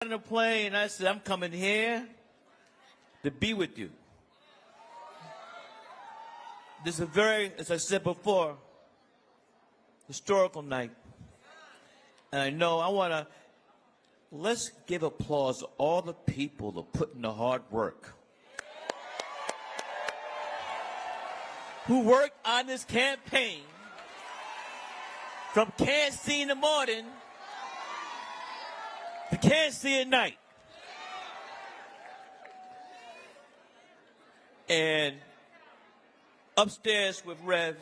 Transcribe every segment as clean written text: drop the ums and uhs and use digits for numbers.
On the plane, I said, I'm coming here to be with you. This is a very, as I said before, historical night. And I know let's give applause to all the people that put in the hard work. Who worked on this campaign from can't see in the morning to can't see at night. And upstairs with Rev,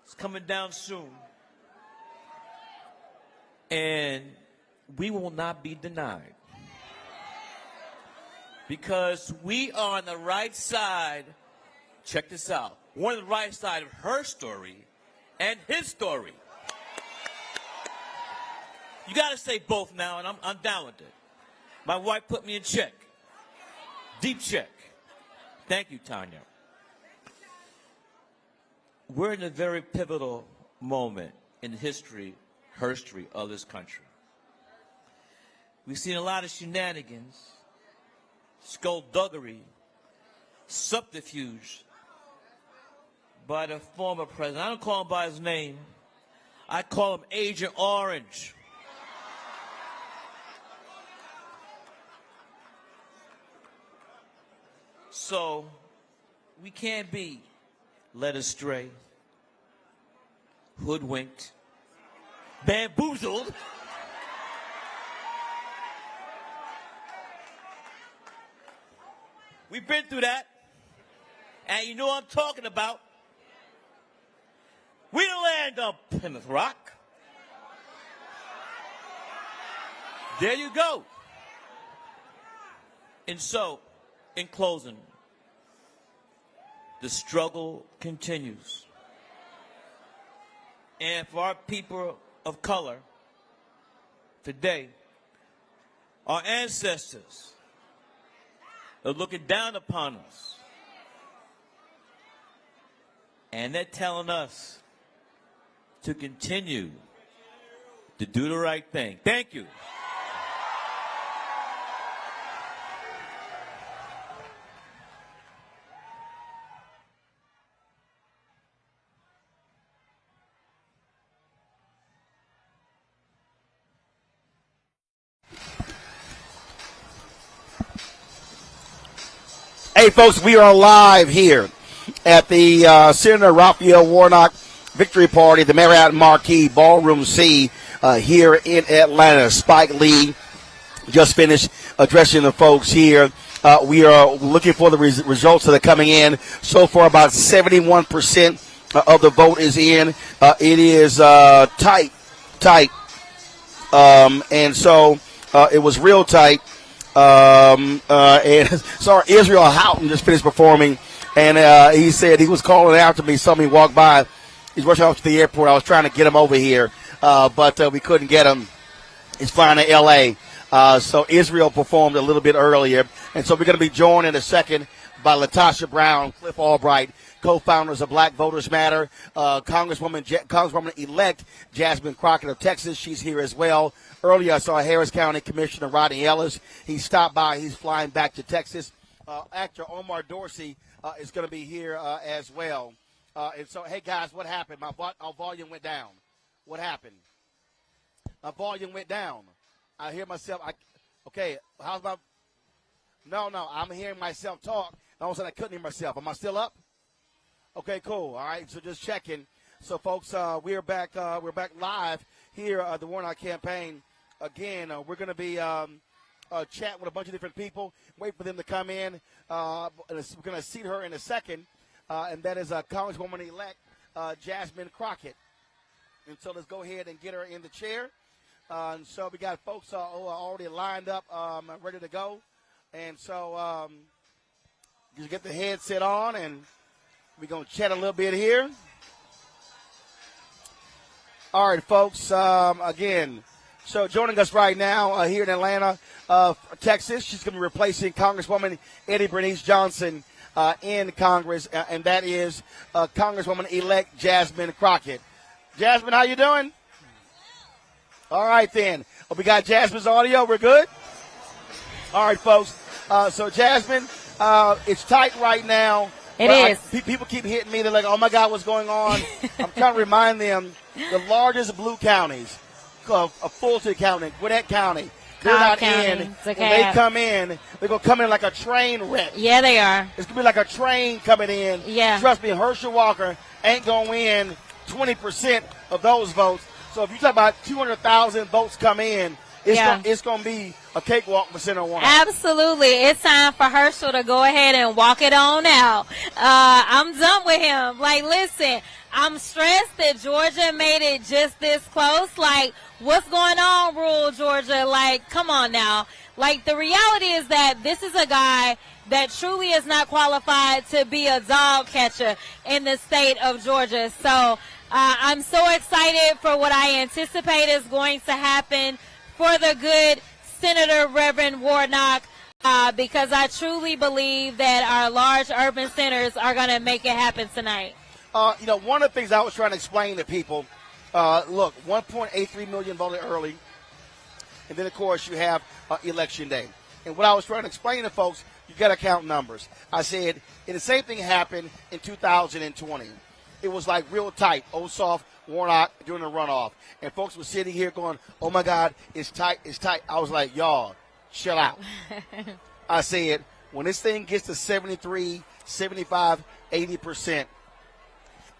it's coming down soon. And we will not be denied. Because we are on the right side, check this out, we're on the right side of her story and his story. You got to say both now, and I'm down with it. My wife put me in check. Deep check. Thank you, Tanya. We're in a very pivotal moment in the history of this country. We've seen a lot of shenanigans, skullduggery, subterfuge by the former president. I don't call him by his name. I call him Agent Orange. So we can't be led astray, hoodwinked, bamboozled. We've been through that. And you know what I'm talking about. We the land of Plymouth Rock. There you go. And so, in closing, the struggle continues. And for our people of color, today, our ancestors are looking down upon us. And they're telling us to continue to do the right thing. Thank you. Hey, folks, we are live here at the Senator Raphael Warnock Victory Party, the Marriott Marquis Ballroom C here in Atlanta. Spike Lee just finished addressing the folks here. We are looking for the results that are coming in. So far, about 71% of the vote is in. It is tight. And so it was real tight. And sorry, Israel Houghton just finished performing, and he said he was calling after me. Saw me walk by. He's rushing off to the airport. I was trying to get him over here, but we couldn't get him. He's flying to L.A. So Israel performed a little bit earlier, and so we're going to be joined in a second by Latasha Brown, Cliff Albright, co-founders of Black Voters Matter, Congresswoman-elect Jasmine Crockett of Texas. She's here as well. Earlier, I saw Harris County Commissioner Rodney Ellis. He stopped by. He's flying back to Texas. Actor Omar Dorsey is going to be here as well. And so, hey, guys, what happened? Our volume went down. What happened? My volume went down. I hear myself. Okay, how's my – no, I'm hearing myself talk. All of a sudden, I couldn't hear myself. Am I still up? Okay, cool. All right, so just checking. So, folks, we're back live here at the Warnock campaign. Again, we're going to be chatting with a bunch of different people, wait for them to come in. We're going to seat her in a second, and that is Congresswoman-elect Jasmine Crockett. And so let's go ahead and get her in the chair. And so we got folks who are already lined up, ready to go. And so just get the headset on, and we're going to chat a little bit here. All right, folks, again, so joining us right now here in Atlanta, Texas, she's going to be replacing Congresswoman Eddie Bernice Johnson in Congress, and that is Congresswoman-elect Jasmine Crockett. Jasmine, how you doing? All right, then. Oh, we got Jasmine's audio. We're good? All right, folks. So, Jasmine, it's tight right now. It is. People keep hitting me. They're like, oh, my God, what's going on? I'm trying to remind them the largest blue counties, Fulton County, Gwinnett County, they're not in. When they come in, they're going to come in like a train wreck. Yeah, they are. It's going to be like a train coming in. Yeah. Trust me, Herschel Walker ain't going to win 20% of those votes. So if you talk about 200,000 votes come in, it's going to be a cakewalk for Senator Warnock. Absolutely. It's time for Herschel to go ahead and walk it on out. I'm done with him. Like, listen, I'm stressed that Georgia made it just this close. Like, what's going on, rural Georgia? Like, come on now. Like, the reality is that this is a guy that truly is not qualified to be a dog catcher in the state of Georgia. So I'm so excited for what I anticipate is going to happen for the good Senator Reverend Warnock, because I truly believe that our large urban centers are going to make it happen tonight. One of the things I was trying to explain to people, look, 1.83 million voted early, and then, of course, you have Election Day. And what I was trying to explain to folks, you got to count numbers. I said, and the same thing happened in 2020. It was like real tight, Ossoff, Warnock during the runoff. And folks were sitting here going, oh, my God, it's tight, it's tight. I was like, y'all, chill out. I said, when this thing gets to 73, 75, 80%,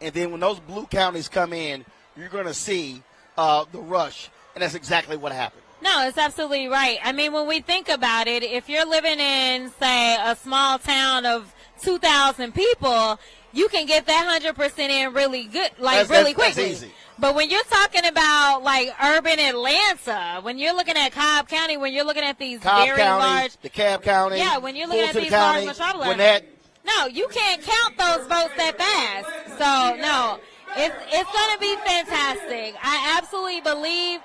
and then when those blue counties come in, you're going to see the rush. And that's exactly what happened. No, it's absolutely right. I mean, when we think about it, if you're living in, say, a small town of 2,000 people, you can get that 100% in really good, really quickly. That's easy. But when you're talking about, like, urban Atlanta, when you're looking at Cobb County, when you're looking at these large. DeKalb County. Yeah, when you're looking Fulton at these County, large metropolises. Gwinnett. No, you can't count those votes that fast. So, no, it's going to be fantastic. I absolutely believe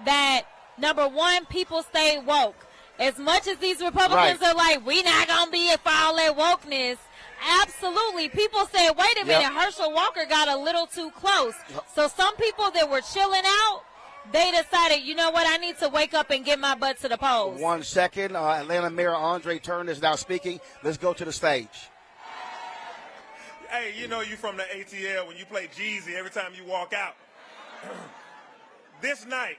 that, number one, people stay woke. As much as these Republicans are like, we not going to be for all that wokeness, absolutely. People say, wait a minute, Herschel Walker got a little too close. So some people that were chilling out, they decided, you know what, I need to wake up and get my butt to the polls. 1 second. Atlanta Mayor Andre Turner is now speaking. Let's go to the stage. Hey, you know you from the ATL when you play Jeezy every time you walk out. This night,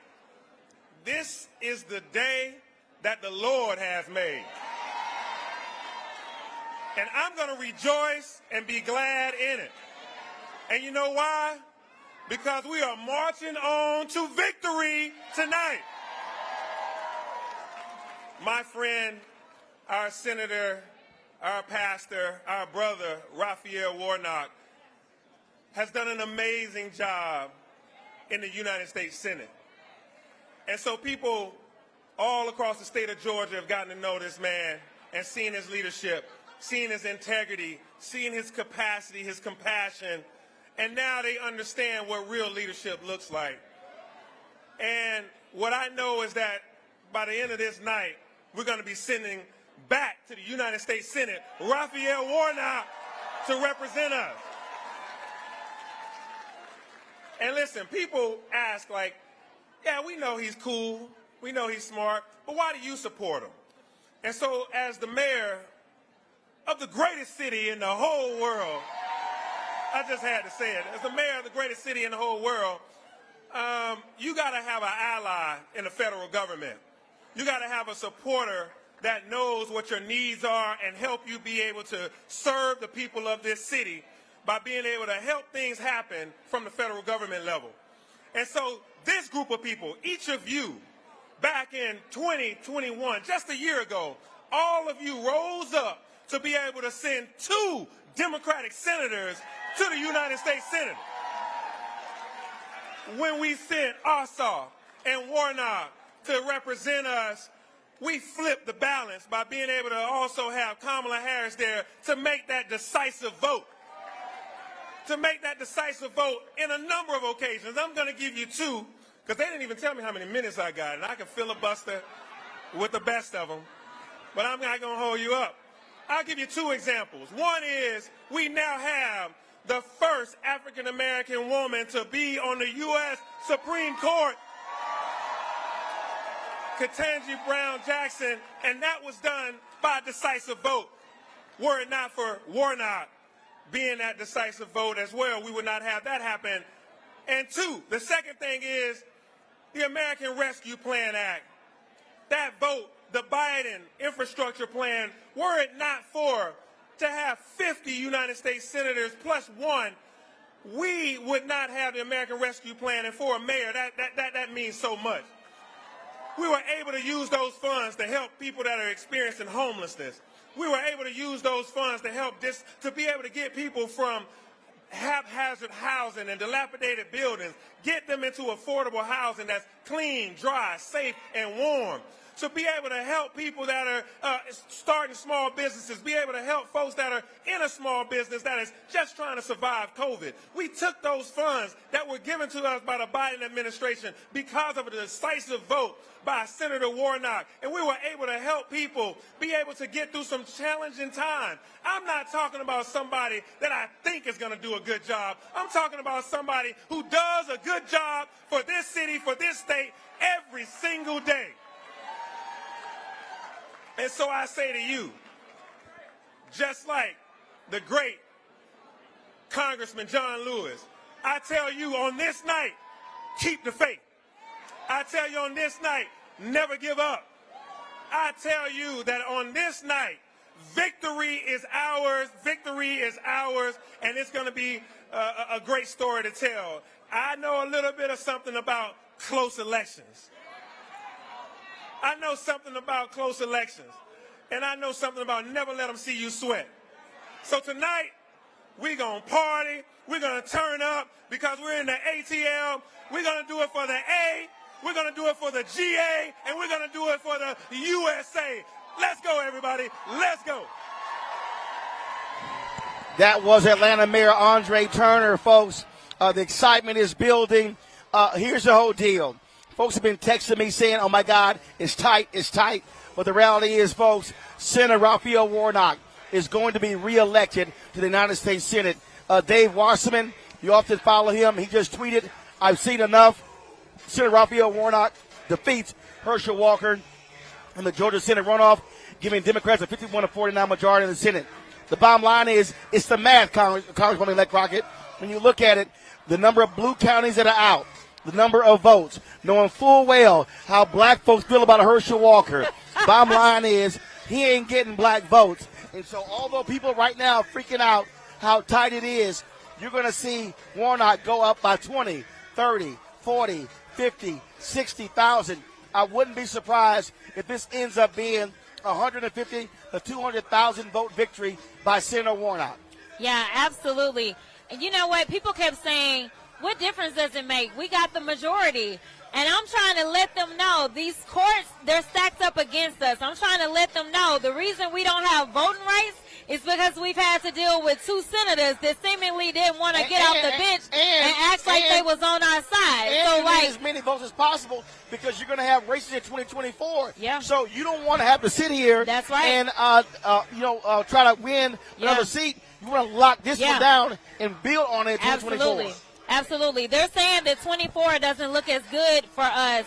this is the day that the Lord has made. And I'm going to rejoice and be glad in it. And you know why? Because we are marching on to victory tonight. My friend, our senator, our pastor, our brother, Raphael Warnock, has done an amazing job in the United States Senate. And so people all across the state of Georgia have gotten to know this man and seen his leadership, seen his integrity, seen his capacity, his compassion, and now they understand what real leadership looks like. And what I know is that by the end of this night, we're going to be sending back to the United States Senate Raphael Warnock to represent us. And listen, people ask, like, yeah, we know he's cool, we know he's smart, but why do you support him? And so as the mayor of the greatest city in the whole world, I just had to say it, as the mayor of the greatest city in the whole world, you got to have an ally in the federal government. You got to have a supporter that knows what your needs are and help you be able to serve the people of this city by being able to help things happen from the federal government level. And so this group of people, each of you, back in 2021, just a year ago, all of you rose up to be able to send 2 Democratic senators to the United States Senate. When we sent Ossoff and Warnock to represent us, we flipped the balance by being able to also have Kamala Harris there to make that decisive vote. To make that decisive vote in a number of occasions. I'm going to give you 2, because they didn't even tell me how many minutes I got, and I can filibuster with the best of them, but I'm not going to hold you up. I'll give you 2 examples. One is we now have the first African-American woman to be on the U.S. Supreme Court. Ketanji Brown Jackson, and that was done by a decisive vote. Were it not for Warnock being that decisive vote as well, we would not have that happen. And two, the second thing is the American Rescue Plan Act. That vote, the Biden infrastructure plan, were it not for to have 50 United States senators plus one, we would not have the American Rescue Plan. And for a mayor, that means so much. We were able to use those funds to help people that are experiencing homelessness. We were able to use those funds to help to be able to get people from haphazard housing and dilapidated buildings, get them into affordable housing that's clean, dry, safe, and warm. To be able to help people that are starting small businesses, be able to help folks that are in a small business that is just trying to survive COVID. We took those funds that were given to us by the Biden administration because of a decisive vote by Senator Warnock, and we were able to help people be able to get through some challenging times. I'm not talking about somebody that I think is going to do a good job. I'm talking about somebody who does a good job for this city, for this state, every single day. And so I say to you, just like the great Congressman John Lewis, I tell you on this night, keep the faith. I tell you on this night, never give up. I tell you that on this night, victory is ours, and it's going to be a great story to tell. I know a little bit of something about close elections. I know something about close elections, and I know something about never let them see you sweat. So tonight, we're going to party, we're going to turn up because we're in the ATL. We're going to do it for the A, we're going to do it for the GA, and we're going to do it for the USA. Let's go, everybody. Let's go. That was Atlanta Mayor Andre Turner, folks. The excitement is building. Here's the whole deal. Folks have been texting me saying, oh, my God, it's tight, it's tight. But the reality is, folks, Senator Raphael Warnock is going to be reelected to the United States Senate. Dave Wasserman, you often follow him. He just tweeted, I've seen enough. Senator Raphael Warnock defeats Herschel Walker in the Georgia Senate runoff, giving Democrats a 51-49 majority in the Senate. The bottom line is, it's the math, Congresswoman-elect Crockett. When you look at it, the number of blue counties that are out, the number of votes, knowing full well how black folks feel about Herschel Walker. Bottom line is, he ain't getting black votes. And so although people right now are freaking out how tight it is, you're going to see Warnock go up by 20, 30, 40, 50, 60,000. I wouldn't be surprised if this ends up being 150 to 200,000 vote victory by Senator Warnock. Yeah, absolutely. And you know what? People kept saying, what difference does it make? We got the majority. And I'm trying to let them know these courts, they're stacked up against us. I'm trying to let them know the reason we don't have voting rights is because we've had to deal with two senators that seemingly didn't want to get off the bench and act like they was on our side. And so you like need as many votes as possible because you're going to have races in 2024. Yeah. So you don't want to have to sit here That's right. and try to win another seat. You want to lock this one down and build on it in 2024. Absolutely. They're saying that 24 doesn't look as good for us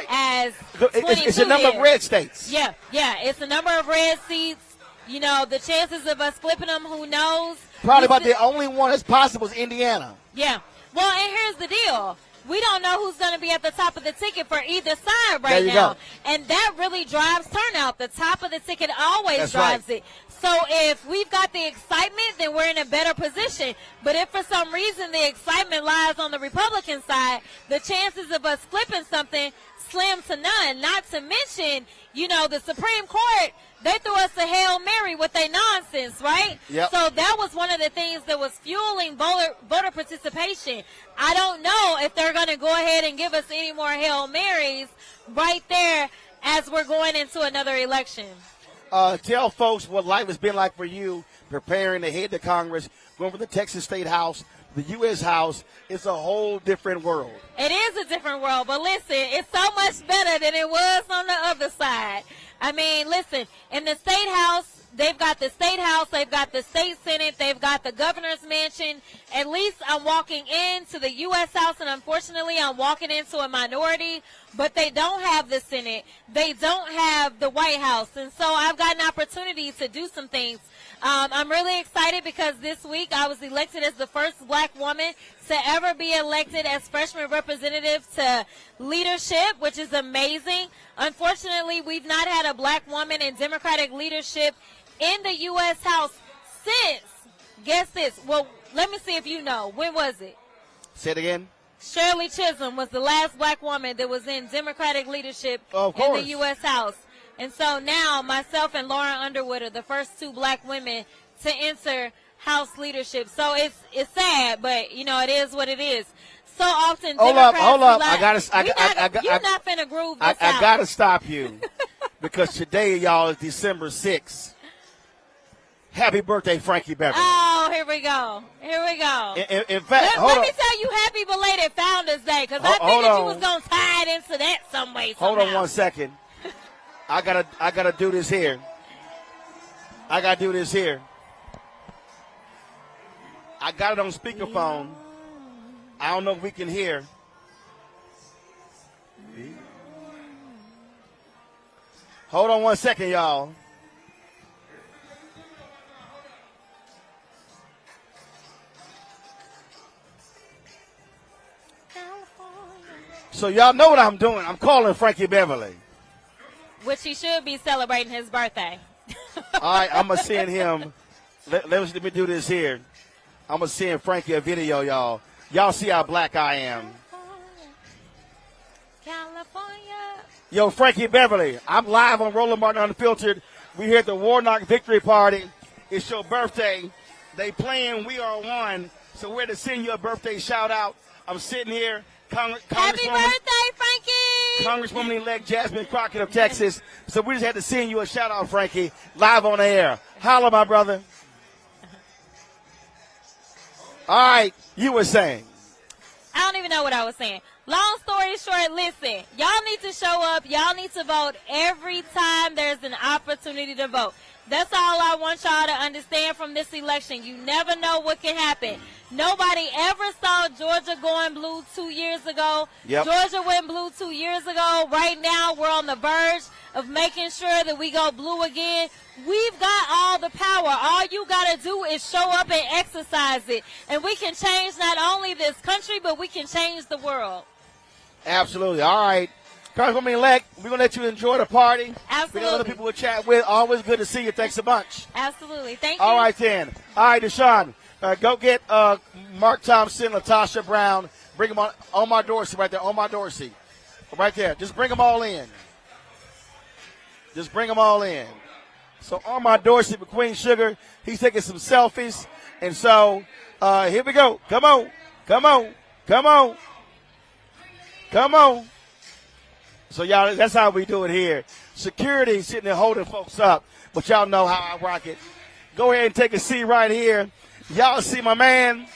as 22 It's a number of red states. Yeah. It's a number of red seats. You know, the chances of us flipping them, who knows? Probably about the only one that's possible is Indiana. Yeah. Well, and here's the deal. We don't know who's going to be at the top of the ticket for either side right now. Go. And that really drives turnout. The top of the ticket always drives it. So if we've got the excitement, then we're in a better position. But if for some reason the excitement lies on the Republican side, the chances of us flipping something slim to none. Not to mention, you know, the Supreme Court, they threw us a Hail Mary with their nonsense, right? Yep. So that was one of the things that was fueling voter participation. I don't know if they're going to go ahead and give us any more Hail Marys right there as we're going into another election. Tell folks what life has been like for you preparing to head to Congress, going from the Texas State House, the U.S. House. It's a whole different world. It is a different world, but listen, it's so much better than it was on the other side. I mean, listen, in the State House, they've got the State House, they've got the State Senate, they've got the Governor's Mansion. At least I'm walking into the U.S. House, and unfortunately I'm walking into a minority but they don't have the Senate. They don't have the White House. And so I've got an opportunity to do some things. I'm really excited because this week I was elected as the first black woman to ever be elected as freshman representative to leadership, which is amazing. Unfortunately, we've not had a black woman in Democratic leadership in the U.S. House since, guess this, well, let me see if you know. When was it? Say it again. Shirley Chisholm was the last black woman that was in Democratic leadership Of in course. the U.S. House. And so now myself and Lauren Underwood are the first two black women to enter House leadership. So it's sad, but, you know, it is what it is. So often Hold Democrats up. you're not finna groove this out. I got to stop you because today, y'all, is December 6th. Happy birthday, Frankie Beverly. Oh, here we go. Here we go. In fact, let me tell you happy belated Founders Day, because I figured you was going to tie it into that some way, somehow. Hold on 1 second. I gotta do this here. I got to do this here. I got it on speakerphone. I don't know if we can hear. Hold on 1 second, y'all. So y'all know what I'm doing. I'm calling Frankie Beverly. Which he should be celebrating his birthday. All right, I'm going to send him. Let me do this here. I'm going to send Frankie a video, y'all. Y'all see how black I am. California. Yo, Frankie Beverly, I'm live on Roland Martin Unfiltered. We're here at the Warnock Victory Party. It's your birthday. They playing We Are One, so we're to send you a birthday shout-out. I'm sitting here. Happy birthday, Frankie! Congresswoman-elect Jasmine Crockett of Texas. So we just had to send you a shout-out, Frankie, live on the air. Holla, my brother. All right, you were saying. I don't even know what I was saying. Long story short, listen, y'all need to show up. Y'all need to vote every time there's an opportunity to vote. That's all I want y'all to understand from this election. You never know what can happen. Nobody ever saw Georgia going blue 2 years ago. Yep. Georgia went blue 2 years ago. Right now, we're on the verge of making sure that we go blue again. We've got all the power. All you got to do is show up and exercise it. And we can change not only this country, but we can change the world. Absolutely. All right. Congresswoman-elect, we're going to let you enjoy the party. Absolutely. We got other people to chat with. Always good to see you. Thanks a bunch. Absolutely. Thank you. All right, then. All right, Deshaun, go get Mark Thompson, Latasha Brown. Bring them on. Omar Dorsey right there. Omar Dorsey. Right there. Just bring them all in. Just bring them all in. So Omar Dorsey with Queen Sugar. He's taking some selfies. And so here we go. Come on. Come on. Come on. Come on. So, y'all, that's how we do it here. Security sitting there holding folks up, but y'all know how I rock it. Go ahead and take a seat right here. Y'all see my man.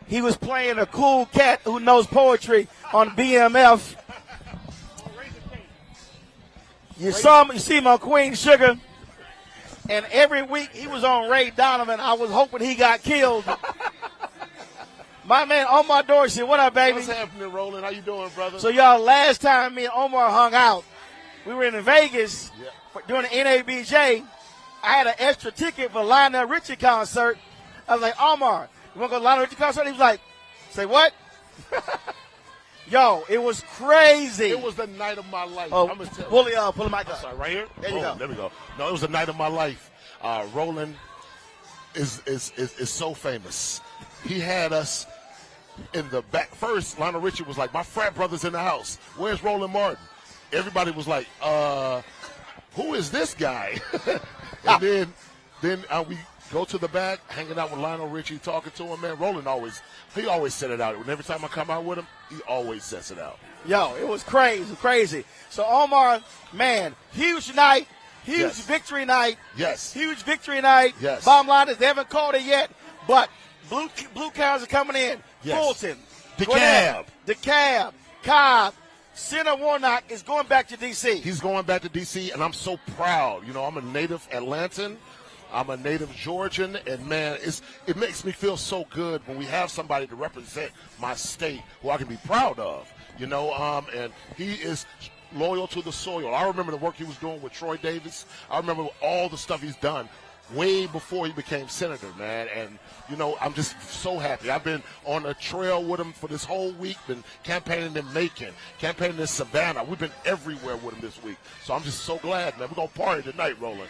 He was playing a cool cat who knows poetry on BMF. You see my Queen Sugar. And every week he was on Ray Donovan. I was hoping he got killed. My man Omar Dorsey, what up, baby? What's happening, Roland? How you doing, brother? So, y'all, last time me and Omar hung out, we were in Vegas during the NABJ. I had an extra ticket for Lionel Richie concert. I was like, Omar, you want to go to Lionel Richie concert? He was like, say what? Yo, it was crazy. It was the night of my life. Oh, I'm gonna tell pull you. the mic up. Sorry, right here? There you go. There we go. No, it was the night of my life. Roland is so famous. He had us in the back. First, Lionel Richie was like, my frat brother's in the house. Where's Roland Martin? Everybody was like, who is this guy? And then we go to the back, hanging out with Lionel Richie, talking to him, man. Roland always set it out. And every time I come out with him, he always sets it out. Yo, it was crazy. So, Omar, man, huge night, huge victory night. Yes. Huge victory night. Yes. Bottom line is they haven't called it yet, but blue cows are coming in. Yes. Fulton. DeKalb. Cobb. Senator Warnock is going back to D.C. He's going back to D.C., and I'm so proud. You know, I'm a native Atlantan, I'm a native Georgian, and man, it makes me feel so good when we have somebody to represent my state who I can be proud of. You know, and he is loyal to the soil. I remember the work he was doing with Troy Davis. I remember all the stuff he's done way before he became senator, man. And, you know, I'm just so happy. I've been on a trail with him for this whole week, been campaigning in Macon, campaigning in Savannah. We've been everywhere with him this week. So I'm just so glad, man. We're going to party tonight, Roland.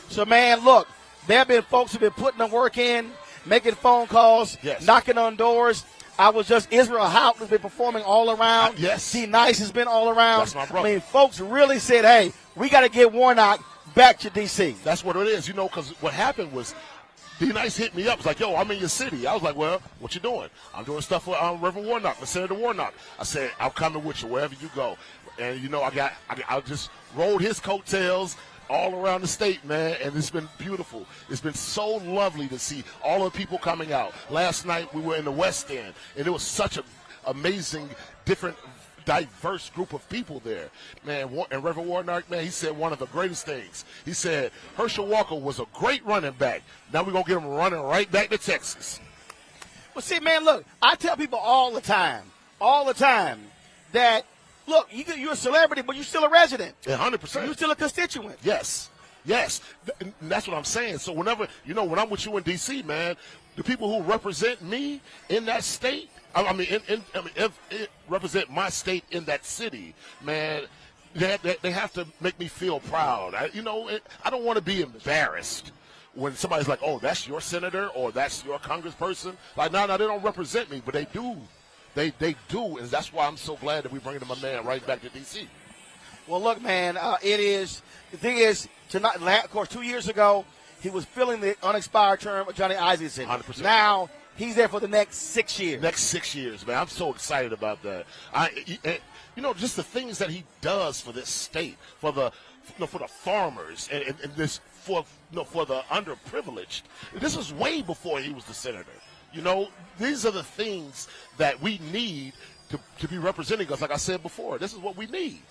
So, man, look, there have been folks who have been putting the work in, making phone calls, knocking on doors. I was just, Israel Houghton has been performing all around. Yes. T. Nice has been all around. That's my brother. I mean, folks really said, hey, we got to get Warnock back to D.C. That's what it is, you know, because what happened was D-Nice hit me up. It's like, yo, I'm in your city. I was like, well, what you doing? I'm doing stuff for Reverend Warnock, for Senator Warnock. I said, I'm coming with you wherever you go. And, you know, I just rode his coattails all around the state, man, and it's been beautiful. It's been so lovely to see all the people coming out. Last night we were in the West End, and it was such an amazing, different, diverse group of people there. Man, and Reverend Warnock, man, he said one of the greatest things. He said, Herschel Walker was a great running back. Now we're going to get him running right back to Texas. Well, see, man, look, I tell people all the time, that, look, you're a celebrity, but you're still a resident. 100%. You're still a constituent. Yes. And that's what I'm saying. So whenever, you know, when I'm with you in D.C., man, the people who represent me in that state, represent my state in that city, man, they have to make me feel proud. I don't want to be embarrassed when somebody's like, oh, that's your senator or that's your congressperson. Like, no, they don't represent me, but they do. They do, and that's why I'm so glad that we bring my man right back to D.C. Well, look, man, the thing is, tonight, of course, 2 years ago, he was filling the unexpired term of Johnny Isaacson. 100%. Now, he's there for the next 6 years. Next 6 years, man. I'm so excited about that. Just the things that he does for this state, for the farmers, and this for the underprivileged. This was way before he was the senator. You know, these are the things that we need to be representing us. Like I said before, this is what we need.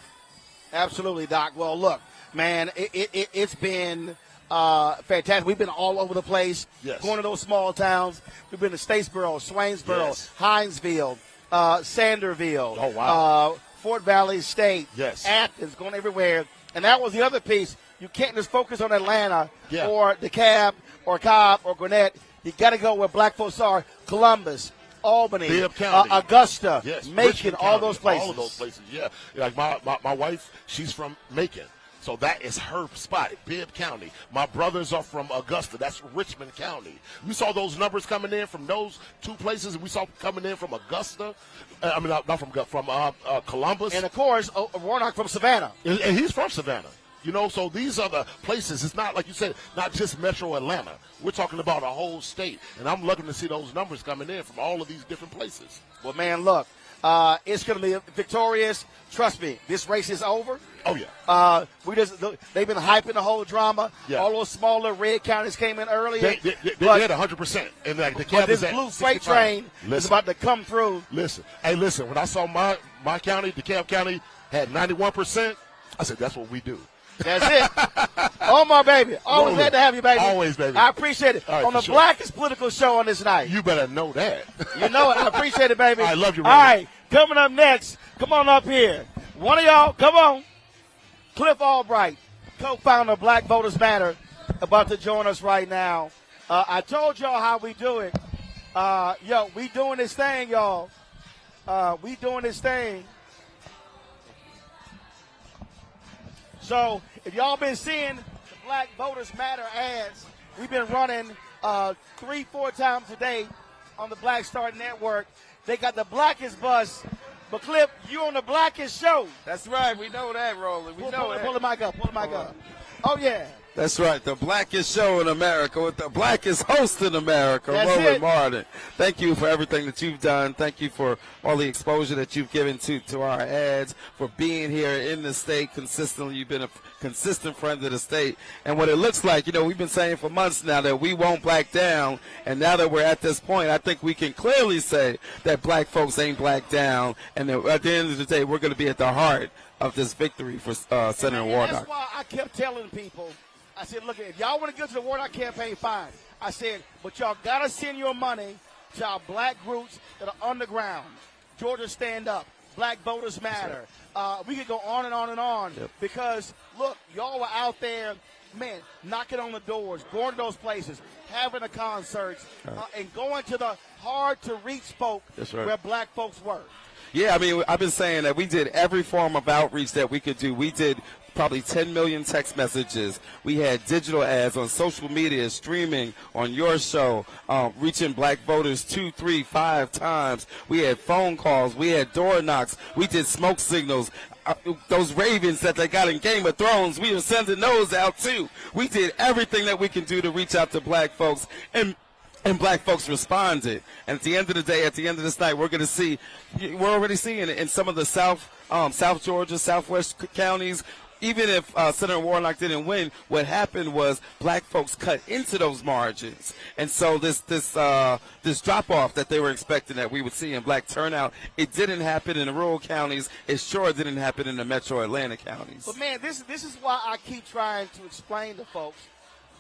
Absolutely, Doc. Well, look, man, it's been fantastic. We've been all over the place, going to those small towns. We've been to Statesboro, Swainsboro, Hinesville, Sanderville, oh, wow. Fort Valley State, Athens, going everywhere. And that was the other piece. You can't just focus on Atlanta or DeKalb or Cobb or Gwinnett. You got to go where black folks are, Columbus, Albany, Augusta, Macon, all those places. All of those places, yeah. Like my wife, she's from Macon. So that is her spot, Bibb County. My brothers are from Augusta. That's Richmond County. We saw those numbers coming in from those two places. We saw coming in from Augusta. From Columbus. And, of course, Warnock from Savannah. And he's from Savannah. You know, so these are the places. It's not, like you said, not just Metro Atlanta. We're talking about a whole state. And I'm looking to see those numbers coming in from all of these different places. Well, man, look, it's going to be victorious. Trust me, this race is over. Oh, yeah. They've been hyping the whole drama. Yeah. All those smaller red counties came in earlier. They had 100%. And like the this blue freight train is about to come through. Listen, when I saw my county, DeKalb County, had 91%, I said, that's what we do. That's it. Omar, baby. Always glad to have you, baby. Always, baby. I appreciate it. Right, on the blackest political show on this night. You better know that. You know it. I appreciate it, baby. I love you, All right. Coming up next, come on up here. One of y'all, come on. Cliff Albright, co-founder of Black Voters Matter, about to join us right now. I told y'all how we do it. We doing this thing, y'all. We doing this thing. So if y'all been seeing the Black Voters Matter ads, we've been running 3-4 times a day on the Black Star Network. They got the blackest bus. But Cliff, you on the blackest show. That's right. We know that, Roland. We know that. Pull the mic up. Oh, yeah. That's right. The blackest show in America with the blackest host in America, Roland Martin. Thank you for everything that you've done. Thank you for all the exposure that you've given to our ads, for being here in the state consistently. You've been a consistent friend of the state. And what it looks like, we've been saying for months now that we won't back down. And now that we're at this point, I think we can clearly say that black folks ain't black down. And that at the end of the day, we're going to be at the heart of this victory for Senator Warnock. That's why I kept telling people, I said, look, if y'all want to go to the Warnock campaign, fine. I said, but y'all got to send your money to our black groups that are underground. Georgia Stand Up, Black Voters Matter. We could go on and on and on because, look, y'all were out there, man, knocking on the doors, going to those places, having the concerts, and going to the hard-to-reach folk where black folks were. Yeah, I mean, I've been saying that we did every form of outreach that we could do. We did probably 10 million text messages. We had digital ads on social media, streaming on your show, reaching black voters 2, 3, 5 times. We had phone calls. We had door knocks. We did smoke signals. Those ravens that they got in Game of Thrones, we were sending those out too. We did everything that we can do to reach out to black folks, and black folks responded. And at the end of the day, at the end of this night, we're going to see, we're already seeing it in some of the South Georgia, Southwest counties. Even if Senator Warnock didn't win, what happened was black folks cut into those margins. And so this drop-off that they were expecting that we would see in black turnout, it didn't happen in the rural counties. It sure didn't happen in the metro Atlanta counties. But, man, this is why I keep trying to explain to folks,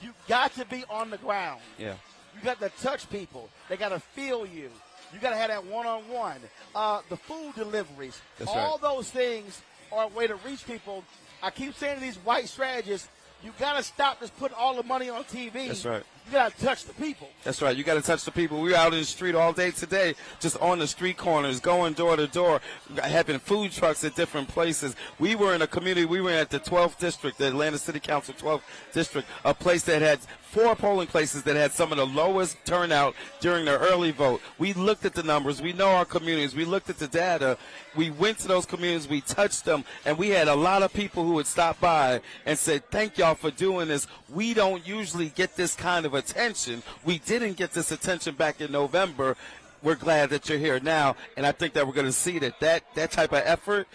you got to be on the ground. Yeah. You got to touch people. They got to feel you. You got to have that one-on-one. The food deliveries. All those things are a way to reach people. I keep saying to these white strategists, you got to stop just putting all the money on TV. That's right. You got to touch the people. That's right. You got to touch the people. We were out in the street all day today, just on the street corners, going door to door, having food trucks at different places. We were in a community. We were at the 12th district, the Atlanta City Council 12th district, a place that had 4 polling places that had some of the lowest turnout during the early vote. We looked at the numbers. We know our communities. We looked at the data. We went to those communities. We touched them. And we had a lot of people who would stop by and said, thank y'all for doing this. We don't usually get this kind of attention. We didn't get this attention back in November. We're glad that you're here now. And I think that we're going to see that type of effort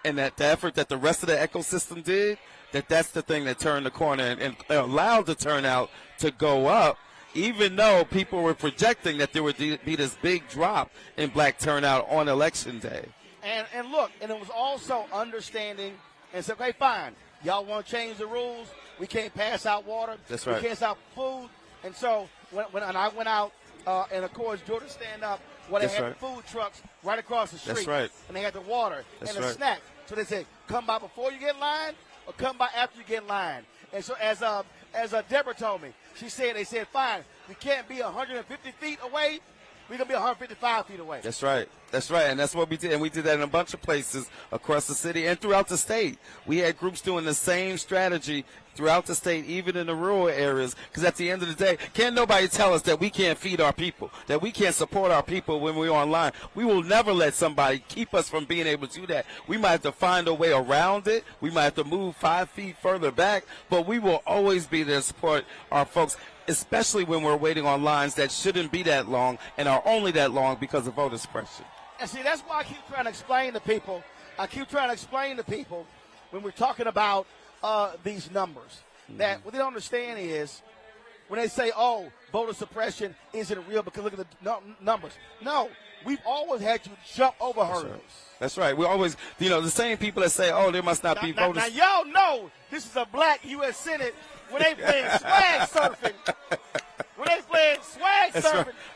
and the effort that the rest of the ecosystem did, that's the thing that turned the corner and allowed the turnout to go up, even though people were projecting that there would be this big drop in black turnout on Election Day. And look, and it was also understanding and said, okay, fine, y'all want to change the rules? We can't pass out water. That's right. We can't pass out food. And so when I went out, and of course, Georgia Stand Up, where they had food trucks right across the street. That's right. And they had the water and the snack. So they said, come by before you get in line or come by after you get in line. And so as Deborah told me, they said, fine, we can't be 150 feet away. We're going to be 155 feet away. That's right. That's right. And that's what we did. And we did that in a bunch of places across the city and throughout the state. We had groups doing the same strategy throughout the state, even in the rural areas. Because at the end of the day, can't nobody tell us that we can't feed our people, that we can't support our people when we're online. We will never let somebody keep us from being able to do that. We might have to find a way around it. We might have to move 5 feet further back. But we will always be there to support our folks, especially when we're waiting on lines that shouldn't be that long and are only that long because of voter suppression. And see, that's why I keep trying to explain to people. When we're talking about these numbers, that what they don't understand is when they say, oh, voter suppression isn't real because look at the numbers. No, we've always had to jump over hurdles. That's right. We always, the same people that say, oh, there must not be voters. Now, y'all know this is a black U.S. Senate when they playing swag surfing.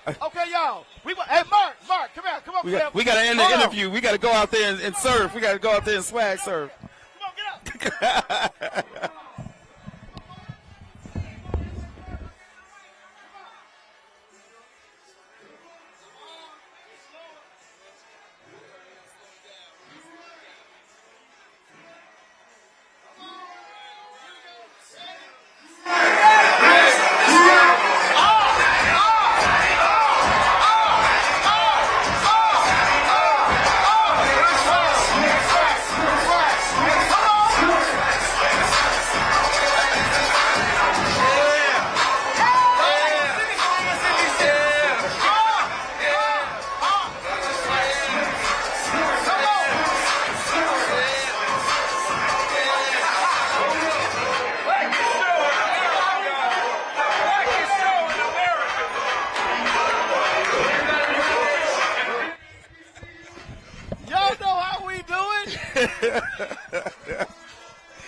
Right. Okay, y'all. Hey, Mark, come here. Come on. We got to end the interview. We got to go out there and surf. We got to go out there and swag surf. Come on, get up.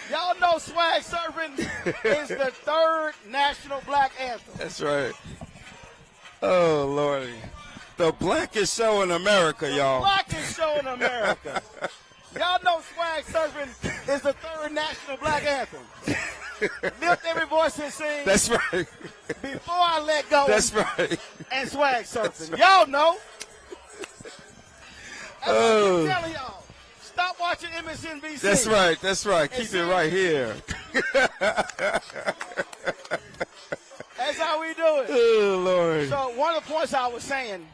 Y'all know know swag surfing is the third national black anthem. That's right. Oh, Lordy. The blackest show in America, y'all. Blackest show in America. Y'all know swag surfing is the third national black anthem. Lift every voice and sing. That's right. Before I let go. That's right. And swag surfing. Y'all know. That's what I'm telling y'all. Stop watching MSNBC. That's right. That's right. Keep it right here. That's how we do it. Oh, Lord. So one of the points I was saying,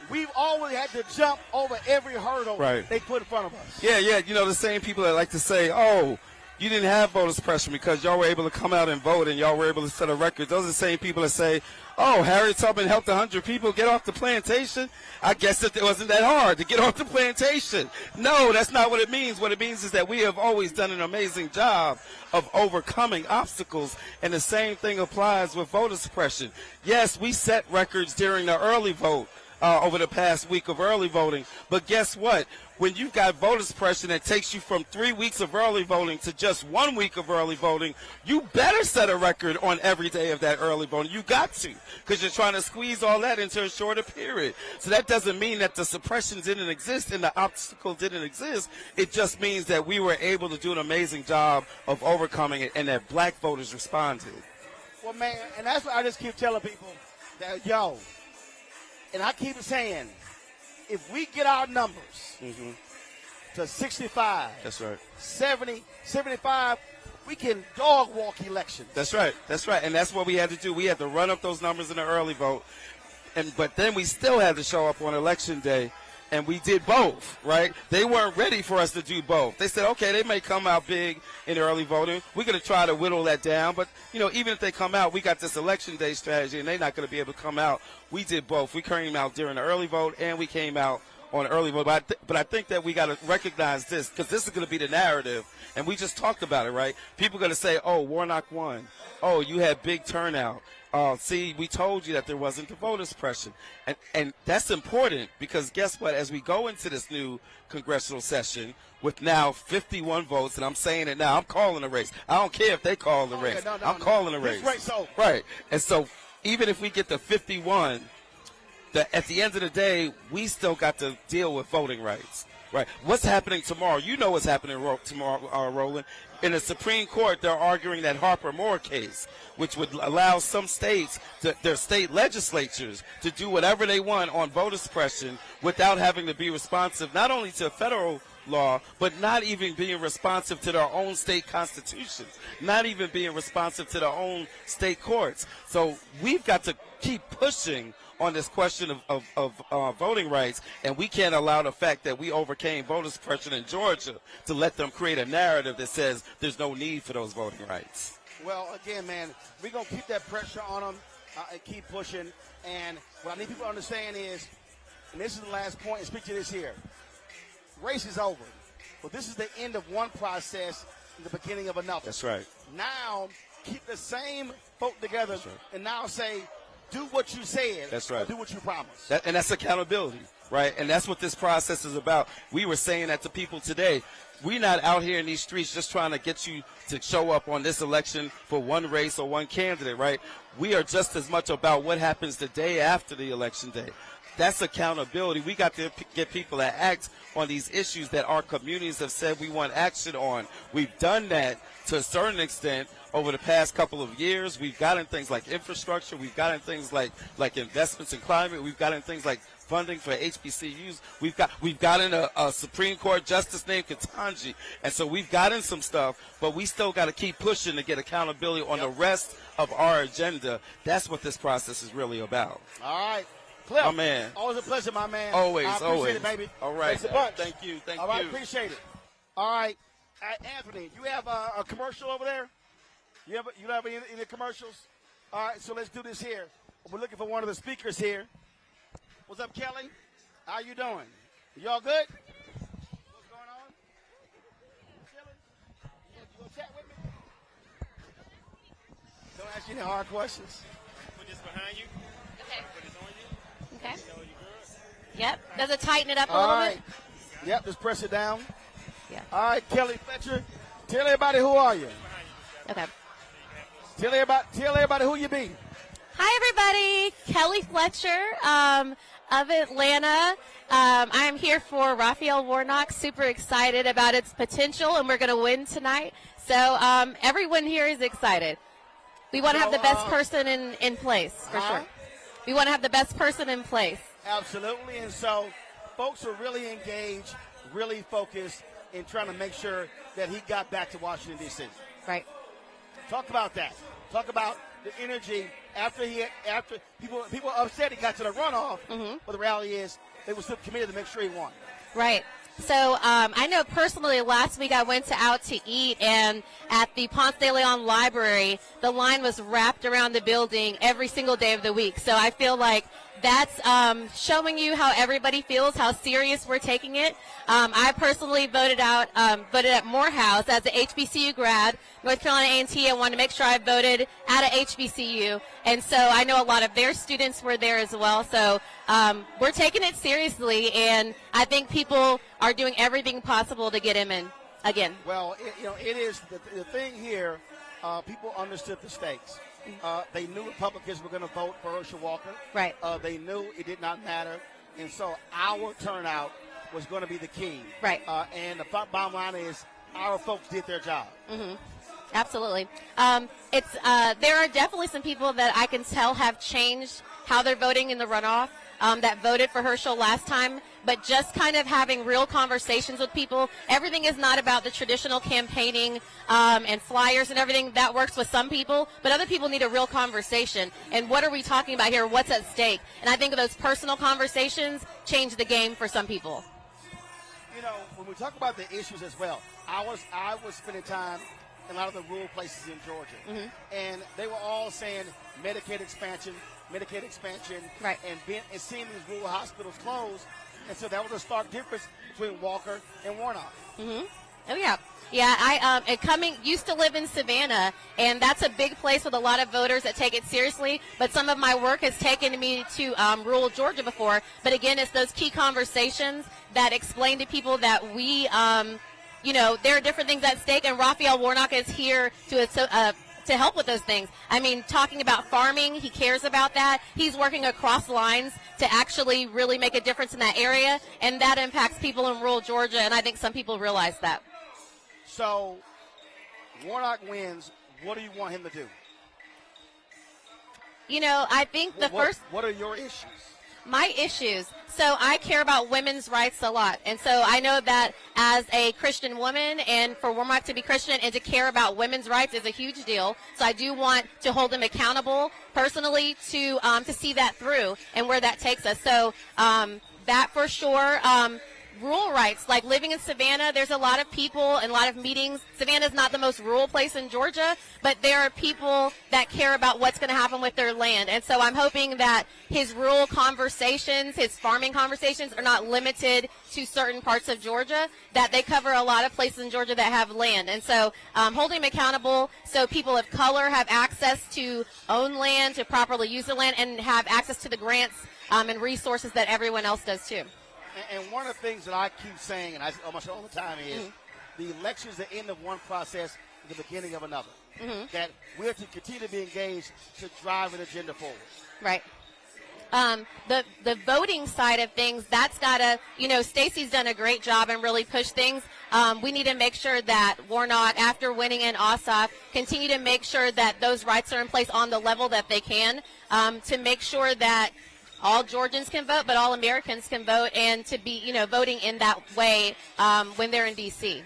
we've always had to jump over every hurdle they put in front of us. Yeah. You know, the same people that like to say, oh, you didn't have voter suppression because y'all were able to come out and vote and y'all were able to set a record. Those are the same people that say, oh, Harriet Tubman helped 100 people get off the plantation. I guess it wasn't that hard to get off the plantation. No, that's not what it means. What it means is that we have always done an amazing job of overcoming obstacles, and the same thing applies with voter suppression. Yes, we set records during the early vote over the past week of early voting, but guess what? When you've got voter suppression that takes you from 3 weeks of early voting to just 1 week of early voting, you better set a record on every day of that early voting. You got to, because you're trying to squeeze all that into a shorter period. So that doesn't mean that the suppression didn't exist and the obstacle didn't exist. It just means that we were able to do an amazing job of overcoming it and that black voters responded. Well, man, and that's what I just keep telling people that, yo, and I keep saying, if we get our numbers to 65, that's right, 70, 75, we can dog walk elections. That's right. That's right. And that's what we had to do. We had to run up those numbers in the early vote. But then we still had to show up on election day, and we did both, right? They weren't ready for us to do both. They said, okay, they may come out big in the early voting. We're going to try to whittle that down. But, you know, even if they come out, we got this election day strategy, and they're not going to be able to come out. We did both. We came out during the early vote, and we came out on early vote. But I think that we got to recognize this, because this is going to be the narrative. And we just talked about it, right? People are going to say, oh, Warnock won. Oh, you had big turnout. See, we told you that there wasn't the voter suppression. And that's important, because guess what? As we go into this new congressional session with now 51 votes, and I'm saying it now, I'm calling a race. I don't care if they call the race. I'm calling a race. Right. And so even if we get to 51, at the end of the day, we still got to deal with voting rights. Right. What's happening tomorrow? You know what's happening tomorrow, Roland. In the Supreme Court, they're arguing that Harper Moore case, which would allow some states, their state legislatures, to do whatever they want on voter suppression without having to be responsive not only to federal law, but not even being responsive to their own state constitutions, not even being responsive to their own state courts. So we've got to keep pushing on this question of voting rights, and we can't allow the fact that we overcame voter suppression in Georgia to let them create a narrative that says there's no need for those voting rights. Well, again, man, we're going to keep that pressure on them and keep pushing. And what I need people to understand is, and this is the last point, and speak to this here, race is over. But this is the end of one process and the beginning of another. That's right. Now, keep the same folk together and now say, do what you said. That's right. Do what you promised. And that's accountability, right? And that's what this process is about. We were saying that to people today. We're not out here in these streets just trying to get you to show up on this election for one race or one candidate, right? We are just as much about what happens the day after the election day. That's accountability. We got to get people to act on these issues that our communities have said we want action on. We've done that to a certain extent over the past couple of years. We've gotten things like infrastructure. We've gotten things like investments in climate. We've gotten things like funding for HBCUs. We've gotten a Supreme Court justice named Ketanji. And so we've gotten some stuff, but we still got to keep pushing to get accountability on the rest of our agenda. That's what this process is really about. All right. Cliff, my man. Always a pleasure, my man. Always, I appreciate always. it, baby. All right. Thanks a bunch. Thank you. All right, appreciate it. All right. Anthony, you have a commercial over there? You have any commercials? All right, so let's do this here. We're looking for one of the speakers here. What's up, Kelly? How you doing? Y'all good? What's going on? Chilling? You gonna chat with me? Don't ask you any hard questions. Put this behind you. Okay. Put this on you. Okay. So you good? Yep. Does it tighten it up a All little right. bit? Yep, just press it down. Yeah. All right, Kelly Fletcher, Tell everybody who are you. Okay. Tell everybody who you be. Hi, everybody. Kelly Fletcher of Atlanta. I'm here for Raphael Warnock. Super excited about its potential, and we're going to win tonight. So everyone here is excited. We want to have the best person in place, for sure. We want to have the best person in place. Absolutely. And so folks are really engaged, really focused in trying to make sure that he got back to Washington, D.C. Right. Talk about that. Talk about the energy after people upset he got to the runoff. But the reality is they were still committed to make sure he won. Right. So I know personally last week I went out to eat, and at the Ponce de Leon Library, the line was wrapped around the building every single day of the week. So I feel like that's showing you how everybody feels, how serious we're taking it. I personally voted at Morehouse as an HBCU grad, North Carolina A&T. I wanted to make sure I voted at a HBCU, and so I know a lot of their students were there as well. So we're taking it seriously, and I think people are doing everything possible to get him in again. Well, it is the thing here. People understood the stakes. They knew Republicans were going to vote for Herschel Walker. Right. They knew it did not matter, and so our turnout was going to be the key. Right. And the bottom line is our folks did their job. Absolutely. There are definitely some people that I can tell have changed how they're voting in the runoff, that voted for Herschel last time, but just kind of having real conversations with people. Everything is not about the traditional campaigning and flyers and everything. That works with some people, but other people need a real conversation. And what are we talking about here? What's at stake? And I think those personal conversations change the game for some people. When we talk about the issues as well, I was spending time in a lot of the rural places in Georgia, and they were all saying Medicaid expansion, right, and seeing these rural hospitals close, and so that was a stark difference between Walker and Warnock. Oh yeah. Yeah, I used to live in Savannah, and that's a big place with a lot of voters that take it seriously. But some of my work has taken me to rural Georgia before. But again, it's those key conversations that explain to people that we, there are different things at stake, and Raphael Warnock is here to help with those things. I mean, talking about farming, he cares about that. He's working across lines to actually really make a difference in that area, and that impacts people in rural Georgia, and I think some people realize that. So, Warnock wins. What do you want him to do? I think What are your issues? My issues. So I care about women's rights a lot. And so I know that as a Christian woman, and for Warnock to be Christian and to care about women's rights is a huge deal. So I do want to hold him accountable personally to see that through and where that takes us. So that for sure. Rural rights, like living in Savannah, there's a lot of people and a lot of meetings. Savannah's not the most rural place in Georgia, but there are people that care about what's going to happen with their land. And so I'm hoping that his rural conversations, his farming conversations are not limited to certain parts of Georgia, that they cover a lot of places in Georgia that have land. And so holding him accountable so people of color have access to own land, to properly use the land, and have access to the grants and resources that everyone else does too. And one of the things that I keep saying, and I almost all the time, is the election is the end of one process, the beginning of another. That we have to continue to be engaged to drive an agenda forward. Right. The voting side of things, that's got to, Stacey's done a great job and really pushed things. We need to make sure that Warnock, after winning in Ossoff, continue to make sure that those rights are in place on the level that they can, to make sure that all Georgians can vote, but all Americans can vote, and to be, voting in that way when they're in D.C.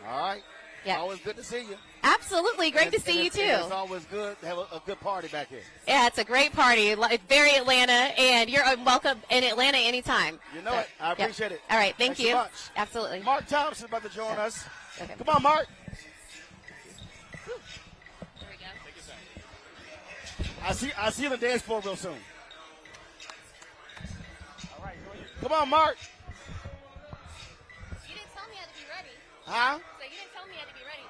All right. Yeah. Always good to see you. Absolutely. Great to see you, too. It's always good to have a good party back here. Yeah, it's a great party. It's very Atlanta, and you're welcome in Atlanta anytime. You know it. I appreciate it. All right. Thank Thanks you. so much. Absolutely. Mark Thompson is about to join us. Okay. Come on, Mark. There we go. I see you on the dance floor real soon. Come on, Mark. You didn't tell me I had to be ready. Huh? So you didn't tell me I had to be ready.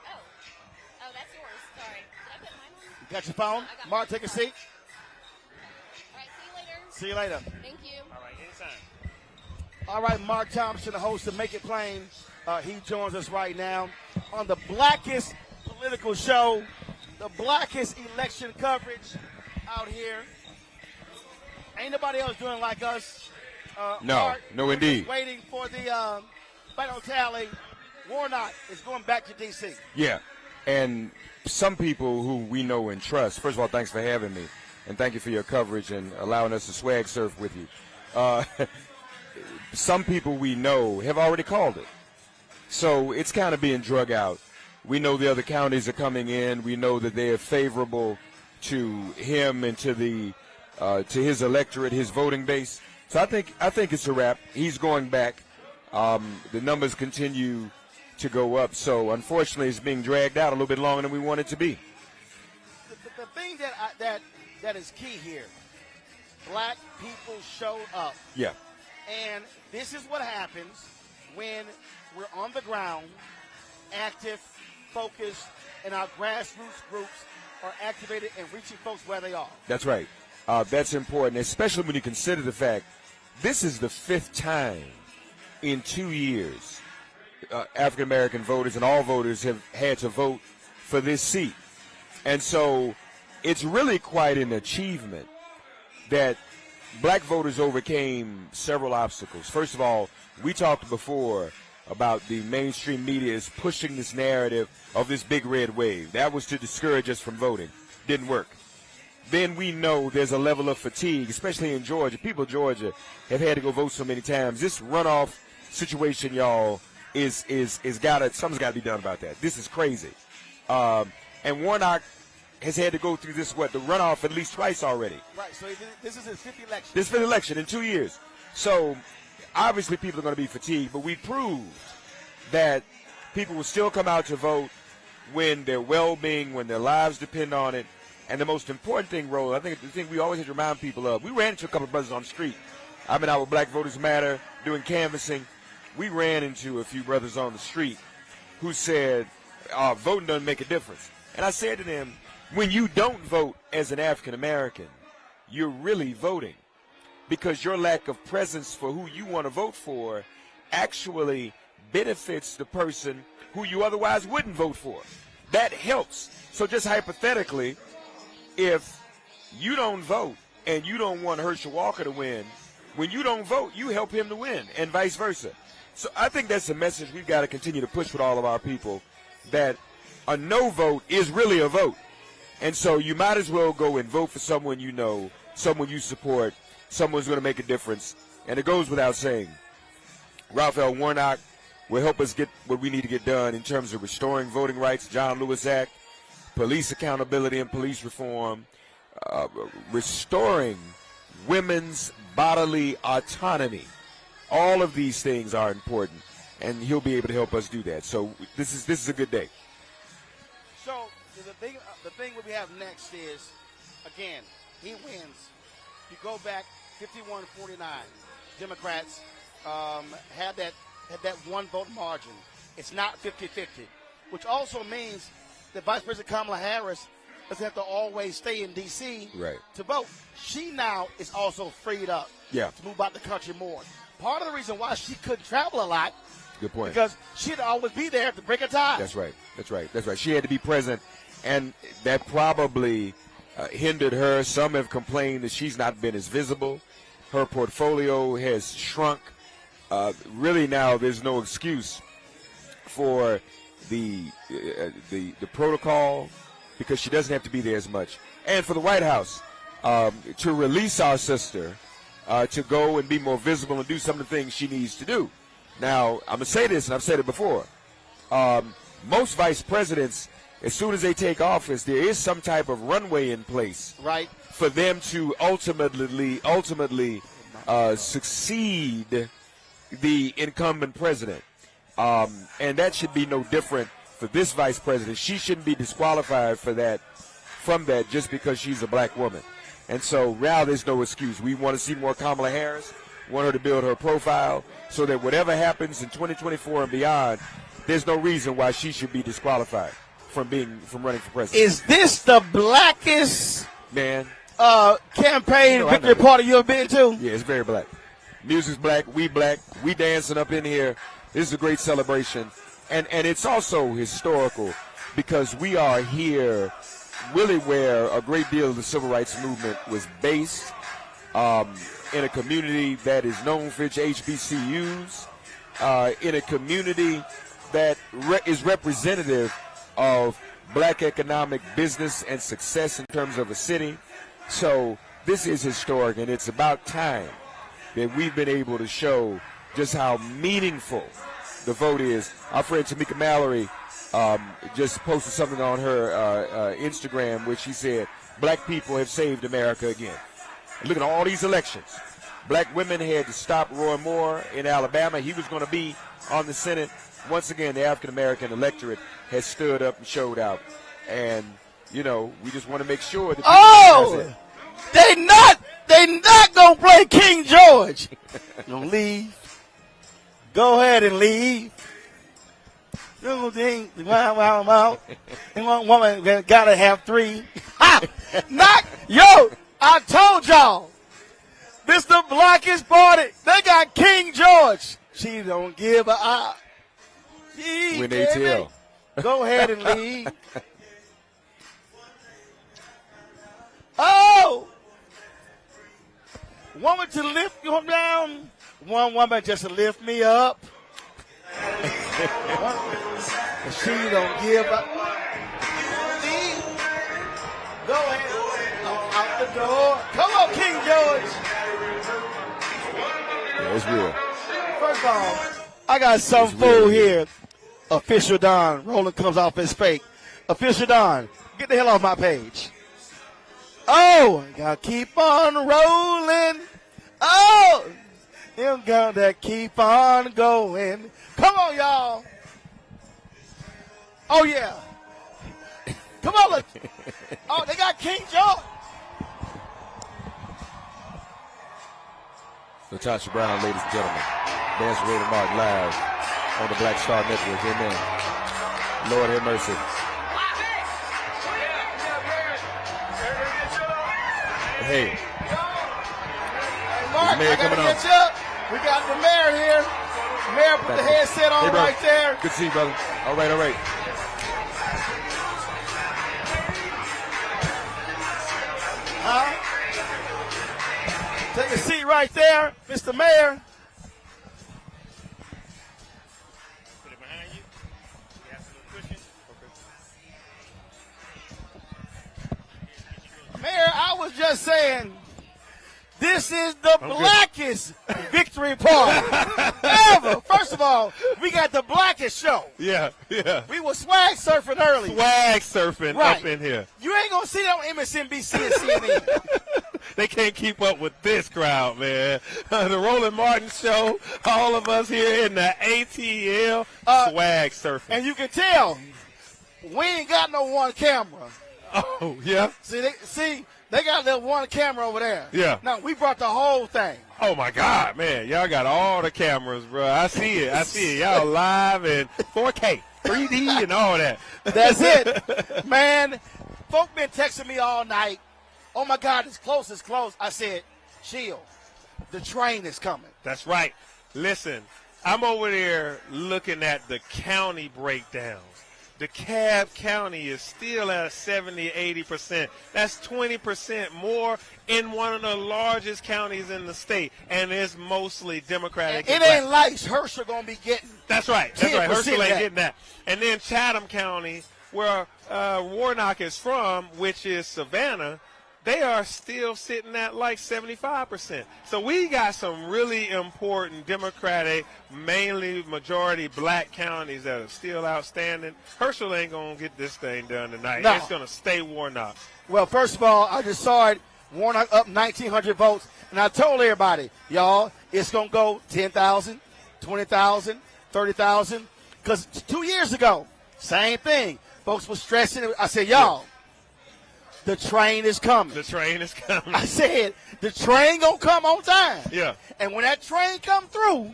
Oh, that's yours. Sorry. Did I put mine on? You got your phone? I got Mark, mine. take a seat. All right. See you later. See you later. Thank you. All right, anytime. All right, Mark Thompson, the host of Make It Plain. He joins us right now on the blackest political show, the blackest election coverage out here. Ain't nobody else doing like us. No, no, indeed. Just waiting for the final tally. Warnock is going back to D.C. Yeah, and some people who we know and trust. First of all, thanks for having me, and thank you for your coverage and allowing us to swag surf with you. Some people we know have already called it, so it's kind of being drug out. We know the other counties are coming in. We know that they are favorable to him and to the to his electorate, his voting base. So I think it's a wrap. He's going back. The numbers continue to go up. So unfortunately, it's being dragged out a little bit longer than we want it to be. The thing that is key here, black people show up. Yeah. And this is what happens when we're on the ground, active, focused, and our grassroots groups are activated and reaching folks where they are. That's right. That's important, especially when you consider the fact this is the 5th time in 2 years African-American voters and all voters have had to vote for this seat. And so it's really quite an achievement that black voters overcame several obstacles. First of all, we talked before about the mainstream media is pushing this narrative of this big red wave. That was to discourage us from voting. Didn't work. Then we know there's a level of fatigue, especially in Georgia. People in Georgia have had to go vote so many times. This runoff situation, y'all, something's got to be done about that. This is crazy. And Warnock has had to go through this, the runoff at least twice already. Right, so this is his 5th election. This 5th election in 2 years. So obviously people are going to be fatigued, but we proved that people will still come out to vote when their well-being, when their lives depend on it. And the most important thing, Roland, I think the thing we always have to remind people of, we ran into a couple of brothers on the street. I've been out with Black Voters Matter doing canvassing. We ran into a few brothers on the street who said, voting doesn't make a difference. And I said to them, when you don't vote as an African American, you're really voting, because your lack of presence for who you want to vote for actually benefits the person who you otherwise wouldn't vote for. That helps. So just hypothetically, if you don't vote and you don't want Herschel Walker to win, when you don't vote, you help him to win, and vice versa. So I think that's a message we've got to continue to push with all of our people, that a no vote is really a vote. And so you might as well go and vote for someone you know, someone you support, someone's going to make a difference. And it goes without saying, Raphael Warnock will help us get what we need to get done in terms of restoring voting rights, John Lewis Act, police accountability and police reform, restoring women's bodily autonomy. All of these things are important, and he'll be able to help us do that. So this is a good day. So the thing we have next is, again, he wins. You go back 51-49. Democrats had that one vote margin. It's not 50-50, which also means that Vice President Kamala Harris doesn't have to always stay in D.C. Right. to vote. She now is also freed up to move out the country more. Part of the reason why she couldn't travel a lot, good point, because she'd always be there to break a tie. That's right. She had to be present, and that probably hindered her. Some have complained that she's not been as visible. Her portfolio has shrunk. Really now there's no excuse for the protocol, because she doesn't have to be there as much. And for the White House to release our sister to go and be more visible and do some of the things she needs to do. Now, I'm going to say this, and I've said it before. Most vice presidents, as soon as they take office, there is some type of runway in place, right, for them to ultimately succeed the incumbent president. And that should be no different for this vice president. She shouldn't be disqualified from that just because she's a black woman. And so now there's no excuse. We want to see more Kamala Harris, want her to build her profile so that whatever happens in 2024 and beyond, there's no reason why she should be disqualified from running for president. Is this the blackest campaign victory party you've been to? Yeah, it's very black. Music's black, we dancing up in here. This is a great celebration. And it's also historical because we are here really where a great deal of the civil rights movement was based, in a community that is known for its HBCUs, in a community that is representative of black economic business and success in terms of a city. So this is historic, and it's about time that we've been able to show just how meaningful the vote is. Our friend Tamika Mallory just posted something on her Instagram, which she said, black people have saved America again. Look at all these elections. Black women had to stop Roy Moore in Alabama. He was going to be on the Senate. Once again, the African-American electorate has stood up and showed out. And, you know, we just want to make sure that they not going to play King George. Don't leave. Go ahead and leave. Wow. One woman got to have three. I told y'all. This the blackest party. They got King George. She don't give a eye. When they tell. Go ahead and leave. Oh! Woman to lift you down. One woman just to lift me up. She don't give a leave. Go ahead. Out the door. Come on, King George. Yeah, it's real. First of all, I got some fool here. Official Don. Roland comes off his fake. Official Don, get the hell off my page. Oh, gotta keep on rolling. Oh, you gotta keep on going. Come on, y'all. Oh, yeah. Come on, look. Oh, they got King George. Natasha Brown, ladies and gentlemen. Dance with Roland Mark live on the Black Star Network. Amen. Lord have mercy. Hey. Mark, I gotta get you up. We got the mayor here. Mayor put the headset on right there. Good to see you, brother. All right. Take a seat right there, Mr. Mayor. Put it behind you. You have some cushion. Okay. Mayor, I was just saying, this is the blackest victory party ever. First of all, we got the blackest show. Yeah. We were swag surfing early. Swag surfing up in here. You ain't going to see that on MSNBC and CNN. They can't keep up with this crowd, man. The Roland Martin Show, all of us here in the ATL, swag surfing. And you can tell, we ain't got no one camera. Oh, yeah? See, they got that one camera over there. Yeah. Now, we brought the whole thing. Oh, my God, man. Y'all got all the cameras, bro. I see it. Y'all live in 4K, 3D, and all that. That's it. Man, folk been texting me all night. Oh, my God, it's close. I said, chill. The train is coming. That's right. Listen, I'm over there looking at the county breakdowns. DeKalb County is still at 70, 80%. That's 20% more in one of the largest counties in the state, and it's mostly Democratic. It ain't like Herschel going to be getting. That's right. Herschel ain't getting that. And then Chatham County, where Warnock is from, which is Savannah, they are still sitting at like 75%. So we got some really important Democratic, mainly majority black counties that are still outstanding. Herschel ain't going to get this thing done tonight. No. It's going to stay Warnock. Well, first of all, I just saw it. Warnock up 1,900 votes. And I told everybody, y'all, it's going to go 10,000, 20,000, 30,000. Because 2 years ago, same thing. Folks were stressing. I said, y'all. The train is coming. The train is coming. I said, the train going to come on time. Yeah. And when that train come through,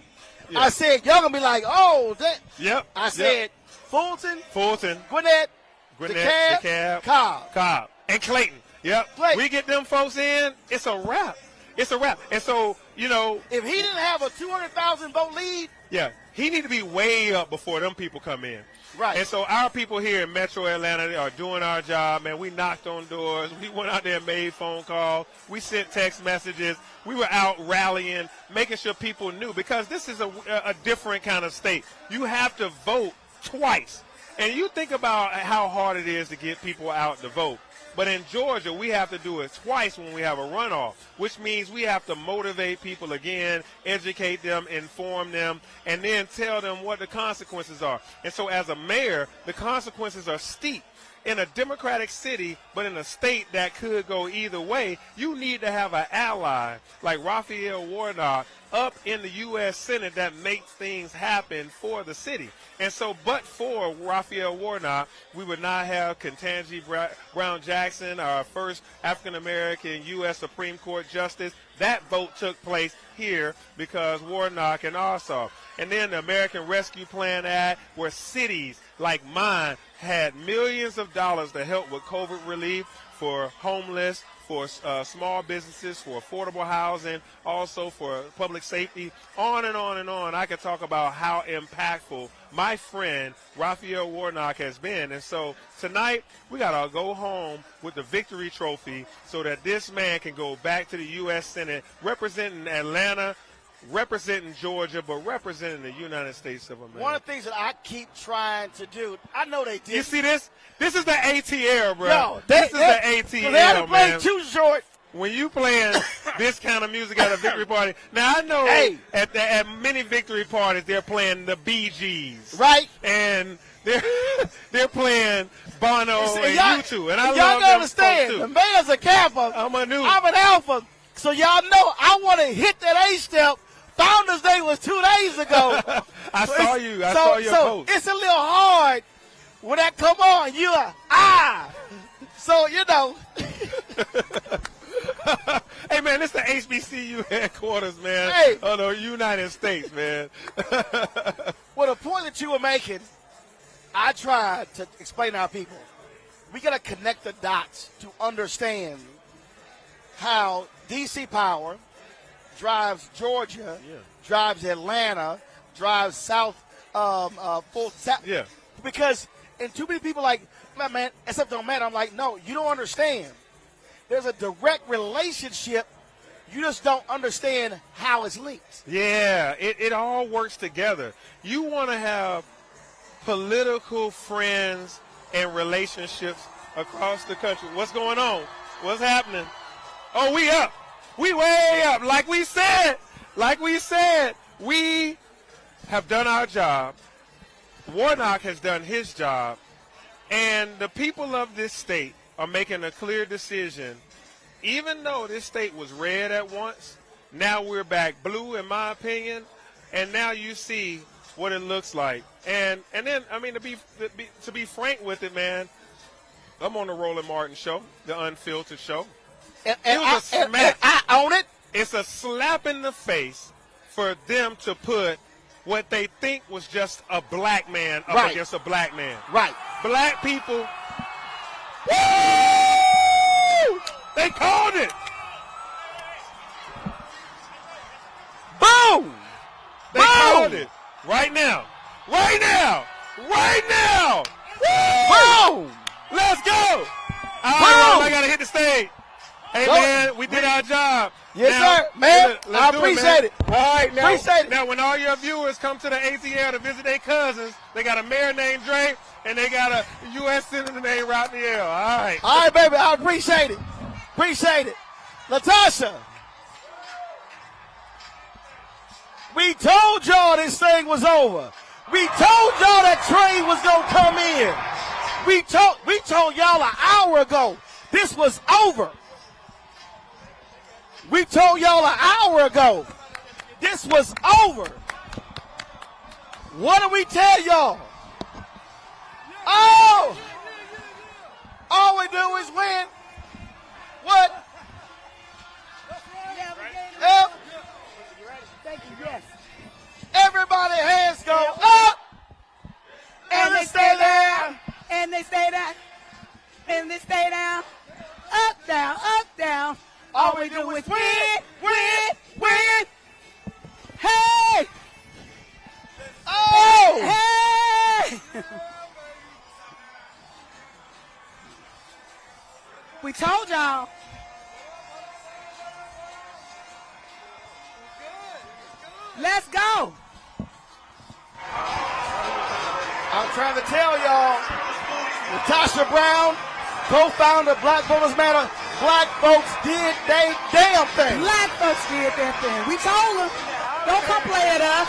I said, y'all going to be like, oh, that. Yep. I said, Fulton, Gwinnett, DeKalb, Cobb. And Clayton. Yep. Clayton. We get them folks in, it's a wrap. And so, if he didn't have a 200,000 vote lead, yeah, he need to be way up before them people come in. right? And so our people here in Metro Atlanta are doing our job, man. We knocked on doors. We went out there and made phone calls. We sent text messages. We were out rallying, making sure people knew, because this is a different kind of state. You have to vote twice. And you think about how hard it is to get people out to vote. But in Georgia, we have to do it twice when we have a runoff, which means we have to motivate people again, educate them, inform them, and then tell them what the consequences are. And so as a mayor, the consequences are steep. In a Democratic city, but in a state that could go either way, you need to have an ally like Raphael Warnock up in the U.S. Senate that makes things happen for the city. And so, but for Raphael Warnock, we would not have Ketanji Brown Jackson, our first African-American U.S. Supreme Court justice. That vote took place here because Warnock and Ossoff. And then the American Rescue Plan Act, where cities like mine had millions of dollars to help with COVID relief for homeless, for small businesses, for affordable housing, also for public safety, on and on and on. I could talk about how impactful my friend Raphael Warnock has been. And so tonight we got to go home with the victory trophy so that this man can go back to the U.S. Senate representing Atlanta, representing Georgia, but representing the United States of America. One of the things that I keep trying to do, I know they did. You see this? This is the ATL, bro. Yo, this is the ATL, they haven't played man. too short. When you playing this kind of music at a victory party, now I know at many victory parties they're playing the Bee Gees, right? And they're playing Bono and U2, and I y'all love gotta them understand. too. The man's a Kappa. I'm an alpha. So y'all know I want to hit that A step. Founders Day was 2 days ago. I saw your post. It's a little hard when that come on. You are So you know. Hey man, it's the HBCU headquarters, man, of the United States, man. Well, the point that you were making, I tried to explain to our people. We got to connect the dots to understand how DC Power drives Georgia, drives Atlanta, drives South, full South. Yeah. Because, and too many people like, man, except on man, I'm like, no, you don't understand. There's a direct relationship. You just don't understand how it's linked. Yeah, it all works together. You want to have political friends and relationships across the country. What's going on? What's happening? Oh, we up. We way up. Like we said, we have done our job. Warnock has done his job. And the people of this state are making a clear decision. Even though this state was red at once, now we're back blue, in my opinion. And now you see what it looks like. And then, I mean, to be frank with it, man, I'm on the Roland Martin show, the Unfiltered show. And I own it. It's a slap in the face for them to put what they think was just a black man up against a black man. Right. Black people. Woo! They called it. Boom! They called it. Right now. Right now. Right now. Woo! Boom! Let's go. All right, Roland, I got to hit the stage. Hey, man, we did our job. Yes, now, sir. Man, I do appreciate it. All right, now, appreciate it. Now, when all your viewers come to the ATL to visit their cousins, they got a mayor named Dre, and they got a U.S. Senator named Raphael. All right. All right, baby. I appreciate it. Appreciate it. Latasha, we told y'all this thing was over. We told y'all that train was going to come in. We told y'all an hour ago this was over. We told y'all an hour ago this was over. What did we tell y'all? Oh! All we do is win. What? Yep. Thank you, yes. Everybody hands go up. And they stay down. And they stay down. And they stay down. Up, down, up, down. All we do is win, win, win. We told y'all. Let's go. I'm trying to tell y'all, Natasha Brown, co-founder of Black Voters Matter, black folks did they damn thing. Black folks did their thing. We told them, don't come play at us.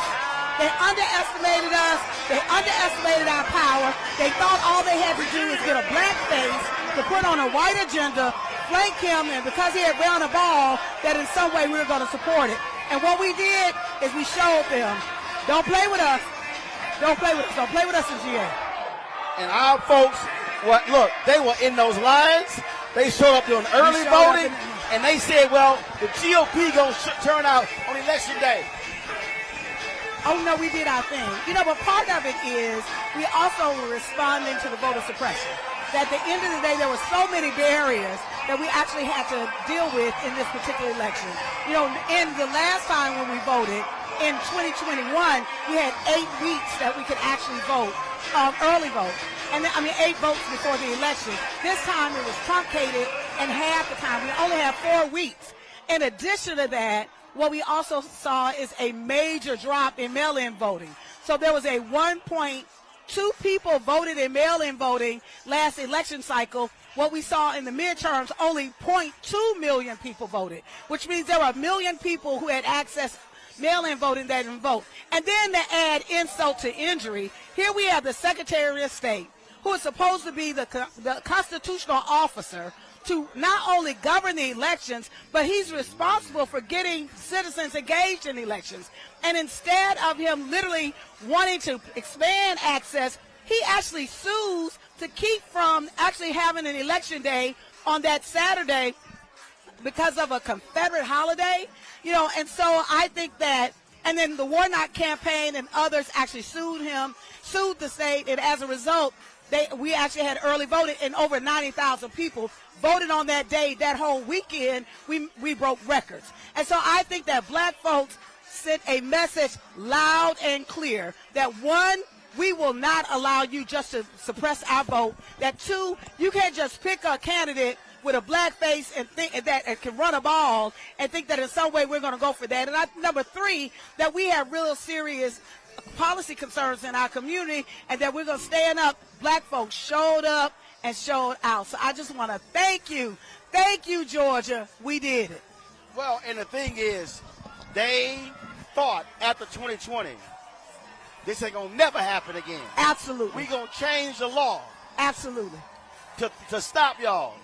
They underestimated us. They underestimated our power. They thought all they had to do is get a black face to put on a white agenda, flank him, and because he had ran a ball, that in some way we were going to support it. And what we did is we showed them, don't play with us. Don't play with us. Don't play with us in GA. And our folks, look, they were in those lines. They showed up doing early voting, and they said, well, the GOP going to turn out on election day. Oh, no, we did our thing. You know, but part of it is we also were responding to the voter suppression. That at the end of the day, there were so many barriers that we actually had to deal with in this particular election. You know, in the last time when we voted, in 2021, we had 8 weeks that we could actually vote, early vote. And 8 votes before the election. This time it was truncated and half the time. We only have 4 weeks. In addition to that, what we also saw is a major drop in mail-in voting. So there was a 1.2 people voted in mail-in voting last election cycle. What we saw in the midterms, only 0.2 million people voted, which means there were 1 million people who had access mail-in voting that didn't vote. And then to add insult to injury, here we have the Secretary of State, who is supposed to be the constitutional officer to not only govern the elections, but he's responsible for getting citizens engaged in elections. And instead of him literally wanting to expand access, he actually sues to keep from actually having an election day on that Saturday because of a Confederate holiday. You know, and so I think that, and then the Warnock campaign and others actually sued the state, and as a result, we actually had early voting, and over 90,000 people voted on that day. That whole weekend, we broke records. And so I think that black folks sent a message loud and clear that, one, we will not allow you just to suppress our vote. That, two, you can't just pick a candidate with a black face and think that it can run a ball and think that in some way we're going to go for that. And number three, that we have real serious policy concerns in our community and that we're going to stand up. Black folks showed up and showed out. So I just want to thank you. Thank you, Georgia. We did it. Well, and the thing is, they thought after 2020, this ain't going to never happen again. Absolutely. We're going to change the law. Absolutely. To stop y'all.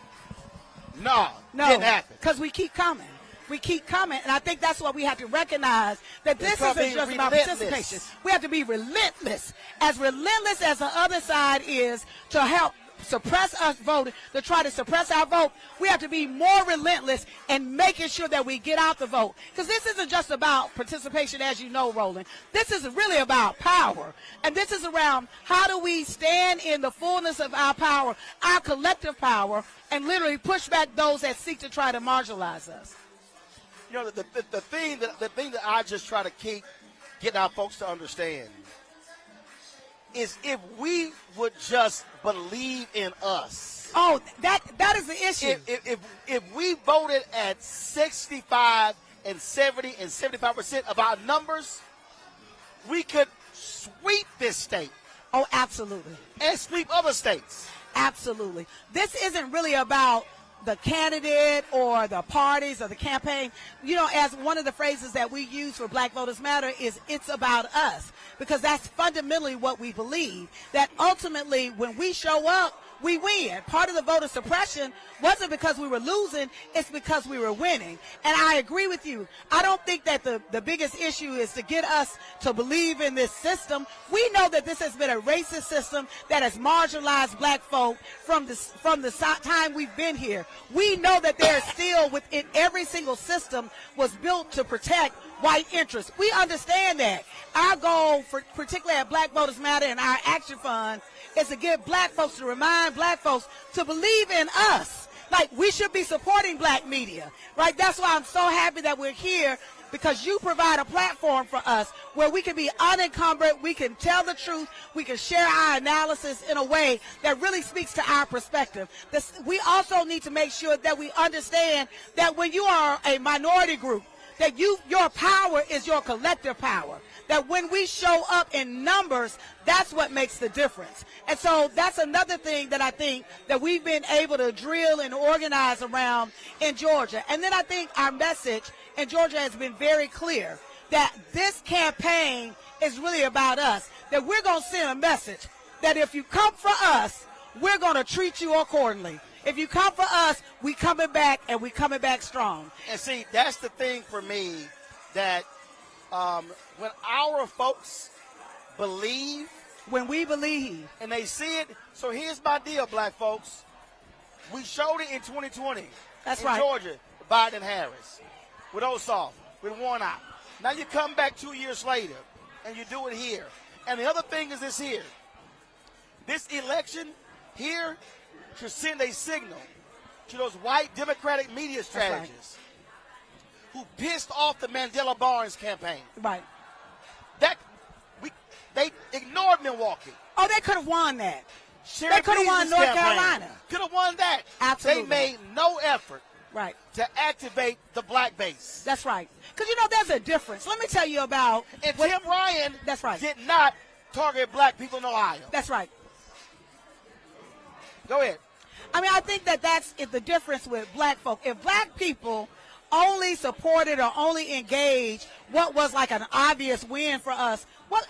No, didn't happen. Because we keep coming. We keep coming, and I think that's what we have to recognize, that this isn't just about participation. We have to be relentless as the other side is to help suppress us voting, to try to suppress our vote. We have to be more relentless in making sure that we get out the vote. Because this isn't just about participation, as you know, Roland. This is really about power. And this is around how do we stand in the fullness of our power, our collective power, and literally push back those that seek to try to marginalize us. You know, the thing that I just try to keep getting our folks to understand is if we would just believe in us. Oh, that is the issue. If we voted at 65 and 70 and 75% of our numbers, we could sweep this state. Oh, absolutely. And sweep other states. Absolutely. This isn't really about the candidate or the parties or the campaign. You know, as one of the phrases that we use for Black Voters Matter is, it's about us, because that's fundamentally what we believe, that ultimately when we show up, we win. Part of the voter suppression wasn't because we were losing, it's because we were winning. And I agree with you. I don't think that the biggest issue is to get us to believe in this system. We know that this has been a racist system that has marginalized black folk from the time we've been here. We know that there is still within every single system was built to protect white interests. We understand that. Our goal, particularly at Black Voters Matter and our Action Fund, is to get black folks, to remind black folks to believe in us. Like, we should be supporting black media, right? That's why I'm so happy that we're here because you provide a platform for us where we can be unencumbered, we can tell the truth, we can share our analysis in a way that really speaks to our perspective. We also need to make sure that we understand that when you are a minority group, that your power is your collective power. That when we show up in numbers, that's what makes the difference. And so that's another thing that I think that we've been able to drill and organize around in Georgia. And then I think our message in Georgia has been very clear that this campaign is really about us, that we're going to send a message that if you come for us, we're going to treat you accordingly. If you come for us, we coming back, and we coming back strong. And see, that's the thing for me, that when our folks believe, when we believe, and they see it. So here's my deal, black folks. We showed it in 2020. That's in right. Georgia, Biden and Harris, with Ossoff, with Warnock. Now you come back 2 years later, and you do it here. And the other thing is this here. This election here should send a signal to those white Democratic media strategists who pissed off the Mandela Barnes campaign. Right. They ignored Milwaukee. Oh, they could have won that. Sheriff They could have won Beasley's North campaign Carolina. Could have won that. Absolutely. They made no effort Right. to activate the black base. That's right. Because, there's a difference. Let me tell you about. And Tim Ryan That's right. did not target black people in Ohio. That's right. Go ahead. I think that's the difference with black folk. If black people only supported or only engaged what was like an obvious win for us, what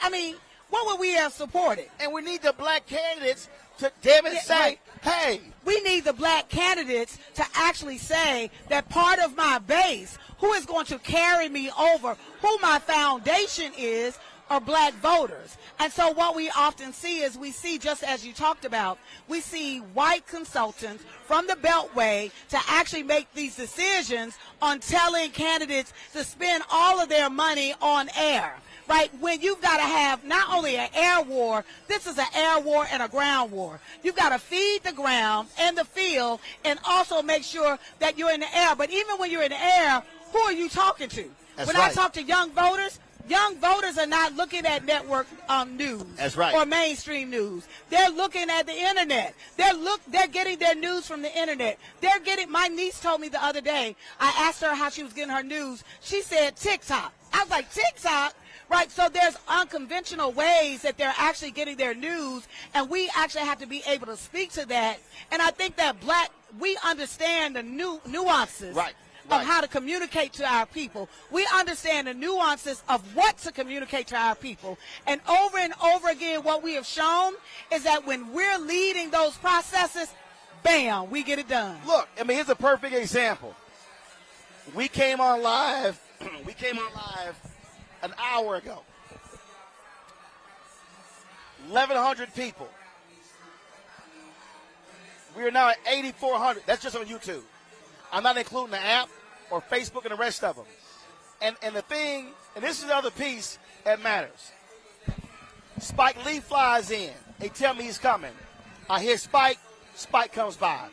would we have supported? And we need the black candidates to damn it say, right. hey. We need the black candidates to actually say that part of my base, who is going to carry me over, who my foundation is, are black voters. And so what we often see is just as you talked about, we see white consultants from the Beltway to actually make these decisions on telling candidates to spend all of their money on air. Right, when you've got to have not only an air war, this is an air war and a ground war. You've got to feed the ground and the field and also make sure that you're in the air. But even when you're in the air, who are you talking to? That's when right. I talk to young voters are not looking at network news. That's right. Or mainstream news. They're looking at the internet. They're getting their news from the internet. My niece told me the other day, I asked her how she was getting her news. She said TikTok. I was like, TikTok? Right, so there's unconventional ways that they're actually getting their news, and we actually have to be able to speak to that. And I think that we understand the nuances of how to communicate to our people. We understand the nuances of what to communicate to our people. And over again, what we have shown is that when we're leading those processes, bam, we get it done. Look, here's a perfect example. We came on live an hour ago. 1,100 people. We are now at 8,400. That's just on YouTube. I'm not including the app or Facebook and the rest of them. And the thing, and this is the other piece that matters. Spike Lee flies in. They tell me he's coming. I hear Spike. Spike comes by.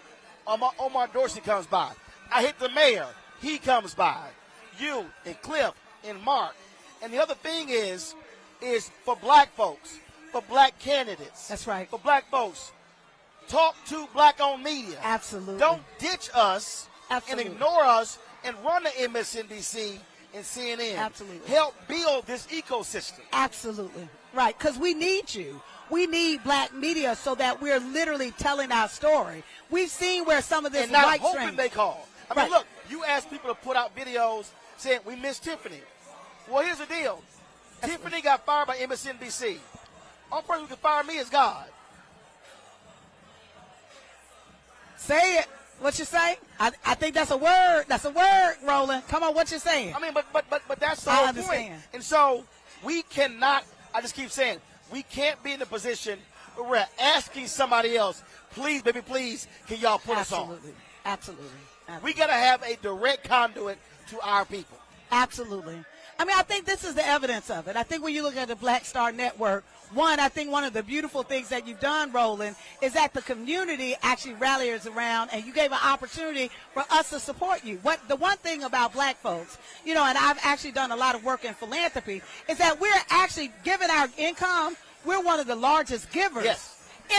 Omar Dorsey comes by. I hit the mayor. He comes by. You and Cliff and Mark. And the other thing is for black folks, for black candidates. That's right. For black folks, talk to black-owned media. Absolutely. Don't ditch us Absolutely. and ignore us and run to MSNBC and CNN. Absolutely. Help build this ecosystem. Absolutely. Right, because we need you. We need black media so that we're literally telling our story. We've seen where some of this and not white hoping strength. they call. I mean, look, you ask people to put out videos saying, we miss Tiffany. Well, here's the deal. Tiffany got fired by MSNBC. Only person who can fire me is God. Say it. What you say? I think that's a word. That's a word, Roland. Come on, what you saying? I mean, but that's the I whole understand. point. And so we cannot, I just keep saying, we can't be in a position where we're asking somebody else, please, baby, please, can y'all put us on? Absolutely. We got to have a direct conduit to our people. Absolutely. I think this is the evidence of it. I think when you look at the Black Star Network, I think one of the beautiful things that you've done, Roland, is that the community actually rallies around, and you gave an opportunity for us to support you. The one thing about black folks, and I've actually done a lot of work in philanthropy, is that we're actually giving our income. We're one of the largest givers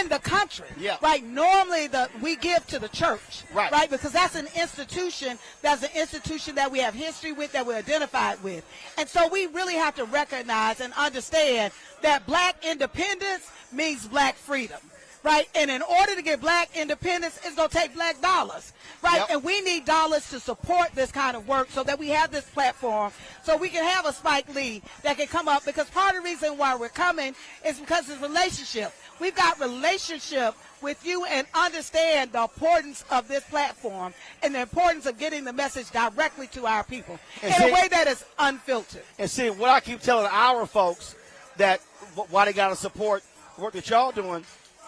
in the country. Yeah. Right? Normally we give to the church. Right. Because that's an institution that we have history with, that we're identified with. And so we really have to recognize and understand that black independence means black freedom. Right? And in order to get black independence, it's going to take black dollars. Right? Yep. And we need dollars to support this kind of work so that we have this platform, so we can have a Spike Lee that can come up, because part of the reason why we're coming is because of relationship. We've got relationship with you and understand the importance of this platform and the importance of getting the message directly to our people in a way that is unfiltered. And see, what I keep telling our folks, that why they got to support the work that y'all doing,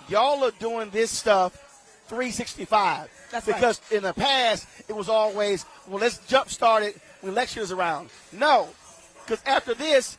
y'all are doing this stuff 365. That's because in the past, it was always, well, let's jumpstart it when election is around. No, because after this,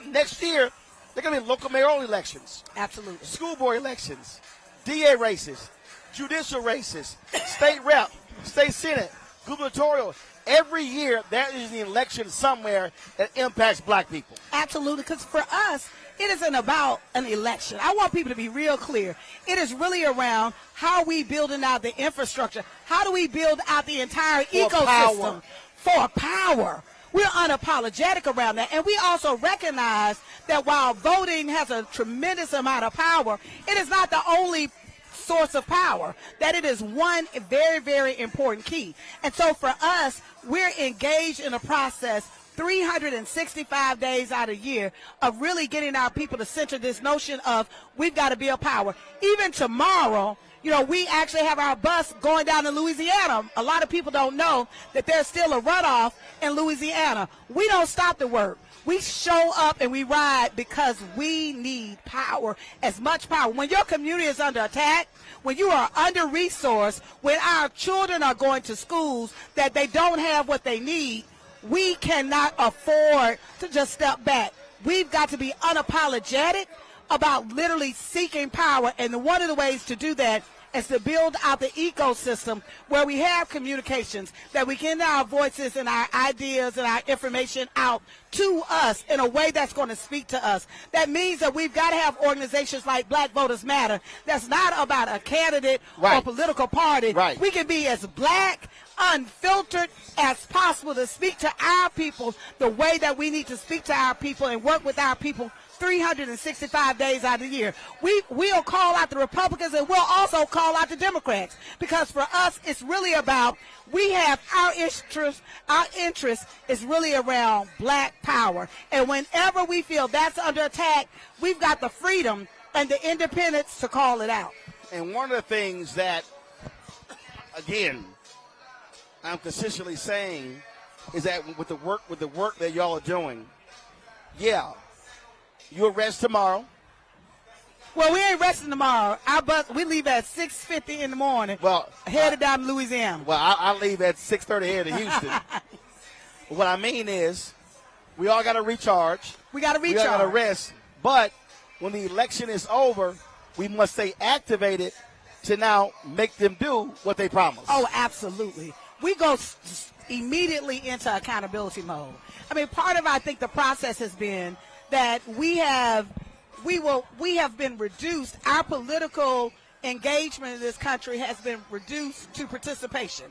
next year, they're going to be local mayoral elections. Absolutely. School board elections, DA races, judicial races, state rep, state senate, gubernatorial. Every year, there is an election somewhere that impacts black people. Absolutely, because for us, it isn't about an election. I want people to be real clear. It is really around how we building out the infrastructure. How do we build out the entire ecosystem for power? We're unapologetic around that. And we also recognize that while voting has a tremendous amount of power, it is not the only source of power, that it is one very, very important key. And so for us, we're engaged in a process 365 days out of the year of really getting our people to center this notion of we've got to build power. Even tomorrow, we actually have our bus going down to Louisiana. A lot of people don't know that there's still a runoff in Louisiana. We don't stop the work. We show up and we ride because we need power, as much power. When your community is under attack, when you are under-resourced, when our children are going to schools that they don't have what they need, we cannot afford to just step back. We've got to be unapologetic about literally seeking power, and one of the ways to do that is to build out the ecosystem where we have communications, that we get our voices and our ideas and our information out to us in a way that's going to speak to us. That means that we've got to have organizations like Black Voters Matter that's not about a candidate or political party. Right. We can be as black, unfiltered as possible to speak to our people the way that we need to speak to our people and work with our people 365 days out of the year. We'll call out the Republicans, and we'll also call out the Democrats, because for us it's really about, we have our interest is really around black power. And whenever we feel that's under attack, we've got the freedom and the independence to call it out. And one of the things that, again, I'm consistently saying is that with the work that y'all are doing, you arrest tomorrow. Well, we ain't resting tomorrow. Our bus, we leave at 6:50 in the morning. Well, headed down to Louisiana. Well, I leave at 6:30 here to Houston. What I mean is, we all got to recharge. We got to recharge. We all got to rest. But when the election is over, we must stay activated to now make them do what they promised. Oh, absolutely. We go immediately into accountability mode. I mean, part of, I think, the process has been that we have been reduced. Our political engagement in this country has been reduced to participation.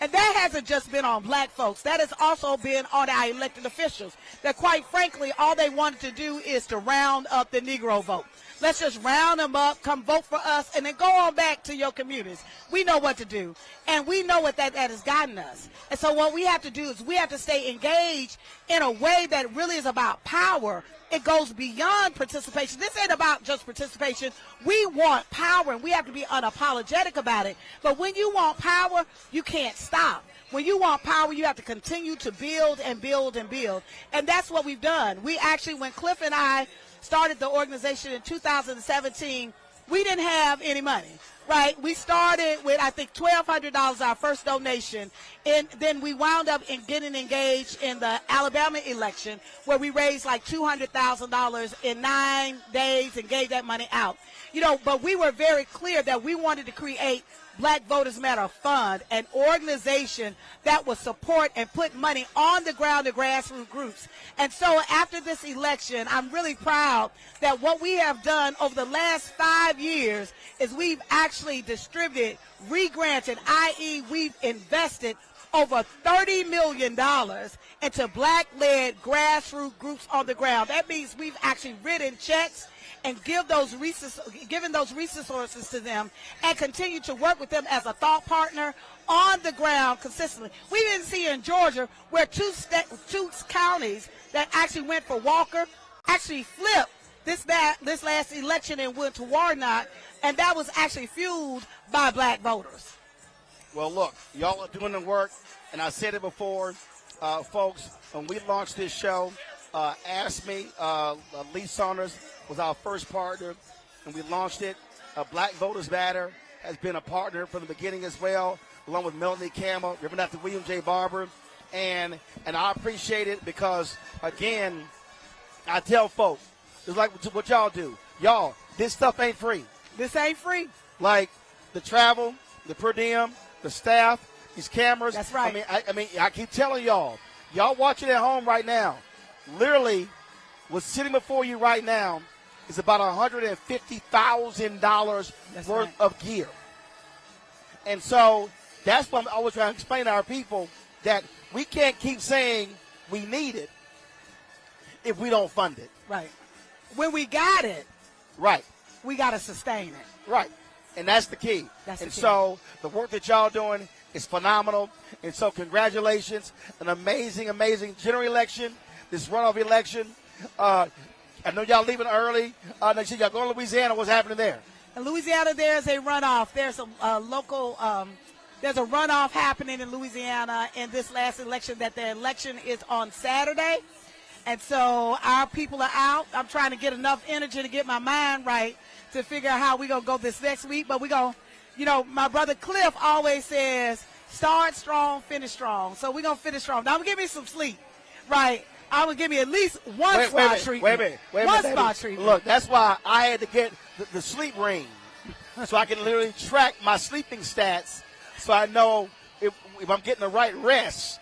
And that hasn't just been on black folks. That has also been on our elected officials, that quite frankly, all they wanted to do is to round up the Negro vote. Let's just round them up, come vote for us, and then go on back to your communities. We know what to do, and we know what that has gotten us. And so what we have to do is we have to stay engaged in a way that really is about power. It goes beyond participation. This ain't about just participation. We want power, and we have to be unapologetic about it. But when you want power, you can't stop. When you want power, you have to continue to build and build and build. And that's what we've done. We actually, when Cliff and I started the organization in 2017, we didn't have any money. right? We started with, I think, $1,200, our first donation, and then we wound up in getting engaged in the Alabama election, where we raised like $200,000 in 9 days and gave that money out. But we were very clear that we wanted to create Black Voters Matter Fund, an organization that would support and put money on the ground to grassroots groups. And so after this election, I'm really proud that what we have done over the last 5 years is we've actually distributed, re-granted, i.e. we've invested over $30 million into Black-led grassroots groups on the ground. That means we've actually written checks and given those resources to them and continue to work with them as a thought partner on the ground consistently. We didn't see in Georgia where two counties that actually went for Walker actually flipped this last election and went to Warnock, and that was actually fueled by Black voters. Well, look, y'all are doing the work, and I said it before, folks, when we launched this show, Ask Me, Lee Saunders was our first partner, and we launched it. Black Voters Matter has been a partner from the beginning as well, along with Melanie Campbell, Reverend Dr. William J. Barber, and I appreciate it because, again, I tell folks, it's like what y'all do. Y'all, this stuff ain't free. This ain't free. Like the travel, the per diem, the staff, these cameras. That's right. I keep telling y'all watching at home right now, literally what's sitting before you right now is about $150,000 worth of gear. And so that's what I'm always trying to explain to our people, that we can't keep saying we need it if we don't fund it. Right. When we got it, right, we got to sustain it. Right. And that's the key. So the work that y'all doing is phenomenal. And so congratulations. An amazing, amazing general election, this runoff election. I know y'all leaving early. Next year y'all going to Louisiana. What's happening there? In Louisiana, there's a runoff. There's a local there's a runoff happening in Louisiana in this last election. That the election is on Saturday. And so our people are out. I'm trying to get enough energy to get my mind right to figure out how we're going to go this next week. But we're going to, my brother Cliff always says, start strong, finish strong. So we're going to finish strong. Now, I'm going to give me some sleep, right? I'm going to give me at least one spot treatment. Wait a minute. One spot treatment. Look, that's why I had to get the sleep ring so I can literally track my sleeping stats so I know if I'm getting the right rest.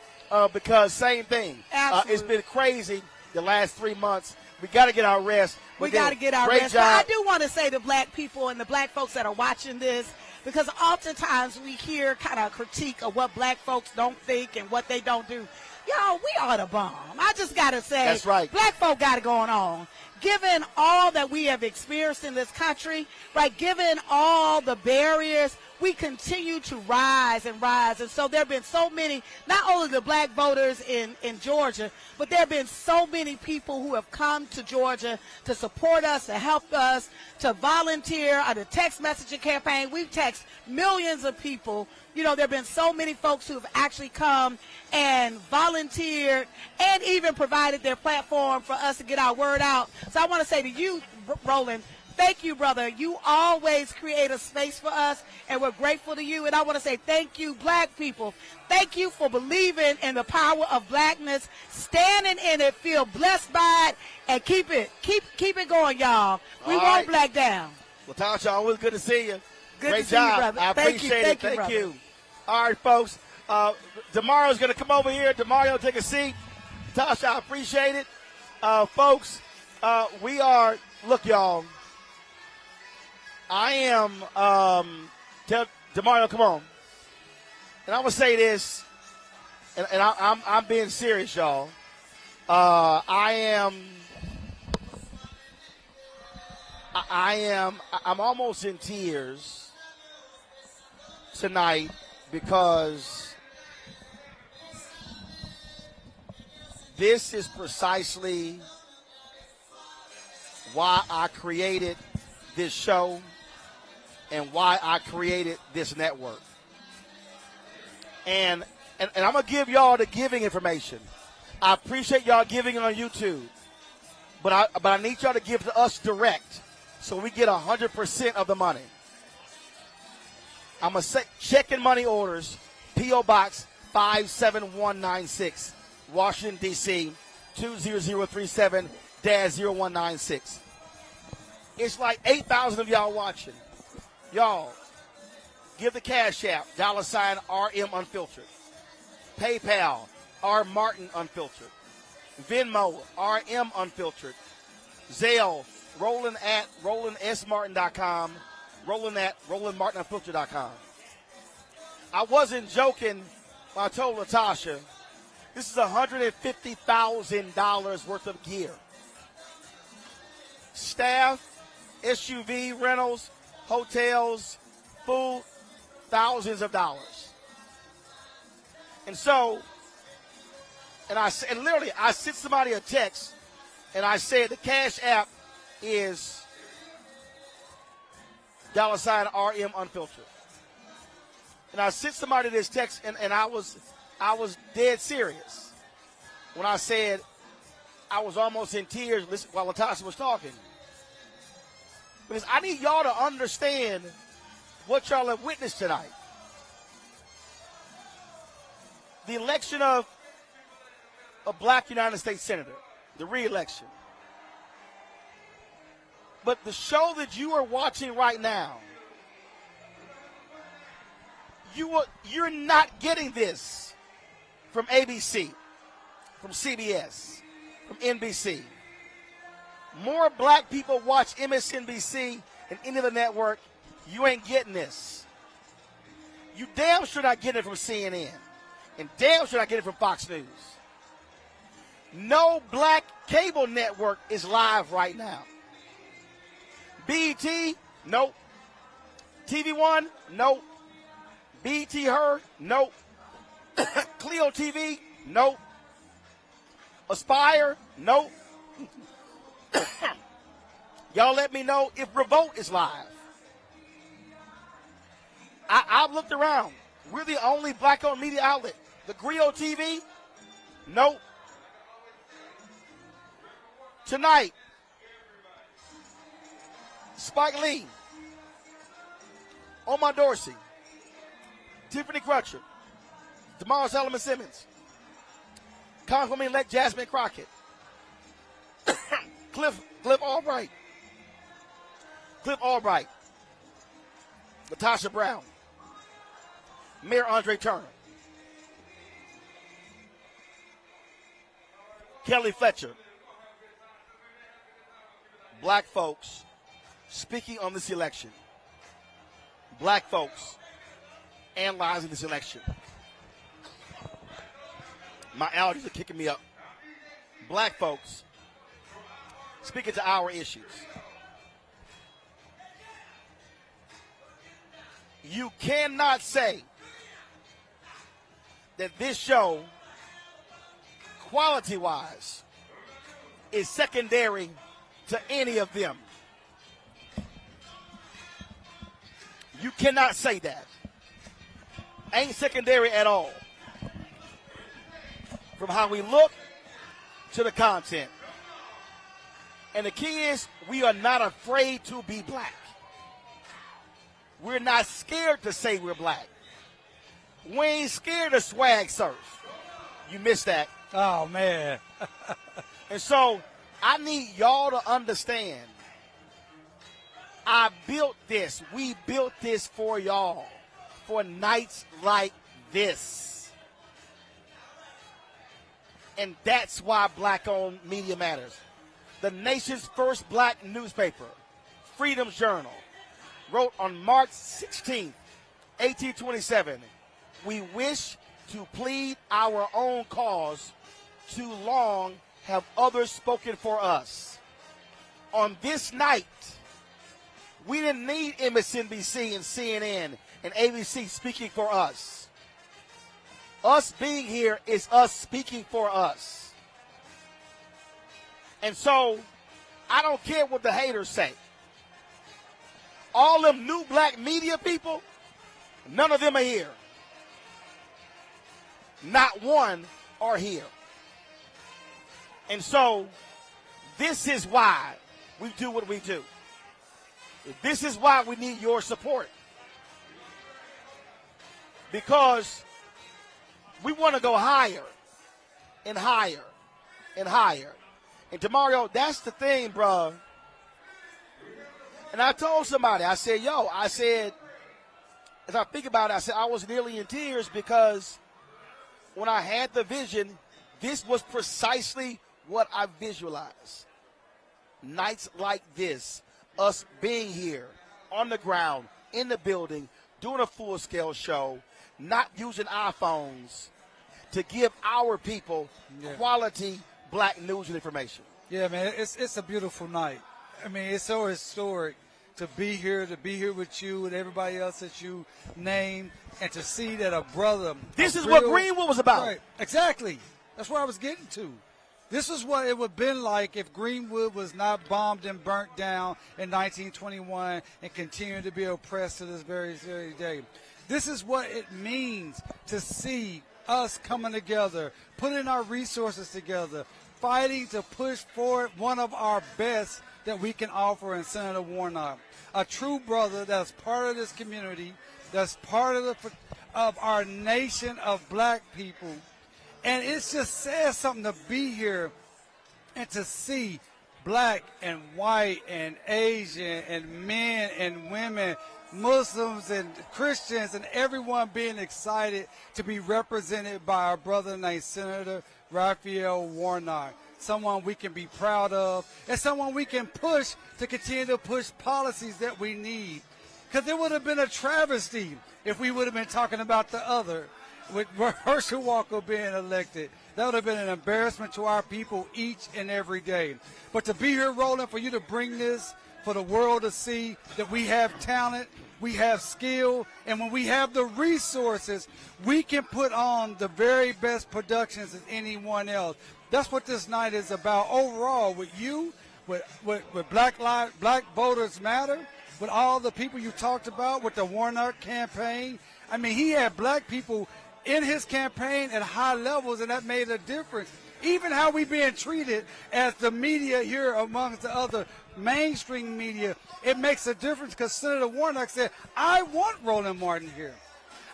Because same thing. It's been crazy the last 3 months. We got to get our rest. We got to get our rest. But I do want to say to Black people and the Black folks that are watching this, because oftentimes we hear kind of critique of what Black folks don't think and what they don't do. Y'all, we are the bomb. I just got to say, that's right. Black folk got it going on. Given all that we have experienced in this country, right, given all the barriers, we continue to rise and rise. And so there have been so many, not only the Black voters in Georgia, but there have been so many people who have come to Georgia to support us, to help us, to volunteer on the text messaging campaign. We've texted millions of people. There have been so many folks who have actually come and volunteered and even provided their platform for us to get our word out. So I want to say to you, Roland, thank you, brother. You always create a space for us, and we're grateful to you. And I want to say thank you, Black people. Thank you for believing in the power of Blackness, standing in it, feel blessed by it, and keep it going, y'all. We won't black down. Well, Tasha, always good to see you. Good Great to see job. you, brother. I appreciate it. Thank you. All right, folks. Demario's going to come over here. Demario, take a seat. Tasha, I appreciate it. Folks, we are, look, y'all. I am, tell Demario, come on. And I'm going to say this, and I'm being serious, y'all. I'm almost in tears tonight because this is precisely why I created this show and why I created this network. And I'm going to give y'all the giving information. I appreciate y'all giving on YouTube, but I need y'all to give to us direct so we get 100% of the money. I'm going to check in money orders, P.O. Box 57196, Washington, D.C., 20037-0196. It's like 8,000 of y'all watching. Y'all, give the Cash App, $RM Unfiltered. PayPal, R Martin Unfiltered. Venmo, RM Unfiltered. Zelle, Roland at RolandSMartin.com. Roland at RolandMartinUnfiltered.com. I wasn't joking when I told Latasha, this is $150,000 worth of gear. Staff, SUV rentals, hotels, food, thousands of dollars. And so, and literally, I sent somebody a text, and I said the Cash App is $RM Unfiltered. And I sent somebody this text, and I was dead serious when I said I was almost in tears while Latasha was talking. Because I need y'all to understand what y'all have witnessed tonight. The election of a black United States Senator, the re-election. But the show that you are watching right now, you're not getting this from ABC, from CBS, from NBC. More black people watch MSNBC than any other network. You ain't getting this. You damn sure not getting it from CNN. And damn sure not getting it from Fox News. No black cable network is live right now. BET, nope. TV One, nope. BET Her, nope. Clio TV, nope. Aspire, nope. Y'all let me know if Revolt is live. I've looked around. We're the only black-owned media outlet. The Griot TV, nope. Tonight, Spike Lee, Omar Dorsey, Tiffany Crutcher, DeMar Solomon Simmons, Congresswoman-elect Jasmine Crockett, Cliff Albright, Latasha Brown, Mayor Andre Turner, Kelly Fletcher, black folks speaking on this election, black folks analyzing this election. My allergies are kicking me up. Black folks speaking to our issues. You cannot say that this show, quality-wise, is secondary to any of them. You cannot say that. Ain't secondary at all. From how we look to the content. And the key is we are not afraid to be black. We're not scared to say we're black. We ain't scared to swag surf. You missed that. Oh, man. And so I need y'all to understand. I built this. We built this for y'all. For nights like this. And that's why black-owned media matters. The nation's first black newspaper, Freedom's Journal, wrote on March 16th, 1827, "We wish to plead our own cause. Too long have others spoken for us." On this night, we didn't need MSNBC and CNN and ABC speaking for us. Us being here is us speaking for us. And so, I don't care what the haters say. All them new black media people, none of them are here. Not one are here. And so, this is why we do what we do. This is why we need your support. because we want to go higher and higher and higher. And Demario, that's the thing, bro. And I told somebody, I said, as I think about it, I said I was nearly in tears because when I had the vision, this was precisely what I visualized. Nights like this, us being here on the ground, in the building, doing a full-scale show, not using iPhones to give our people quality black news and information. Yeah, man, it's a beautiful night. I mean, it's so historic to be here with you and everybody else that you named, and to see that a brother. This is what Greenwood was about. Right, exactly. That's where I was getting to. This is what it would have been like if Greenwood was not bombed and burnt down in 1921 and continued to be oppressed to this very, very day. This is what it means to see us coming together, putting our resources together, fighting to push forward one of our best that we can offer in Senator Warnock. A true brother that's part of this community, that's part of our nation of black people. And it just says something to be here and to see black and white and Asian and men and women, Muslims and Christians and everyone being excited to be represented by our brother named Senator Raphael Warnock. Someone we can be proud of and someone we can push to continue to push policies that we need. Because it would have been a travesty if we would have been talking about the other. With Herschel Walker being elected, that would have been an embarrassment to our people each and every day. But to be here, Roland, for you to bring this for the world to see that we have talent, we have skill, and when we have the resources, we can put on the very best productions as anyone else. That's what this night is about overall with you, with Black Voters Matter, with all the people you talked about, with the Warnock campaign. I mean, he had black people in his campaign at high levels, and that made a difference. Even how we being treated as the media here amongst the other mainstream media, it makes a difference because Senator Warnock said, I want Roland Martin here.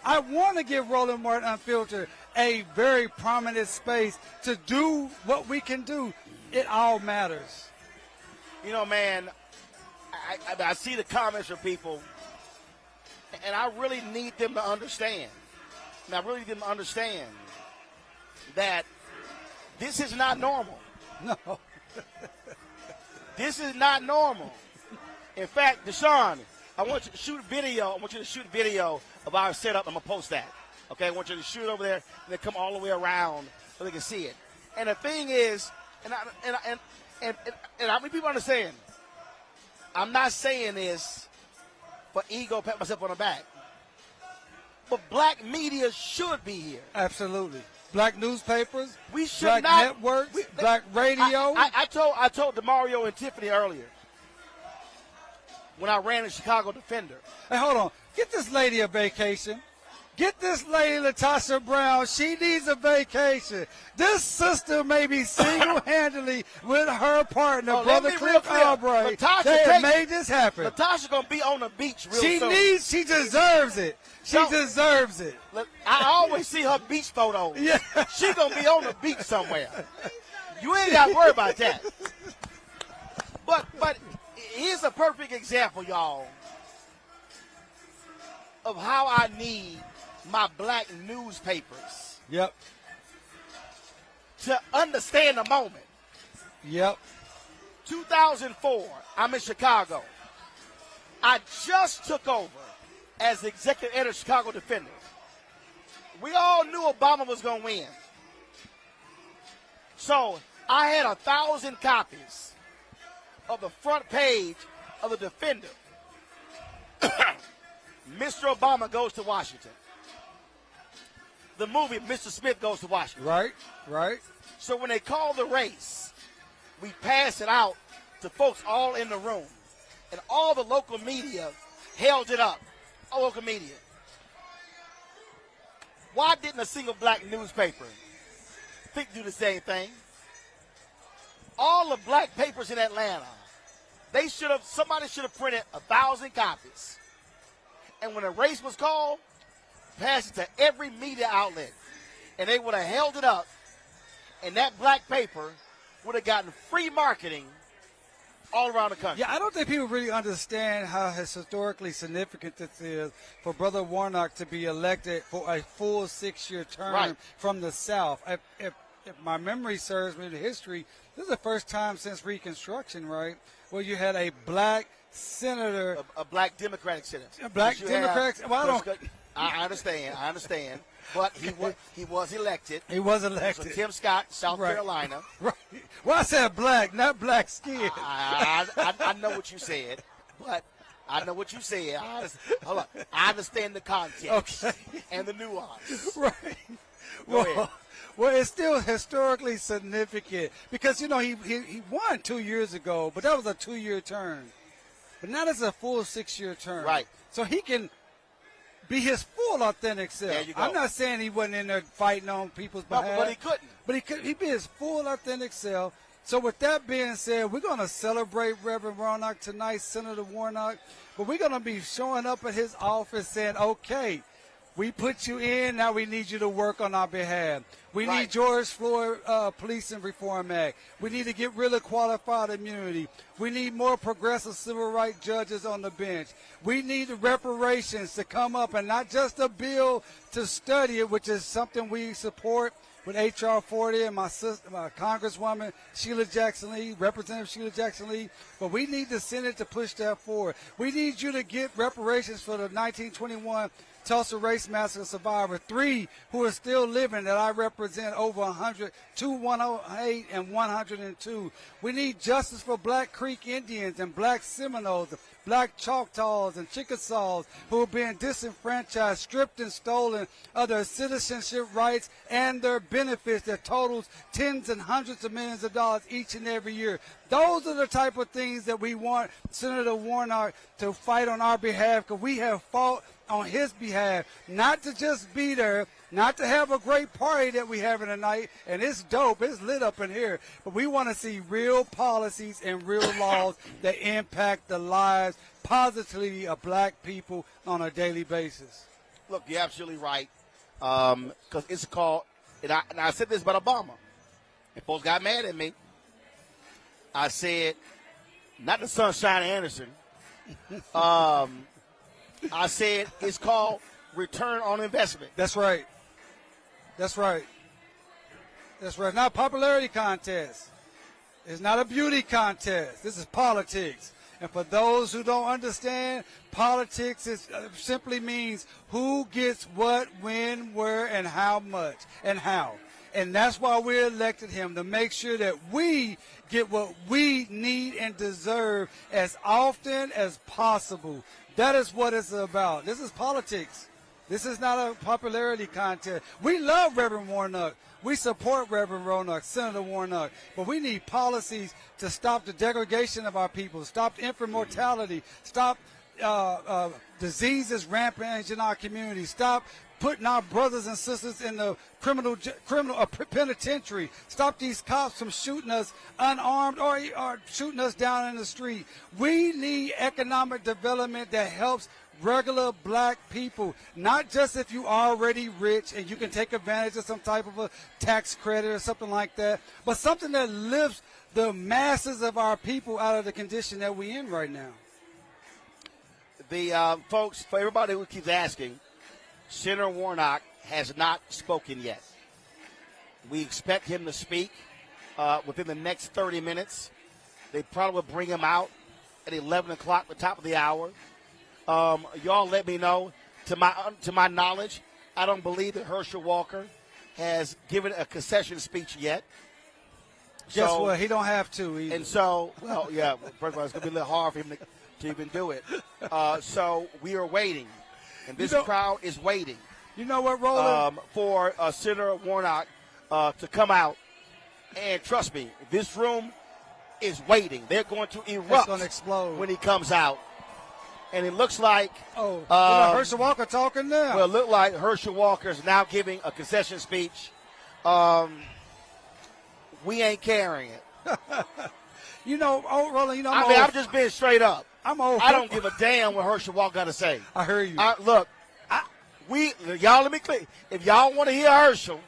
I want to give Roland Martin Unfiltered a very prominent space to do what we can do. It all matters. You know, man, I see the comments from people, and I really need them to understand. And I really need them to understand that this is not normal. No. This is not normal. In fact, Deshaun, I want you to shoot video. I want you to shoot video of our setup. I'm going to post that. Okay, I want you to shoot it over there and then come all the way around so they can see it. And the thing is, and I mean, people understand, I'm not saying this for ego, pat myself on the back. But black media should be here. Absolutely. Black newspapers, we should black not, networks, black radio. I told DeMario and Tiffany earlier when I ran the Chicago Defender. Hey, hold on. Get this lady a vacation. Get this lady, Latasha Brown. She needs a vacation. This sister may be single-handedly with her partner, Brother Cliff Albright. They have made this happen. Latasha's going to be on the beach real soon. She deserves it. She deserves it. I always see her beach photos. Yeah. She's going to be on the beach somewhere. You ain't got to worry about that. But here's a perfect example, y'all, of how I need my black newspapers. Yep. To understand the moment. Yep. 2004, I'm in Chicago. I just took over as executive editor of Chicago Defender. We all knew Obama was going to win. So I had 1,000 copies of the front page of the Defender. Mr. Obama goes to Washington. The movie Mr. Smith Goes to Washington. Right. So when they call the race, we pass it out to folks all in the room. And all the local media held it up. All local media. Why didn't a single black newspaper think to do the same thing? All the black papers in Atlanta, somebody should have printed 1,000 copies. And when a race was called, passed it to every media outlet, and they would have held it up, and that black paper would have gotten free marketing all around the country. Yeah, I don't think people really understand how historically significant this is for Brother Warnock to be elected for a full 6-year term from the South. If my memory serves me to history, this is the first time since Reconstruction, right, where you had a black senator. A black Democratic senator. A black Democratic. Well, I understand. But he was elected. He was elected. So Tim Scott, South Carolina. Right. Well, I said black, not black skin. I know what you said, but I know what you said. Hold on. I understand the context and the nuance. Right. Well, it's still historically significant because, you know, he won 2 years ago, but that was a 2-year term. But now it's a full 6-year term. Right. So he can be his full authentic self. There you go. I'm not saying he wasn't in there fighting on people's behalf. But he couldn't. But he'd be his full authentic self. So with that being said, we're going to celebrate Reverend Warnock tonight, Senator Warnock. But we're going to be showing up at his office saying, okay, we put you in, now we need you to work on our behalf. We need George Floyd Policing Reform Act. We need to get rid of qualified immunity. We need more progressive civil rights judges on the bench. We need the reparations to come up and not just a bill to study it, which is something we support with H.R. 40 and my sister, my Congresswoman Sheila Jackson Lee, Representative Sheila Jackson Lee. But we need the Senate to push that forward. We need you to get reparations for the 1921 Tulsa Race Massacre survivor, 3 who are still living that I represent, over 100, 108 and 102. We need justice for Black Creek Indians and Black Seminoles, Black Choctaws and Chickasaws who are being disenfranchised, stripped and stolen of their citizenship rights and their benefits that totals tens and hundreds of millions of dollars each and every year. Those are the type of things that we want Senator Warnock to fight on our behalf, because we have fought on his behalf, not to just be there, not to have a great party that we having tonight, and it's dope, it's lit up in here, but we want to see real policies and real laws that impact the lives positively of black people on a daily basis. Look, you're absolutely right, because it's called, and I said this about Obama, and folks got mad at me. I said, not the Sunshine Anderson, I said it's called return on investment. That's right. That's right. That's right. Not a popularity contest. It's not a beauty contest. This is politics. And for those who don't understand, politics simply means who gets what, when, where, and how much, and how. And that's why we elected him, to make sure that we get what we need and deserve as often as possible. That is what it's about. This is politics. This is not a popularity contest. We love Reverend Warnock. We support Reverend Warnock, Senator Warnock. But we need policies to stop the degradation of our people, stop infant mortality, stop diseases rampant in our community, stop putting our brothers and sisters in the criminal penitentiary. Stop these cops from shooting us unarmed or shooting us down in the street. We need economic development that helps regular black people, not just if you are already rich and you can take advantage of some type of a tax credit or something like that, but something that lifts the masses of our people out of the condition that we're in right now. The folks, for everybody who keeps asking, Senator Warnock has not spoken yet. We expect him to speak within the next 30 minutes. They probably will bring him out at 11 o'clock, the top of the hour. Y'all let me know. To my knowledge, I don't believe that Herschel Walker has given a concession speech yet. Guess what? He don't have to either. And so, well, yeah, first of all, it's going to be a little hard for him to even do it. So we are waiting. And this crowd is waiting. You know what, Roland? For Senator Warnock to come out. And trust me, this room is waiting. They're going to erupt. It's going to explode when he comes out. And it looks like Herschel Walker talking now. Well, it looked like Herschel Walker is now giving a concession speech. We ain't carrying it. Roland, I'm just being straight up. I'm old. I don't give a damn what Herschel Walker got to say. I heard you. Y'all let me clear. If y'all want to hear Herschel,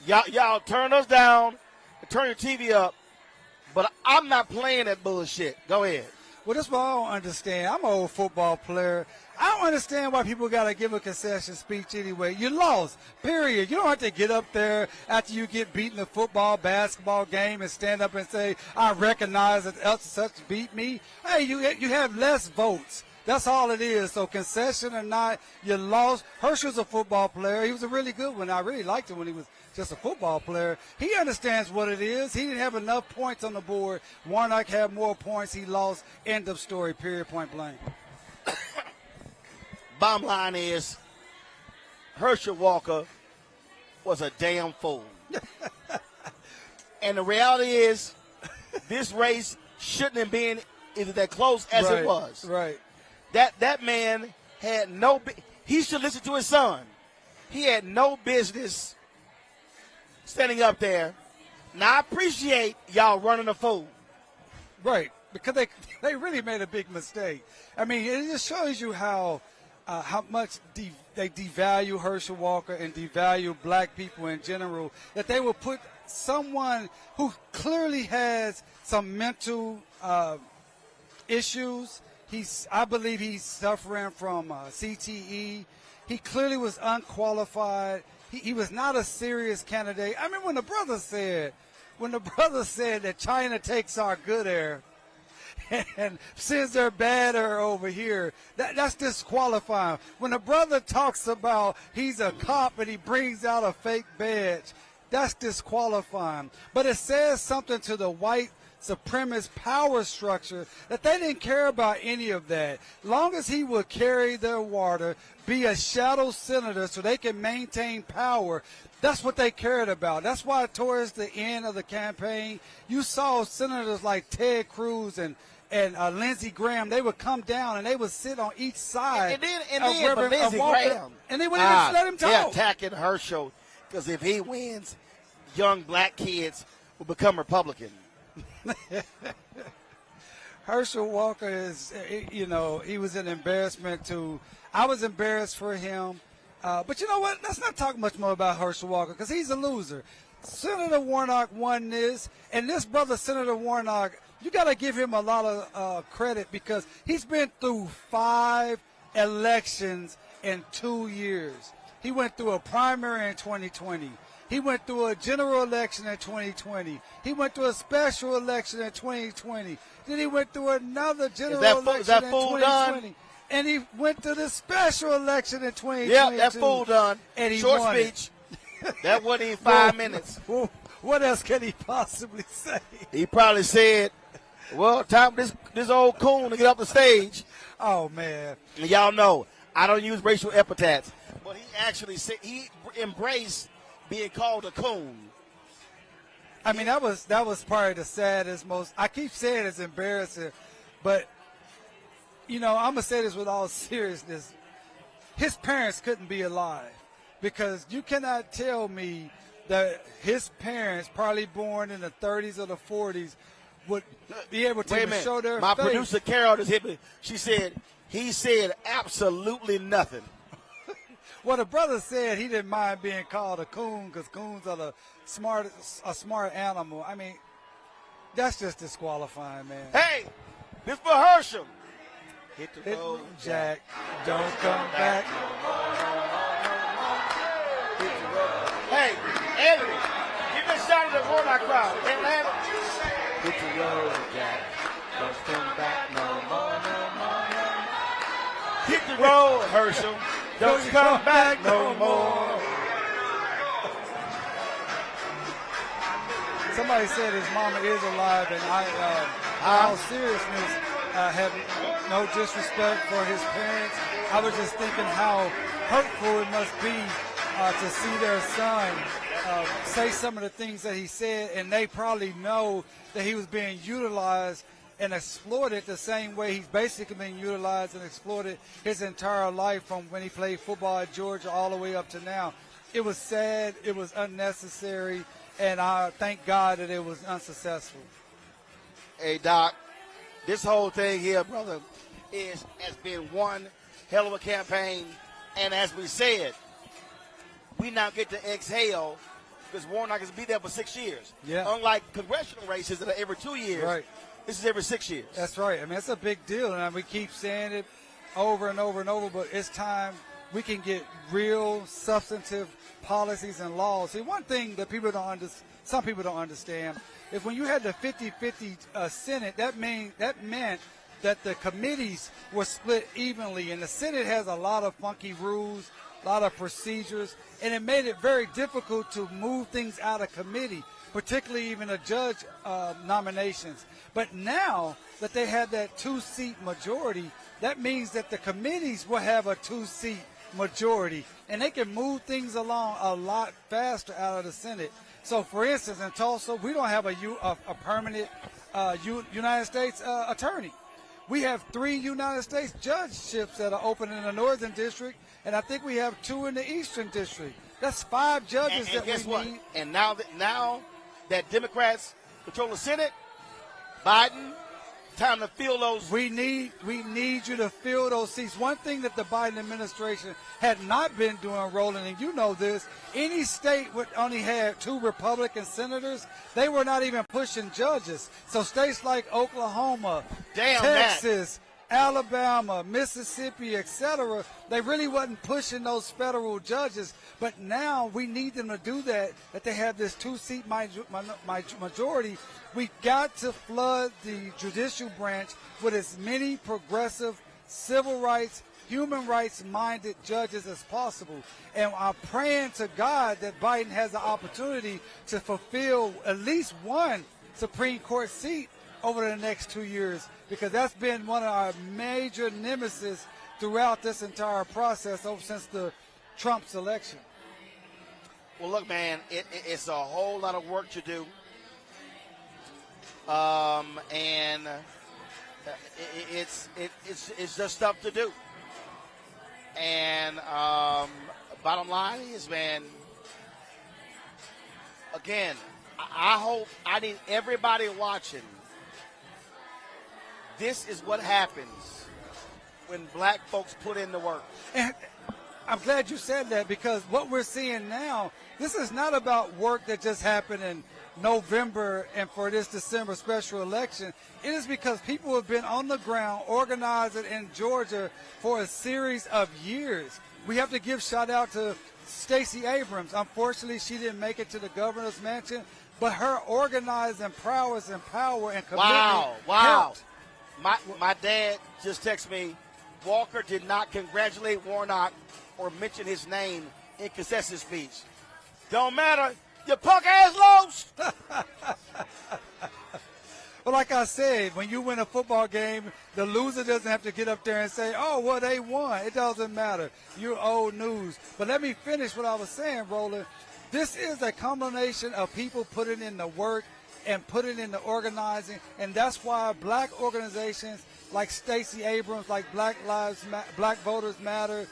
y'all turn us down, turn your TV up. But I'm not playing that bullshit. Go ahead. Well, that's what I don't understand. I'm an old football player. I don't understand why people got to give a concession speech anyway. You lost, period. You don't have to get up there after you get beaten in a football, basketball game and stand up and say, I recognize that such and such beat me. Hey, you have less votes. That's all it is. So concession or not, you lost. Herschel's a football player. He was a really good one. I really liked him when he was just a football player. He understands what it is. He didn't have enough points on the board. Warnock had more points. He lost. End of story, period, point blank. Bottom line is, Herschel Walker was a damn fool. And the reality is, this race shouldn't have been either that close as it was. Right. That man had he should listen to his son. He had no business standing up there. Now, I appreciate y'all running a fool. Right, because they really made a big mistake. I mean, it just shows you how much they devalue Herschel Walker and devalue black people in general, that they will put someone who clearly has some mental issues. I believe he's suffering from CTE. He clearly was unqualified. He was not a serious candidate. I mean, when the brother said that China takes our good air and sends their bad air over here, that's disqualifying. When the brother talks about he's a cop and he brings out a fake badge, that's disqualifying. But it says something to the white supremacist power structure that they didn't care about any of that. Long as he would carry their water, be a shadow senator so they can maintain power, that's what they cared about. That's why towards the end of the campaign, you saw senators like Ted Cruz and Lindsey Graham. They would come down and they would sit on each side. And then for Lindsey Graham, and they wouldn't even let him talk. They're attacking Herschel because if he wins, young black kids will become Republican. Herschel Walker is, he was an embarrassment I was embarrassed for him. But you know what? Let's not talk much more about Herschel Walker because he's a loser. Senator Warnock won this, and this brother, Senator Warnock, you got to give him a lot of credit because he's been through 5 elections in 2 years. He went through a primary in 2020. He went through a general election in 2020. He went through a special election in 2020. Then he went through another general election in 2020. Done? And he went to the special election in 2022. Yeah, that fool done. And he Short won speech. That wasn't even 5 minutes. What else can he possibly say? He probably said, well, time for this old coon to get off the stage. Oh, man. And y'all know, I don't use racial epithets. But he actually said, he embraced being called a coon. I mean, that was probably the saddest, I keep saying it's embarrassing, but, I'm going to say this with all seriousness. His parents couldn't be alive because you cannot tell me that his parents, probably born in the 30s or the 40s, would be able to show their My face. producer, Carol, just hit me. She said, he said absolutely nothing. Well, the brother said he didn't mind being called a coon because coons are a smart animal. I mean, that's just disqualifying, man. Hey, this for Herschel. Hit the road, Jack. Don't come back. Hit the road. Hey, Anthony, give me a shout to the Warnock crowd. Can't have it. Hit the road, Jack. Don't come back no more, no more, no more. Hit the road, Herschel. Don't come back no more. Somebody said his mama is alive, and in all seriousness, have no disrespect for his parents. I was just thinking how hurtful it must be to see their son say some of the things that he said, and they probably know that he was being utilized and exploited the same way he's basically been utilized and exploited his entire life from when he played football at Georgia all the way up to now. It was sad, it was unnecessary, and I thank God that it was unsuccessful. Hey, Doc, this whole thing here, brother, has been one hell of a campaign And as we said, we now get to exhale because Warnock is be there for 6 years. Yeah. Unlike congressional races that are every 2 years, Right. this is every 6 years. That's right. I mean, it's a big deal, and we keep saying it over and over and over, but it's time we can get real substantive policies and laws. See, one thing that some people don't understand is when you had the 50-50 Senate, that meant that the committees were split evenly, and the Senate has a lot of funky rules, a lot of procedures, and it made it very difficult to move things out of committee, particularly even the judge nominations. But now that they have that 2-seat majority, that means that the committees will have a 2-seat majority, and they can move things along a lot faster out of the Senate. So, for instance, in Tulsa, we don't have a permanent United States attorney. We have 3 United States judgeships that are open in the Northern District, and I think we have 2 in the Eastern District. That's 5 judges And that guess we what? need. And now that Democrats control the Senate, Biden, time to fill those. We need you to fill those seats. One thing that the Biden administration had not been doing, Roland, and you know this, any state would only have 2 Republican senators. They were not even pushing judges. So states like Oklahoma, Texas, Alabama, Mississippi, etc., they really wasn't pushing those federal judges. But now we need them to do that they have this 2-seat majority. We got to flood the judicial branch with as many progressive civil rights, human rights-minded judges as possible. And I'm praying to God that Biden has the opportunity to fulfill at least one Supreme Court seat over the next 2 years, because that's been one of our major nemesis throughout this entire process since the Trump's election. Well, look, man, it's a whole lot of work to do. And it's just stuff to do. And bottom line is, man, again, I need everybody watching. This is what happens when black folks put in the work. And I'm glad you said that, because what we're seeing now, this is not about work that just happened in November and for this December special election. It is because people have been on the ground organizing in Georgia for a series of years. We have to give shout out to Stacey Abrams. Unfortunately, she didn't make it to the governor's mansion, but her organizing prowess and power and commitment helped. My dad just texted me, Walker did not congratulate Warnock or mention his name in concession speech. Don't matter. You punk ass lost. Well, like I said, when you win a football game, the loser doesn't have to get up there and say, oh, well, they won. It doesn't matter. You're old news. But let me finish what I was saying, Roland. This is a combination of people putting in the work and putting in the organizing, and that's why black organizations like Stacey Abrams, like Black Voters Matter,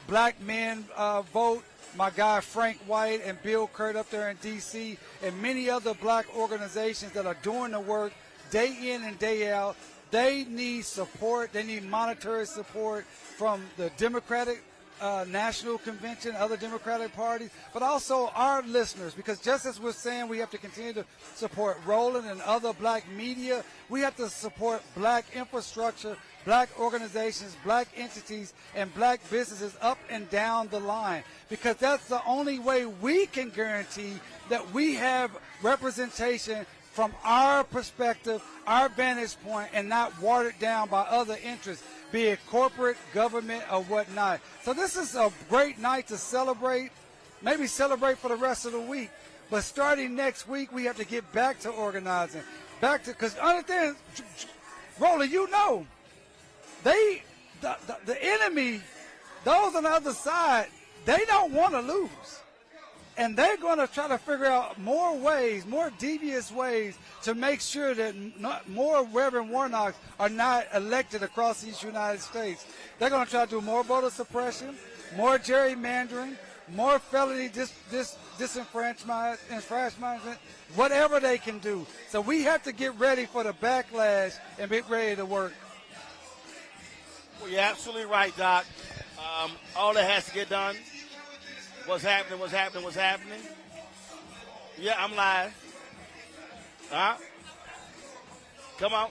Black Men Vote, my guy Frank White and Bill Curt up there in D.C., and many other black organizations that are doing the work day in and day out, they need support. They need monetary support from the Democratic National Convention, other Democratic parties, but also our listeners, because just as we're saying we have to continue to support Roland and other black media, we have to support black infrastructure, black organizations, black entities, and black businesses up and down the line, because that's the only way we can guarantee that we have representation from our perspective, our vantage point, and not watered down by other interests, be it corporate, government, or whatnot. So this is a great night to celebrate, maybe celebrate for the rest of the week. But starting next week, we have to get back to organizing. Because understand, Roland, you know, the enemy, those on the other side, they don't want to lose. And they're going to try to figure out more ways, more devious ways to make sure that more Reverend Warnocks are not elected across these United States. They're going to try to do more voter suppression, more gerrymandering, more felony disenfranchisement, whatever they can do. So we have to get ready for the backlash and get ready to work. Well, you're absolutely right, Doc. All that has to get done. What's happening, what's happening, what's happening? Yeah, I'm live. Huh? Come on.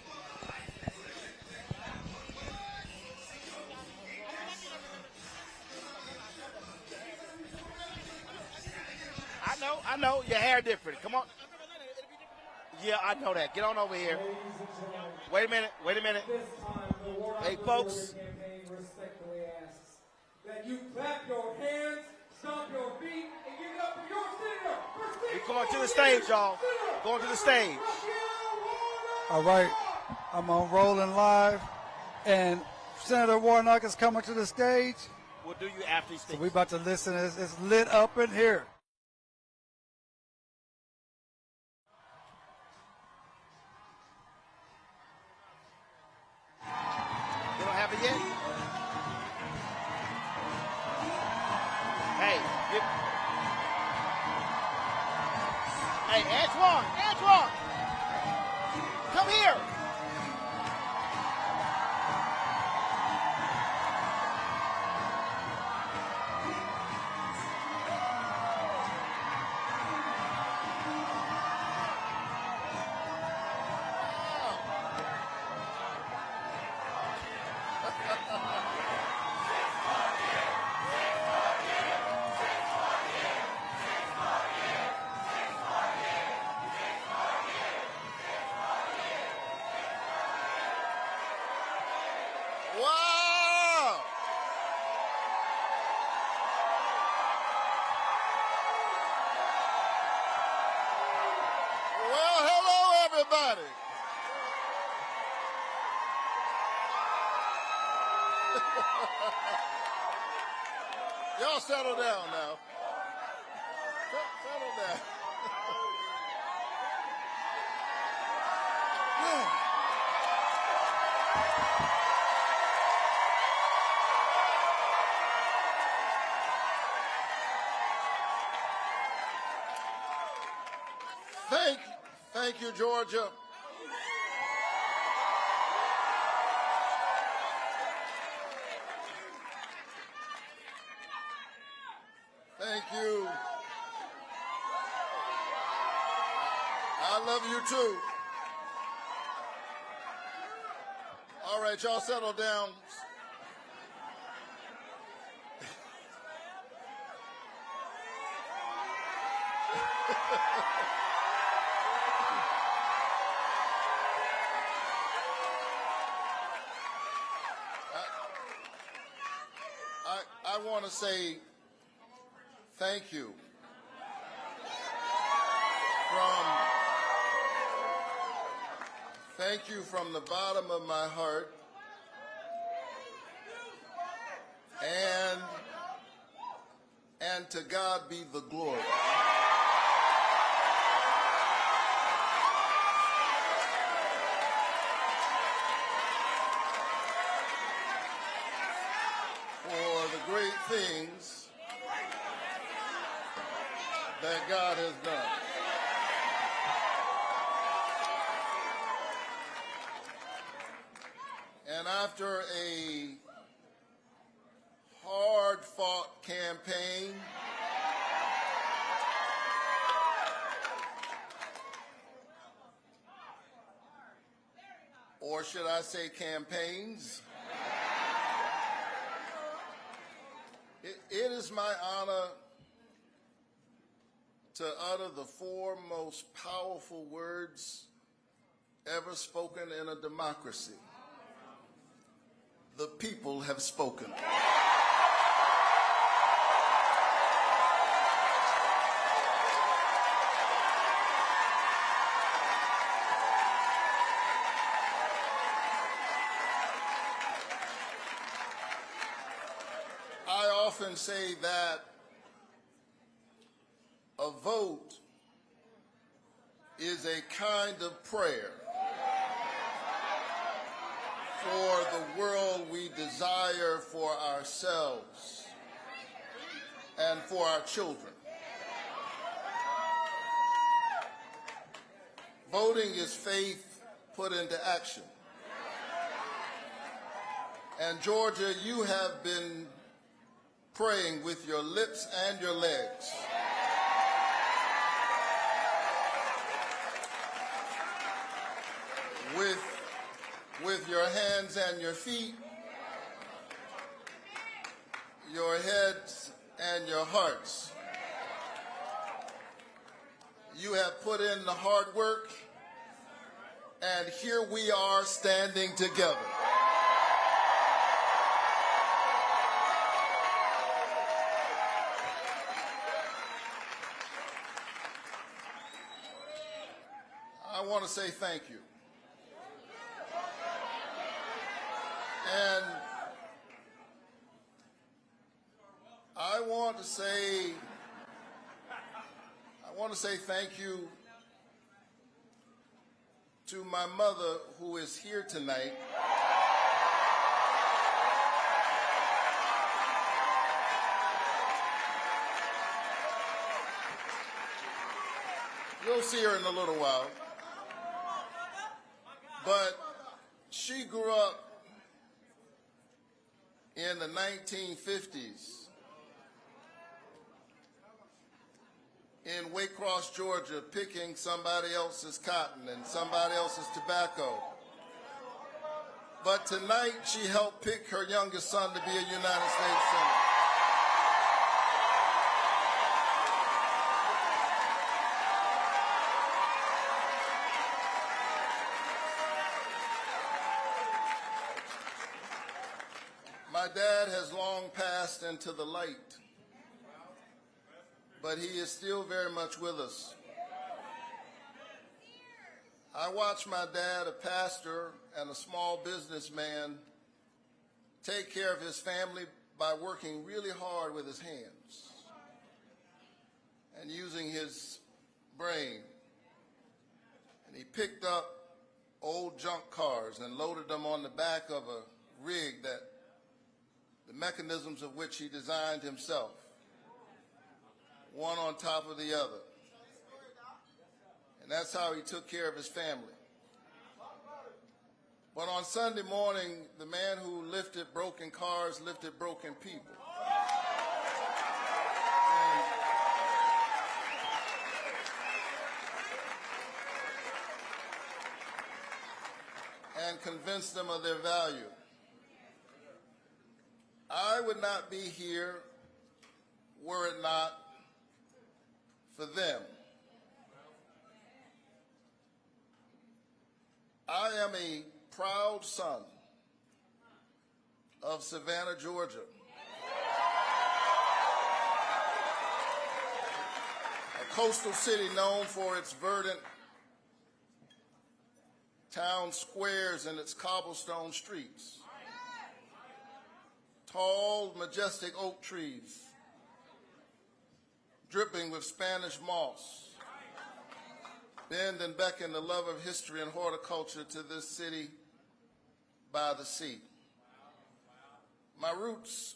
I know. Your hair different. Come on. Yeah, I know that. Get on over here. Wait a minute. Hey, folks. That you clap your hands, stomp your feet, and give it up for your senator. We're going to the stage, y'all. Going to the stage. All right, I'm on Roland Live, and Senator Warnock is coming to the stage. We'll do you after he speaks. So we about to listen. It's lit up in here. They don't have it yet? Hey, Antoine, come here. Wow! Well, hello, everybody. Y'all settle down now. Settle down. Thank you, Georgia. Thank you. I love you too. All right, y'all settle down. I want to say thank you from the bottom of my heart, and to God be the glory. Great things that God has done. And after a hard-fought campaign, or should I say campaigns, it is my honor to utter the four most powerful words ever spoken in a democracy. The people have spoken. I often say that a vote is a kind of prayer for the world we desire for ourselves and for our children. Voting is faith put into action. And Georgia, you have been praying with your lips and your legs. With your hands and your feet, your heads and your hearts. You have put in the hard work, and here we are standing together. I want to say thank you. And I want to say thank you to my mother, who is here tonight. You'll see her in a little while. But she grew up in the 1950s in Waycross, Georgia, picking somebody else's cotton and somebody else's tobacco. But tonight she helped pick her youngest son to be a United States Senator. My dad has long passed into the light, but he is still very much with us. I watched my dad, a pastor and a small businessman, take care of his family by working really hard with his hands and using his brain. And he picked up old junk cars and loaded them on the back of a rig that the mechanisms of which he designed himself, one on top of the other. And that's how he took care of his family. But on Sunday morning, the man who lifted broken cars lifted broken people. And convinced them of their value. I would not be here were it not for them. I am a proud son of Savannah, Georgia. A coastal city known for its verdant town squares and its cobblestone streets. Tall, majestic oak trees, dripping with Spanish moss, bend and beckon the love of history and horticulture to this city by the sea. My roots,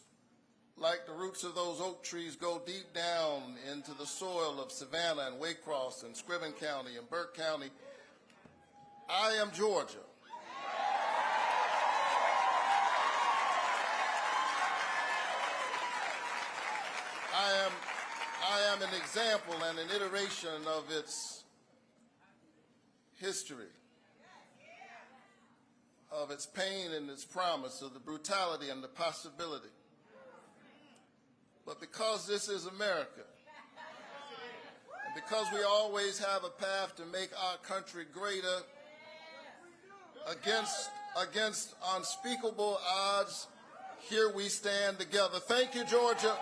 like the roots of those oak trees, go deep down into the soil of Savannah and Waycross and Scriven County and Burke County. I am Georgia. I am an example and an iteration of its history, of its pain and its promise, of the brutality and the possibility. But because this is America, and because we always have a path to make our country greater against unspeakable odds, here we stand together. Thank you, Georgia.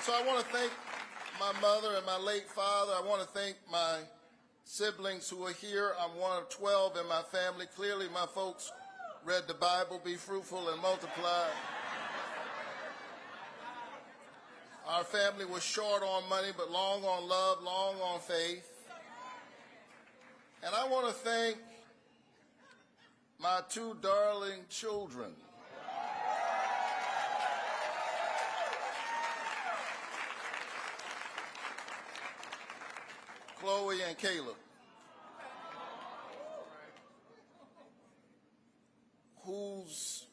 I want to thank my mother and my late father. I want to thank my siblings who are here. I'm one of 12 in my family. Clearly, my folks read the Bible, be fruitful and multiply. Our family was short on money, but long on love, long on faith. And I want to thank my two darling children. Chloe, and Caleb, whose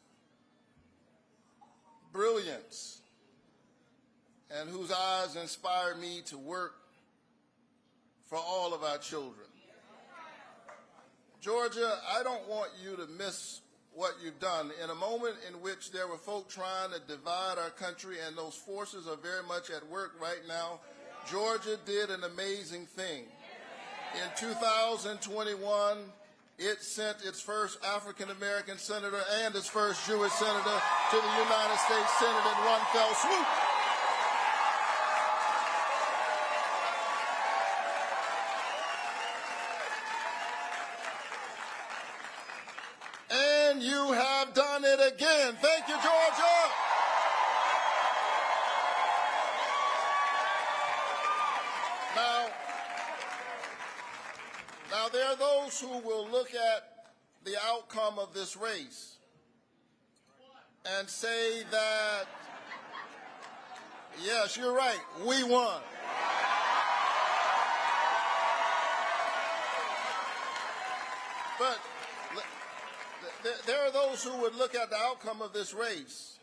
brilliance and whose eyes inspired me to work for all of our children. Georgia, I don't want you to miss what you've done. In a moment in which there were folk trying to divide our country, and those forces are very much at work right now, Georgia did an amazing thing. In 2021, it sent its first African-American senator and its first Jewish senator to the United States Senate in one fell swoop. And you have done it again. Thank you, Georgia. Now, there are those who will look at the outcome of this race and say that, yes, you're right, we won. But there are those who would look at the outcome of this race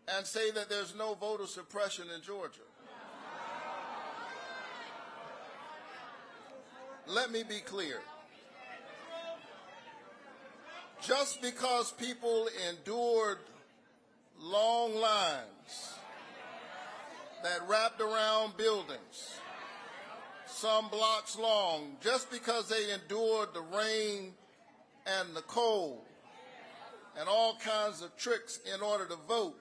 and say that there's no voter suppression in Georgia. Let me be clear. Just because people endured long lines that wrapped around buildings, some blocks long, just because they endured the rain and the cold and all kinds of tricks in order to vote,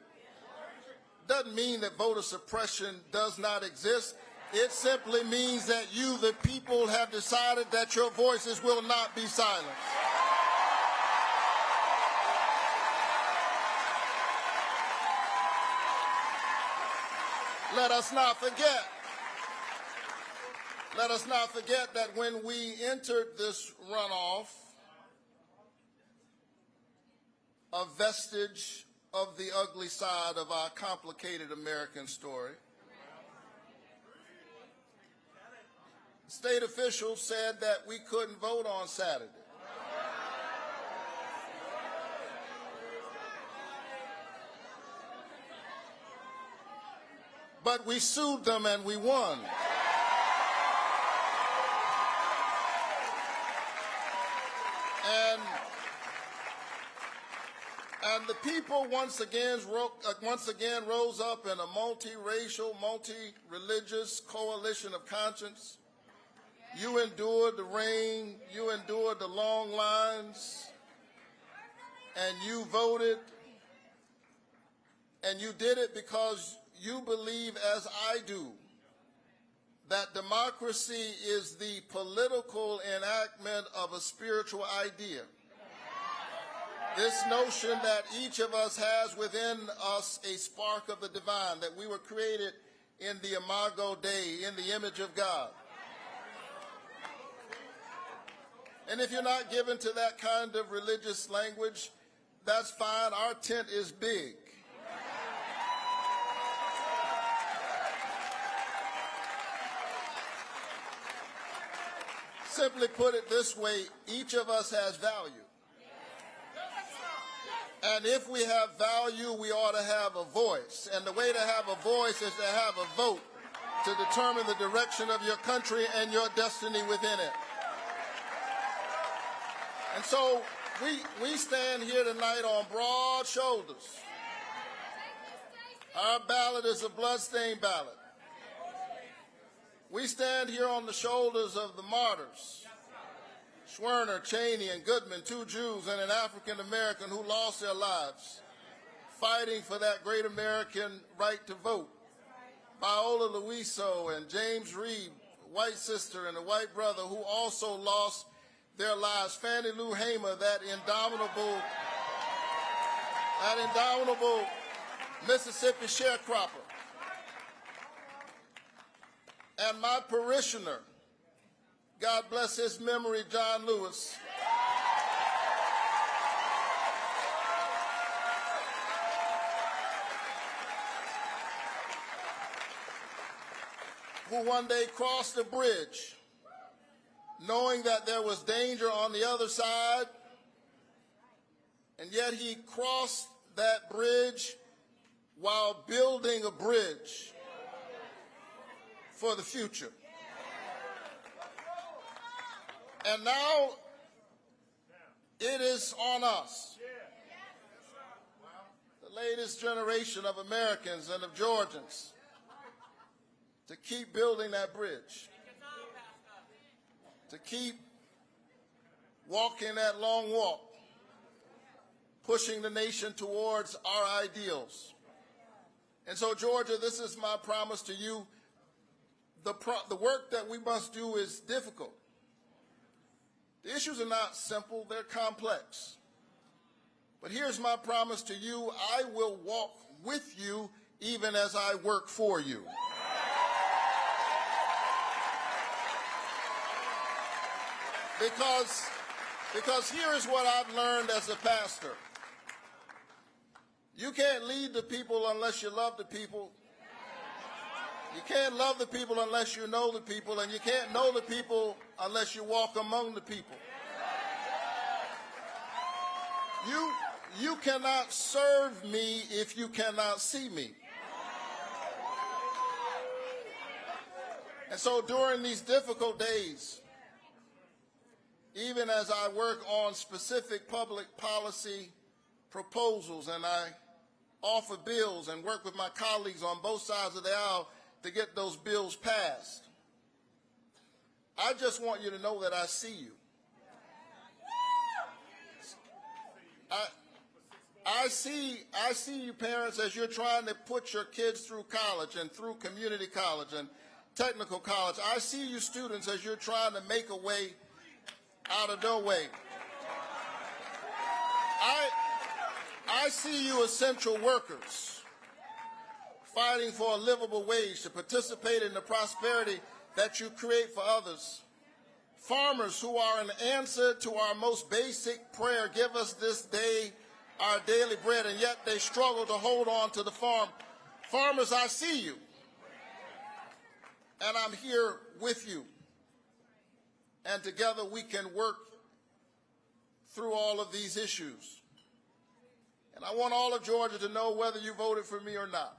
doesn't mean that voter suppression does not exist. It simply means that you, the people, have decided that your voices will not be silenced. Let us not forget that when we entered this runoff, a vestige of the ugly side of our complicated American story, state officials said that we couldn't vote on Saturday. But we sued them and we won. And the people once again rose up in a multiracial, multi-religious coalition of conscience. You endured the rain, you endured the long lines, and you voted, and you did it because you believe, as I do, that democracy is the political enactment of a spiritual idea. This notion that each of us has within us a spark of the divine, that we were created in the imago Dei, in the image of God. And if you're not given to that kind of religious language, that's fine. Our tent is big. Simply put it this way, each of us has value. And if we have value, we ought to have a voice. And the way to have a voice is to have a vote to determine the direction of your country and your destiny within it. And so we stand here tonight on broad shoulders. Our ballot is a bloodstained ballot. We stand here on the shoulders of the martyrs, Schwerner, Cheney, and Goodman, two Jews and an African American who lost their lives fighting for that great American right to vote. Viola Luiso and James Reed, white sister and a white brother who also lost their lives. Fannie Lou Hamer, that indomitable Mississippi sharecropper. And my parishioner, God bless his memory, John Lewis, who one day crossed the bridge knowing that there was danger on the other side, and yet he crossed that bridge while building a bridge for the future. And now it is on us, the latest generation of Americans and of Georgians, to keep building that bridge, to keep walking that long walk, pushing the nation towards our ideals. And so, Georgia, this is my promise to you. The work that we must do is difficult. The issues are not simple, they're complex. But here's my promise to you: I will walk with you even as I work for you. Because here is what I've learned as a pastor. You can't lead the people unless you love the people. You can't love the people unless you know the people, and you can't know the people unless you walk among the people. You cannot serve me if you cannot see me. And so during these difficult days, even as I work on specific public policy proposals and I offer bills and work with my colleagues on both sides of the aisle to get those bills passed, I just want you to know that I see you. I see you parents as you're trying to put your kids through college and through community college and technical college. I see you students as you're trying to make a way out of no way. I see you essential workers fighting for a livable wage to participate in the prosperity that you create for others. Farmers who are an answer to our most basic prayer: give us this day our daily bread, and yet they struggle to hold on to the farm. Farmers, I see you, and I'm here with you. And together we can work through all of these issues. And I want all of Georgia to know, whether you voted for me or not,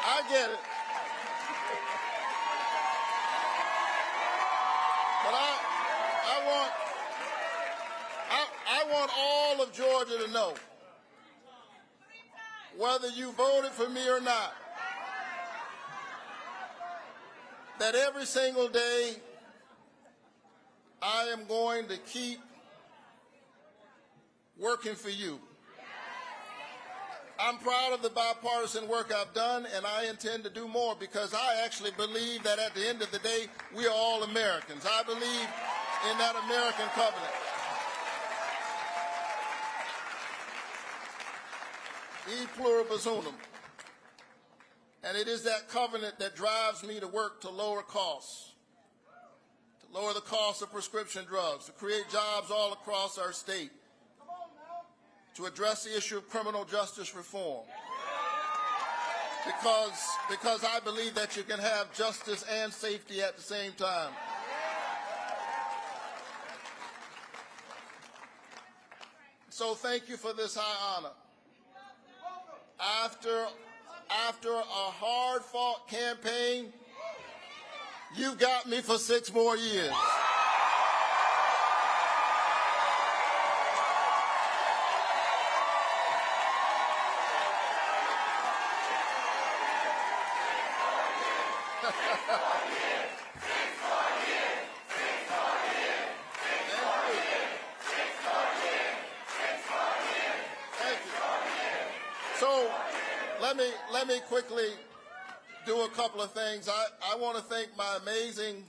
I get it. But I want all of Georgia to know, whether you voted for me or not, that every single day I am going to keep working for you. I'm proud of the bipartisan work I've done, and I intend to do more, because I actually believe that at the end of the day, we are all Americans. I believe in that American covenant. E pluribus unum. And it is that covenant that drives me to work to lower costs, to lower the cost of prescription drugs, to create jobs all across our state, to address the issue of criminal justice reform. Because I believe that you can have justice and safety at the same time. So thank you for this high honor. After a hard-fought campaign, you got me for 6 more years. So let me quickly do a couple of things. I want to thank my amazing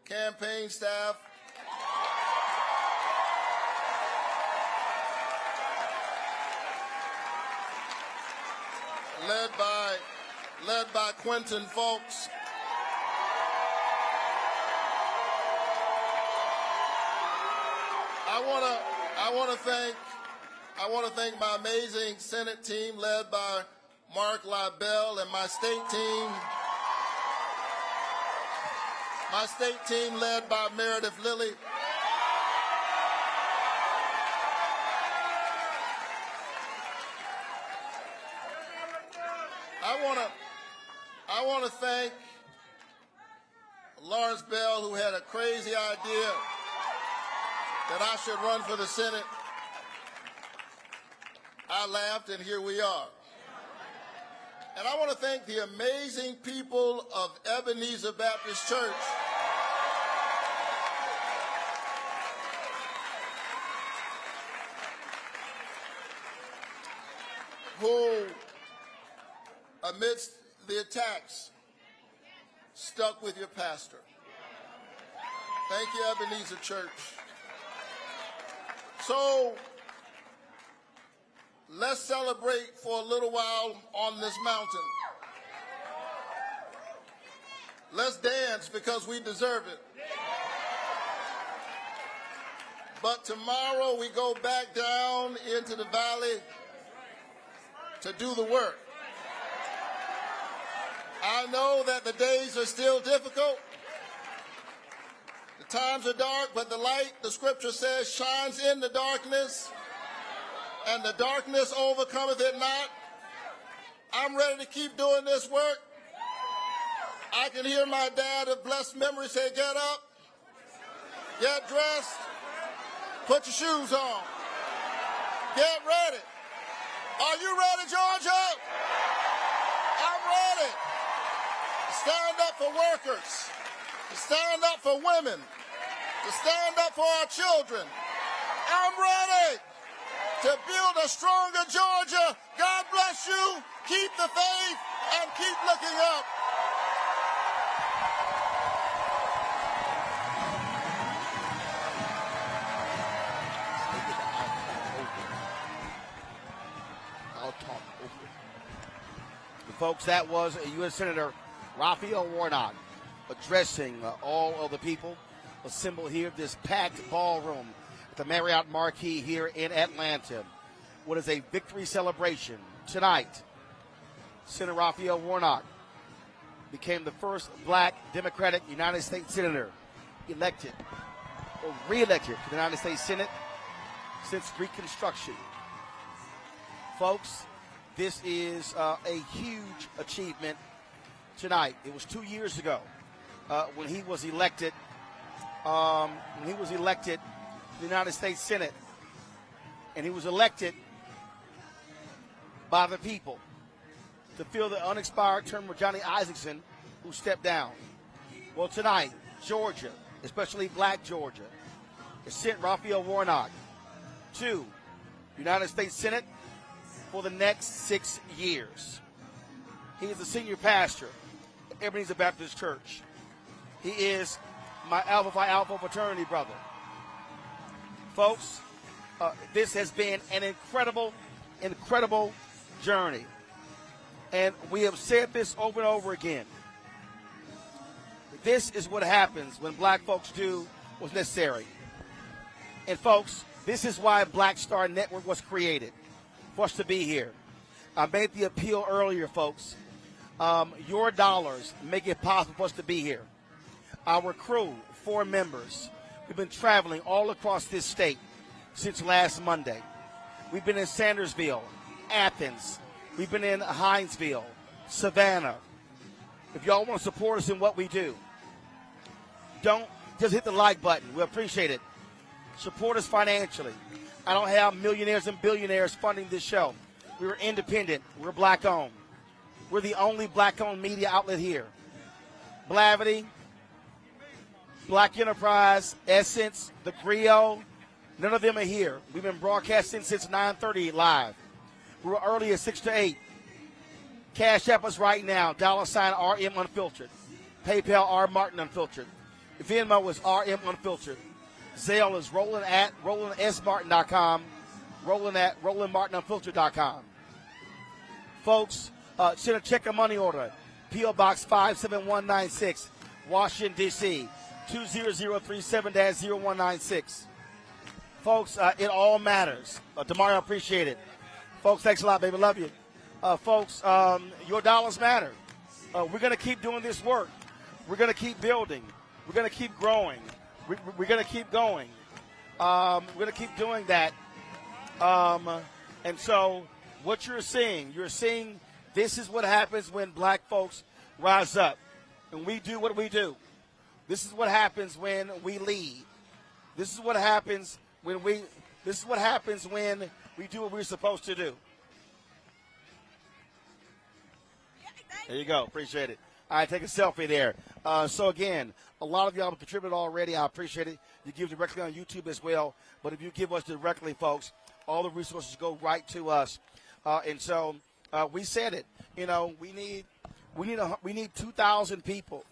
campaign staff. Led by Quentin Folks. I want to I want to thank my amazing Senate team led by Mark Libel and my state team led by Meredith Lilly. I want to thank Lawrence Bell, who had a crazy idea that I should run for the Senate. I laughed, and here we are. And I want to thank the amazing people of Ebenezer Baptist Church who, amidst the attacks, stuck with your pastor. Thank you, Ebenezer Church. So let's celebrate for a little while on this mountain. Let's dance because we deserve it. But tomorrow we go back down into the valley to do the work. I know that the days are still difficult. The times are dark, but the light, the scripture says, shines in the darkness, and the darkness overcometh it not. I'm ready to keep doing this work. I can hear my dad of blessed memory say, get up, get dressed, put your shoes on, get ready. Are you ready, Georgia? I'm ready. Stand up for workers, to stand up for women, to stand up for our children. I'm ready to build a stronger Georgia. God bless you. Keep the faith and keep looking up. Folks, that was U.S. Senator Raphael Warnock addressing all of the people assembled here at this packed ballroom at the Marriott Marquis here in Atlanta. What is a victory celebration tonight? Senator Raphael Warnock became the first black Democratic United States Senator elected or re-elected to the United States Senate since Reconstruction. Folks, this is a huge achievement tonight. It was 2 years ago when he was elected. To the United States Senate, and he was elected by the people to fill the unexpired term of Johnny Isaacson, who stepped down. Well, tonight, Georgia, especially black Georgia, has sent Raphael Warnock to the United States Senate for the next 6 years. He is the senior pastor at Ebenezer Baptist Church. He is my Alpha Phi Alpha fraternity brother. Folks, this has been an incredible journey. And we have said this over and over again. This is what happens when black folks do what's necessary. And folks, this is why Black Star Network was created, for us to be here. I made the appeal earlier, folks. Your dollars make it possible for us to be here. Our crew, 4 members, we've been traveling all across this state since last Monday. We've been in Sandersville, Athens. We've been in Hinesville, Savannah. If y'all want to support us in what we do, don't just hit the like button. We appreciate it. Support us financially. I don't have millionaires and billionaires funding this show. We're independent. We're black-owned. We're the only black-owned media outlet here. Blavity, Black Enterprise, Essence, The Griot, none of them are here. We've been broadcasting since 9:30 live. We were early at 6 to 8. Cash App us right now, $ RM Unfiltered. PayPal R Martin Unfiltered. Venmo is RM Unfiltered. Zelle is Roland at RolandSMartin.com. Roland at RolandMartinUnfiltered.com. Folks, send a check or money order. P.O. Box 57196, Washington, D.C. 20037-0196. Folks, it all matters. Demario, I appreciate it. Folks, thanks a lot, baby. Love you. Folks, your dollars matter. We're going to keep doing this work. We're going to keep building. We're going to keep growing. We're going to keep going. We're going to keep doing that. And so what you're seeing this is what happens when black folks rise up and we do what we do. This is what happens when we lead. This is what happens when we do what we're supposed to do. There you go. Appreciate it. All right, take a selfie there. So, again, a lot of y'all have contributed already. I appreciate it. You give directly on YouTube as well. But if you give us directly, folks, all the resources go right to us. And so we said it. You know, we need 2,000 people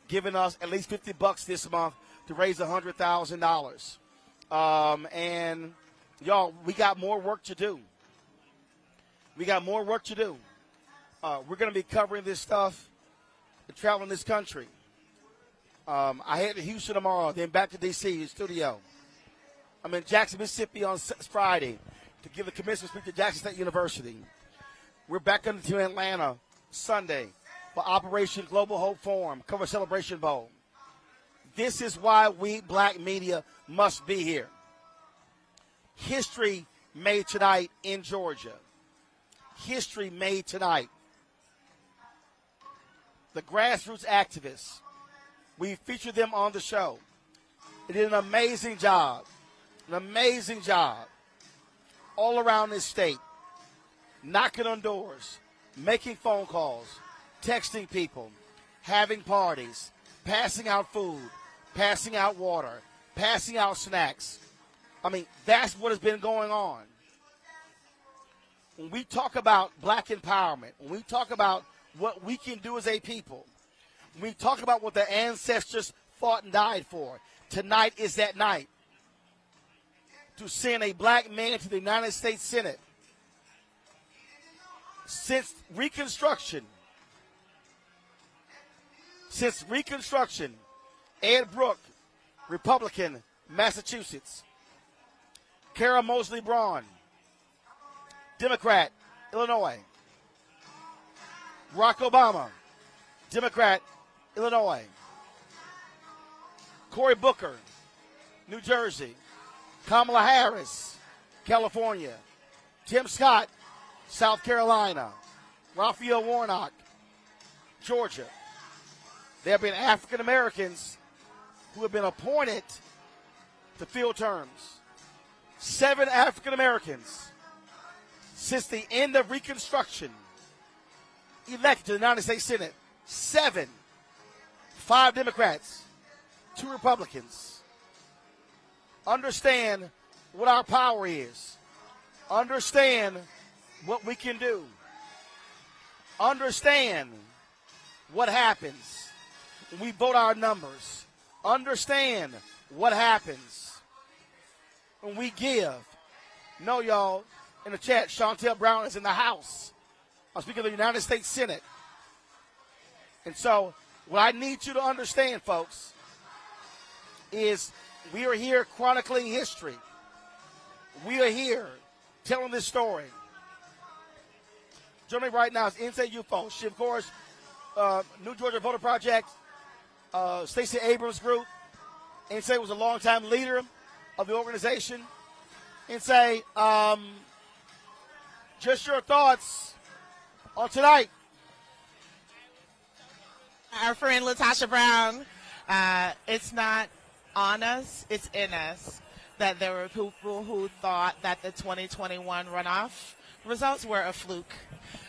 giving us at least $50 this month to raise $100,000. And, y'all, we got more work to do. We're going to be covering this stuff and traveling this country. I head to Houston tomorrow, then back to D.C., studio. I'm in Jackson, Mississippi on Friday to give the commencement speech at Jackson State University. We're back into Atlanta Sunday for Operation Global Hope Forum, Cover Celebration Bowl. This is why we black media must be here. History made tonight in Georgia. History made tonight. The grassroots activists, we featured them on the show. They did an amazing job all around this state, knocking on doors, making phone calls, texting people, having parties, passing out food, passing out water, passing out snacks. I mean, that's what has been going on. When we talk about black empowerment, when we talk about what we can do as a people, when we talk about what the ancestors fought and died for, tonight is that night to send a black man to the United States Senate. Since Reconstruction, Ed Brooke, Republican, Massachusetts. Kara Mosley Braun, Democrat, Illinois. Barack Obama, Democrat, Illinois. Cory Booker, New Jersey. Kamala Harris, California. Tim Scott, South Carolina. Raphael Warnock, Georgia. There have been African Americans who have been appointed to fill terms. 7 African Americans since the end of Reconstruction elected to the United States Senate. 7. 5 Democrats, 2 Republicans. Understand what our power is. Understand what we can do. Understand what happens when we vote our numbers. Understand what happens when we give. No, y'all, in the chat, Chantel Brown is in the house. I'm speaking of the United States Senate. And so what I need you to understand, folks, is we are here chronicling history. We are here telling this story. Joining me right now is NSA UFO. She, of course, New Georgia Voter Project, Stacey Abrams Group. NSA was a longtime leader of the organization. NSA, just your thoughts on tonight. Our friend Latasha Brown, it's not on us, it's in us that there were people who thought that the 2021 runoff results were a fluke.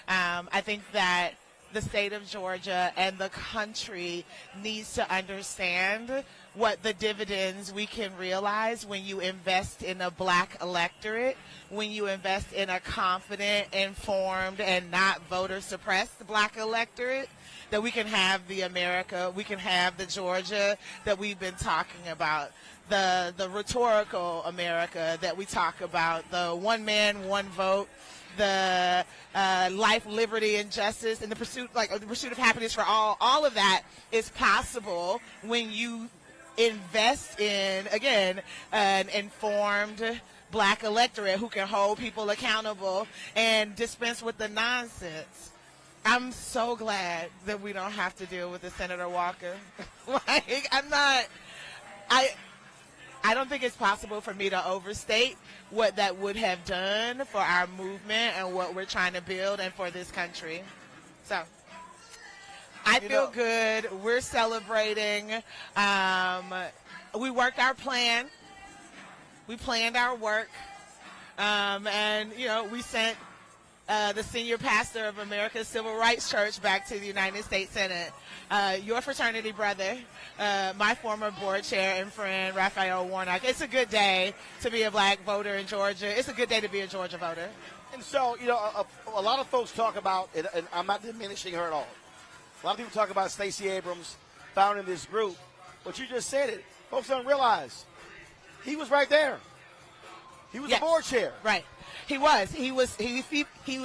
I think that the state of Georgia and the country needs to understand what the dividends we can realize when you invest in a black electorate, when you invest in a confident, informed, and not voter suppressed black electorate, that we can have the America, we can have the Georgia that we've been talking about, the rhetorical America that we talk about, the one man, one vote, the life, liberty, and justice, and the pursuit of happiness for all. All of that is possible when you invest in, again, an informed black electorate who can hold people accountable and dispense with the nonsense. I'm so glad that we don't have to deal with the Senator Walker. Like, I don't think it's possible for me to overstate what that would have done for our movement and what we're trying to build and for this country. So I feel good. We're celebrating. We worked our plan. We planned our work. And, we sent the senior pastor of America's Civil Rights Church back to the United States Senate. Your fraternity brother, my former board chair and friend, Raphael Warnock. It's a good day to be a black voter in Georgia. It's a good day to be a Georgia voter. And so, a lot of folks talk about, and I'm not diminishing her at all. A lot of people talk about Stacey Abrams founding this group, but you just said it. Folks don't realize he was right there. He was the board chair. Right. He was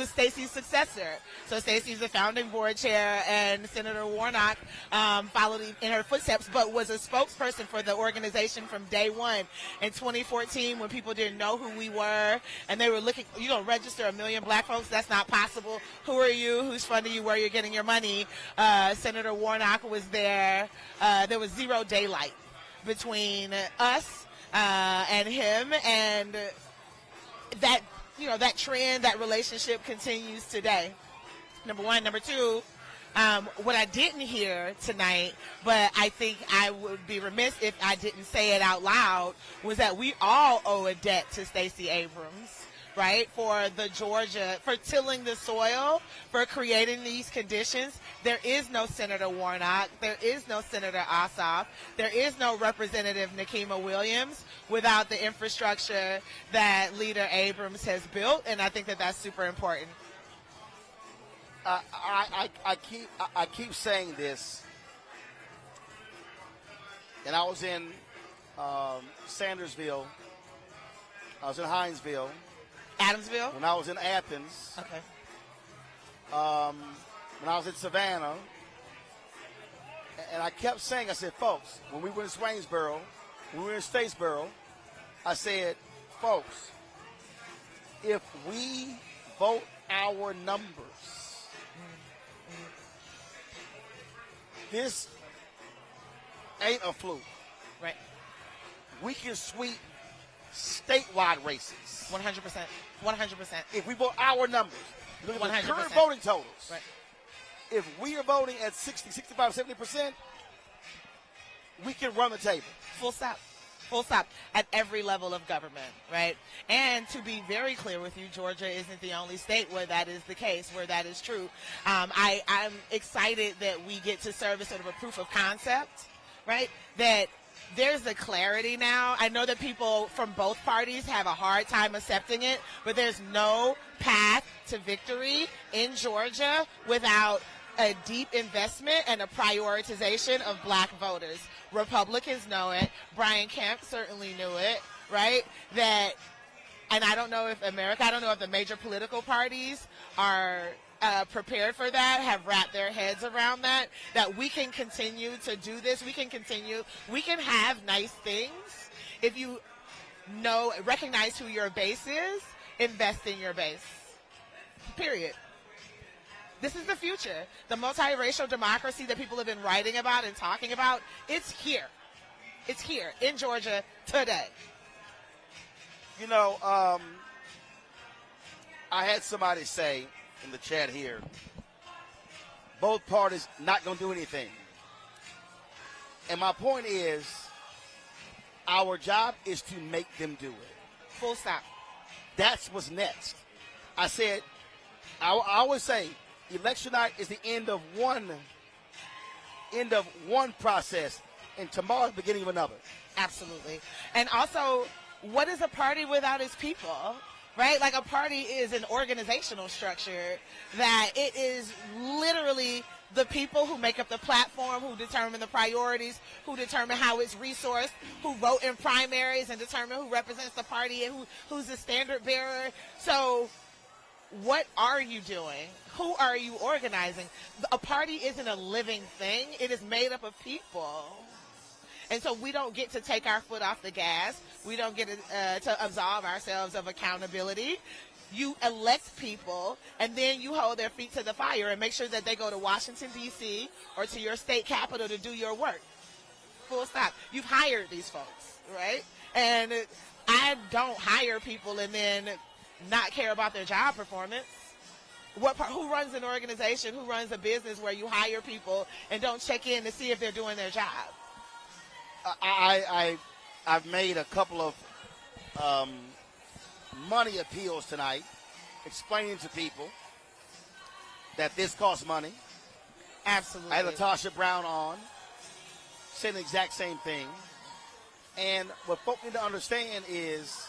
Stacey's successor. So Stacey's the founding board chair, and Senator Warnock followed in her footsteps, but was a spokesperson for the organization from day one. In 2014, when people didn't know who we were, and they were looking, register 1 million black folks? That's not possible. Who are you? Who's funding you? Where you're getting your money? Senator Warnock was there. There was zero daylight between us and him, and that trend, that relationship continues today. Number one. Number two, what I didn't hear tonight, but I think I would be remiss if I didn't say it out loud, was that we all owe a debt to Stacey Abrams, right? For tilling the soil, for creating these conditions. There is no Senator Warnock. There is no Senator Ossoff. There is no Representative Nikema Williams without the infrastructure that Leader Abrams has built, and I think that that's super important. I keep saying this, and I was in Sandersville. I was in Hinesville. Adamsville? When I was in Athens. Okay. When I was in Savannah. And I kept saying, I said, folks, when we were in Swainsboro, when we were in Statesboro, I said, folks, if we vote our numbers, this ain't a fluke. Right. We can sweep statewide races. 100%. 100%. If we vote our numbers, look at the current voting totals. Right. If we are voting at 60, 65, 70%, we can run the table. Full stop. Full stop. At every level of government, right? And to be very clear with you, Georgia isn't the only state where that is the case, where that is true. I'm excited that we get to serve as sort of a proof of concept, right? That there's a clarity now. I know that people from both parties have a hard time accepting it, but there's no path to victory in Georgia without a deep investment and a prioritization of black voters. Republicans know it. Brian Kemp certainly knew it, right? And I don't know if the major political parties are prepared for that, have wrapped their heads around that we can continue to do this. We can have nice things if you recognize who your base is, invest in your base. Period. This is the future. The multiracial democracy that people have been writing about and talking about, it's here. It's here in Georgia today. I had somebody say in the chat here, both parties not going to do anything. And my point is, our job is to make them do it. Full stop. That's what's next. I said, I always say, election night is the end of one process, and tomorrow's the beginning of another. Absolutely. And also, what is a party without its people? Right? Like, a party is an organizational structure that it is literally the people who make up the platform, who determine the priorities, who determine how it's resourced, who vote in primaries and determine who represents the party and who's the standard bearer. So what are you doing? Who are you organizing? A party isn't a living thing. It is made up of people. And so we don't get to take our foot off the gas. We don't get to absolve ourselves of accountability. You elect people, and then you hold their feet to the fire and make sure that they go to Washington, D.C. or to your state capital to do your work. Full stop. You've hired these folks, right? And I don't hire people and then not care about their job performance. Who runs an organization, who runs a business where you hire people and don't check in to see if they're doing their job? I've made a couple of money appeals tonight, explaining to people that this costs money. Absolutely. I had Latasha Brown on, saying the exact same thing. And what folks need to understand is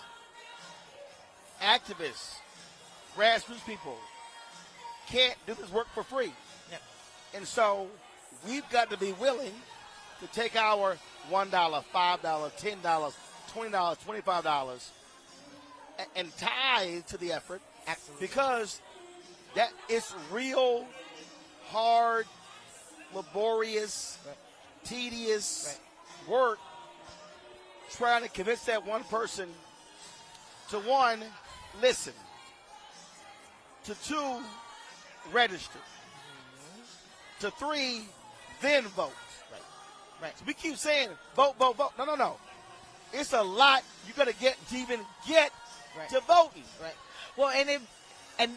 activists, grassroots people can't do this work for free. Yep. And so we've got to be willing to take our $1, $5, $10, $20, $25 and tie to the effort. Absolutely. Because that it's real, hard, laborious, tedious work trying to convince that one person to, one, listen, to two, register, to three, then vote. Right. So we keep saying vote, vote, vote. No. It's a lot you got to get to even get to voting. Right. Well, and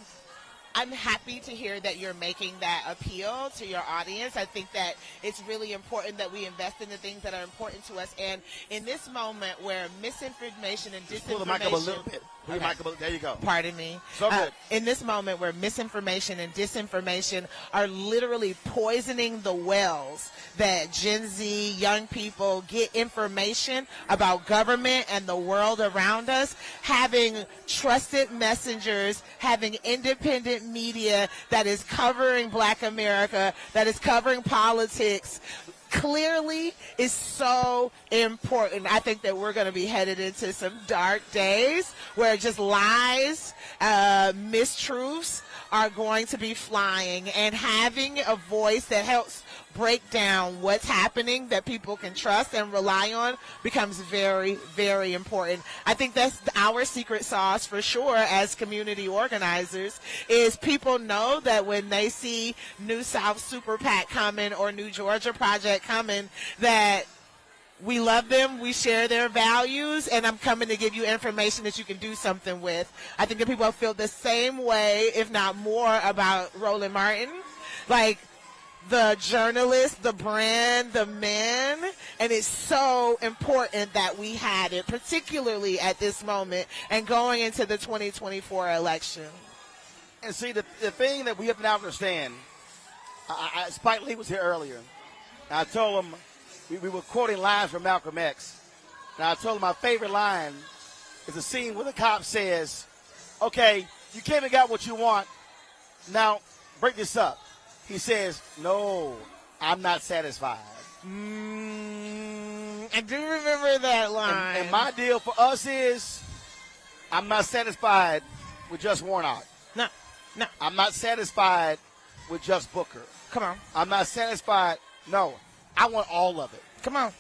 I'm happy to hear that you're making that appeal to your audience. I think that it's really important that we invest in the things that are important to us. And in this moment where misinformation and disinformation... Pull the mic up a little bit. Pull the mic up. There you go. Pardon me. So good. In this moment where misinformation and disinformation are literally poisoning the wells that Gen Z young people get information about government and the world around us, having trusted messengers, having independent media that is covering Black America, that is covering politics, clearly is so important. I think that we're going to be headed into some dark days where just lies, mistruths are going to be flying, and having a voice that helps break down what's happening that people can trust and rely on becomes very, very important. I think that's our secret sauce for sure as community organizers, is people know that when they see New South Super PAC coming or New Georgia Project coming, that we love them, we share their values, and I'm coming to give you information that you can do something with. I think that people feel the same way, if not more, about Roland Martin. Like, the journalist, the brand, the man, and it's so important that we had it, particularly at this moment and going into the 2024 election. And see, the thing that we have to now understand, Spike Lee was here earlier, and I told him, we were quoting lines from Malcolm X, and I told him my favorite line is the scene where the cop says, okay, you came and got what you want, now break this up. He says, no, I'm not satisfied. I do remember that line. And my deal for us is, I'm not satisfied with just Warnock. No. I'm not satisfied with just Booker. Come on. I'm not satisfied. No, I want all of it. Come on.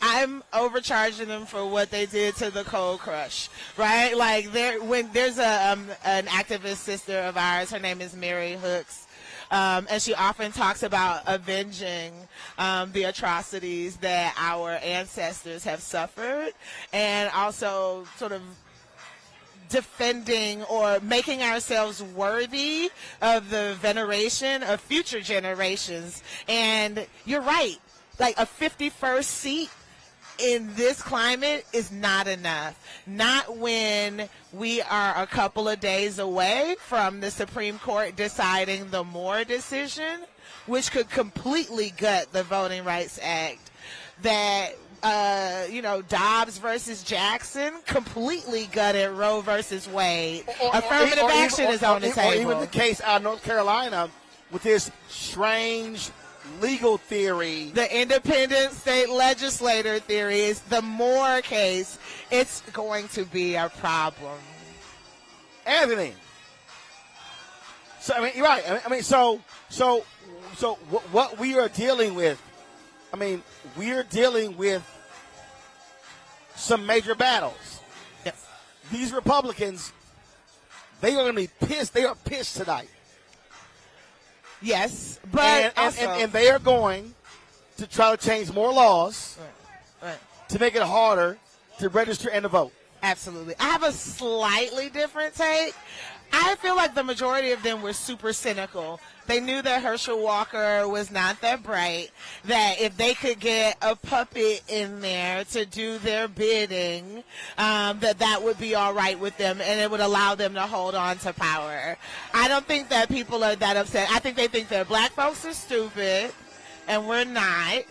I'm overcharging them for what they did to the Cold Crush, right? Like, when there's an activist sister of ours, her name is Mary Hooks, and she often talks about avenging the atrocities that our ancestors have suffered, and also sort of defending or making ourselves worthy of the veneration of future generations. And you're right. Like, a 51st seat in this climate is not enough. Not when we are a couple of days away from the Supreme Court deciding the Moore decision, which could completely gut the Voting Rights Act. That, Dobbs versus Jackson completely gutted Roe versus Wade. Affirmative action is on the table. Or even the case out of North Carolina with this strange legal theory. The independent state legislator theory is the Moore case. It's going to be a problem. Anthony. So, I mean, you're right. I mean, so what we are dealing with I mean, we're dealing with some major battles. Yes. These Republicans, they are going to be pissed. They are pissed tonight. Yes, but and they are going to try to change more laws right. to make it harder to register and to vote. Absolutely. I have a slightly different take. I feel like the majority of them were super cynical. They knew that Herschel Walker was not that bright, that if they could get a puppet in there to do their bidding, that would be all right with them, and it would allow them to hold on to power. I don't think that people are that upset. I think they think that black folks are stupid, and we're not.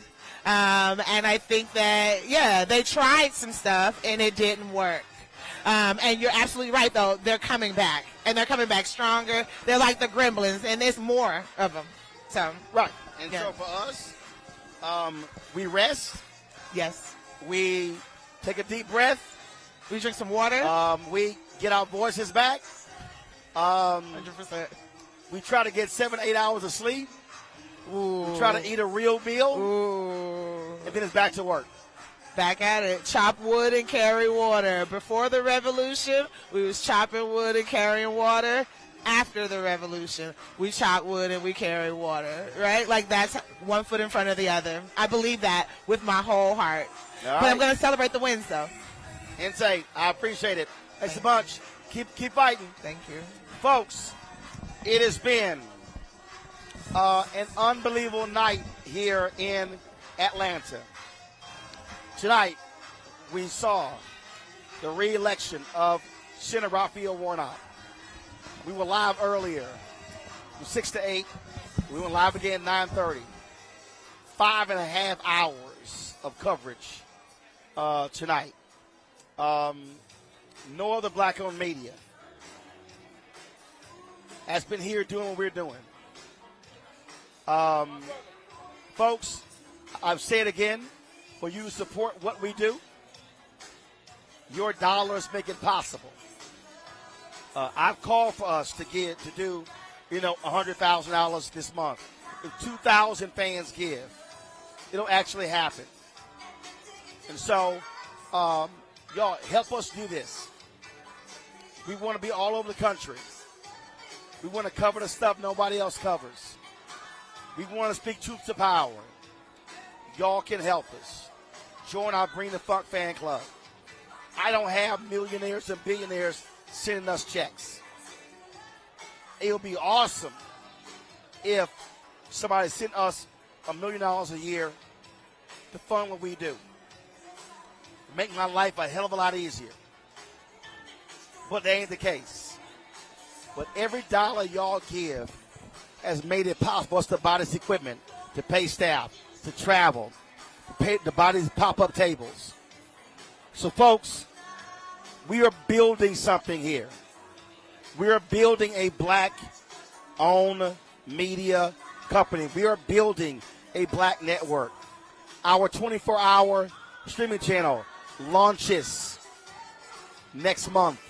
And I think that, yeah, they tried some stuff, and it didn't work. And you're absolutely right, though. They're coming back, and they're coming back stronger. They're like the gremlins, and there's more of them. So right. And yeah. so for us, we rest. Yes. We take a deep breath. We drink some water. We get our voices back. 100%. We try to get 7-8 hours of sleep. Ooh. We try to eat a real meal. Ooh. And then it's back to work. Back at it. Chop wood and carry water. Before the revolution, we was chopping wood and carrying water. After the revolution, we chop wood and we carry water, right? Like that's one foot in front of the other. I believe that with my whole heart. But I'm going to celebrate the wins, though. Insane. I appreciate it. Thanks a bunch. Keep fighting. Thank you. Folks, it has been an unbelievable night here in Atlanta. Tonight, we saw the re-election of Senator Raphael Warnock. We were live earlier from 6 to 8. We went live again at 9:30. 5.5 hours of coverage tonight. No other black-owned media has been here doing what we're doing. Folks, I've said again, for you to support what we do, your dollars make it possible. I've called for us to do $100,000 this month. If 2,000 fans give, it'll actually happen. And so, y'all, help us do this. We want to be all over the country. We want to cover the stuff nobody else covers. We want to speak truth to power. Y'all can help us. Join our Bring the Funk fan club. I don't have millionaires and billionaires sending us checks. It would be awesome if somebody sent us $1 million a year to fund what we do. Make my life a hell of a lot easier. But that ain't the case. But every dollar y'all give has made it possible us to buy this equipment, to pay staff, to travel, to buy these pop-up tables. So, folks, we are building something here. We are building a black-owned media company. We are building a black network. Our 24-hour streaming channel launches next month.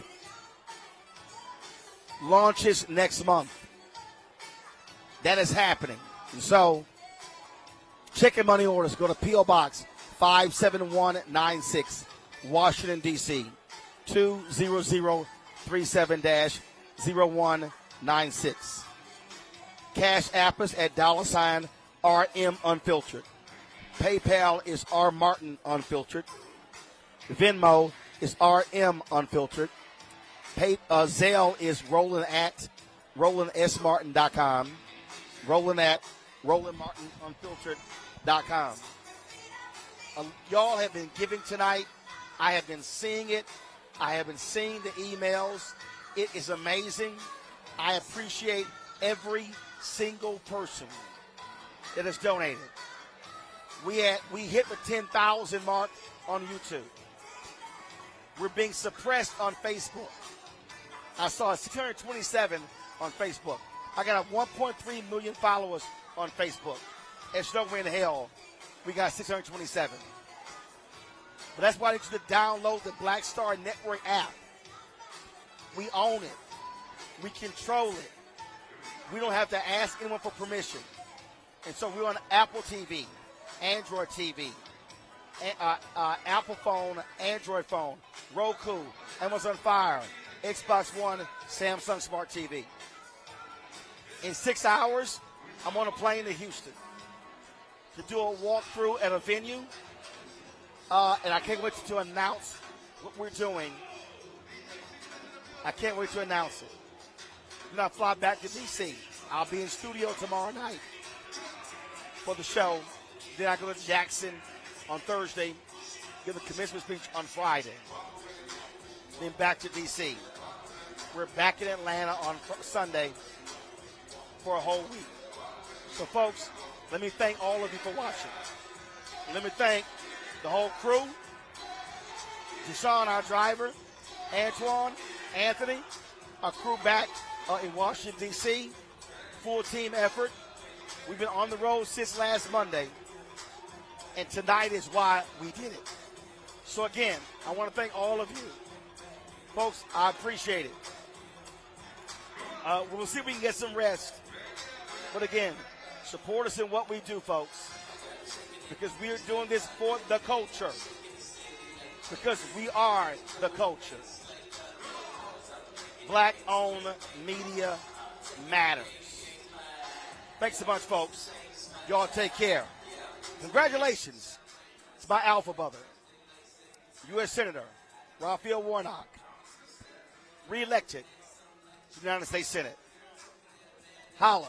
That is happening. And so, check your money orders. Go to P.O. Box 57196, Washington, D.C. 20037-0196. Cash App is at $RM Unfiltered. PayPal is R Martin Unfiltered. Venmo is RM Unfiltered. Zelle is Roland at RolandSMartin.com. Roland at RolandMartinUnfiltered.com. Y'all have been giving tonight. I have been seeing it. I have been seeing the emails. It is amazing. I appreciate every single person that has donated. We hit the 10,000 mark on YouTube. We're being suppressed on Facebook. I saw 627 on Facebook. I got 1.3 million followers on Facebook. It's nowhere in hell. We got 627. But that's why I need you to download the Black Star Network app. We own it. We control it. We don't have to ask anyone for permission. And so we're on Apple TV, Android TV, Apple phone, Android phone, Roku, Amazon Fire, Xbox One, Samsung Smart TV. In 6 hours, I'm on a plane to Houston to do a walkthrough at a venue, and I can't wait to announce what we're doing. I can't wait to announce it. Then I fly back to D.C. I'll be in studio tomorrow night for the show. Then I go to Jackson on Thursday, give the commencement speech on Friday. Then back to D.C. We're back in Atlanta on Sunday for a whole week. So, folks, let me thank all of you for watching. Let me thank the whole crew, Deshaun, our driver, Antoine, Anthony, our crew back in Washington, D.C., full team effort. We've been on the road since last Monday, and tonight is why we did it. So, again, I want to thank all of you. Folks, I appreciate it. We'll see if we can get some rest. But, again, support us in what we do, folks, because we are doing this for the culture, because we are the culture. Black-owned media matters. Thanks a bunch, folks. Y'all take care. Congratulations to my alpha brother, U.S. Senator Raphael Warnock, re-elected to the United States Senate. Holla.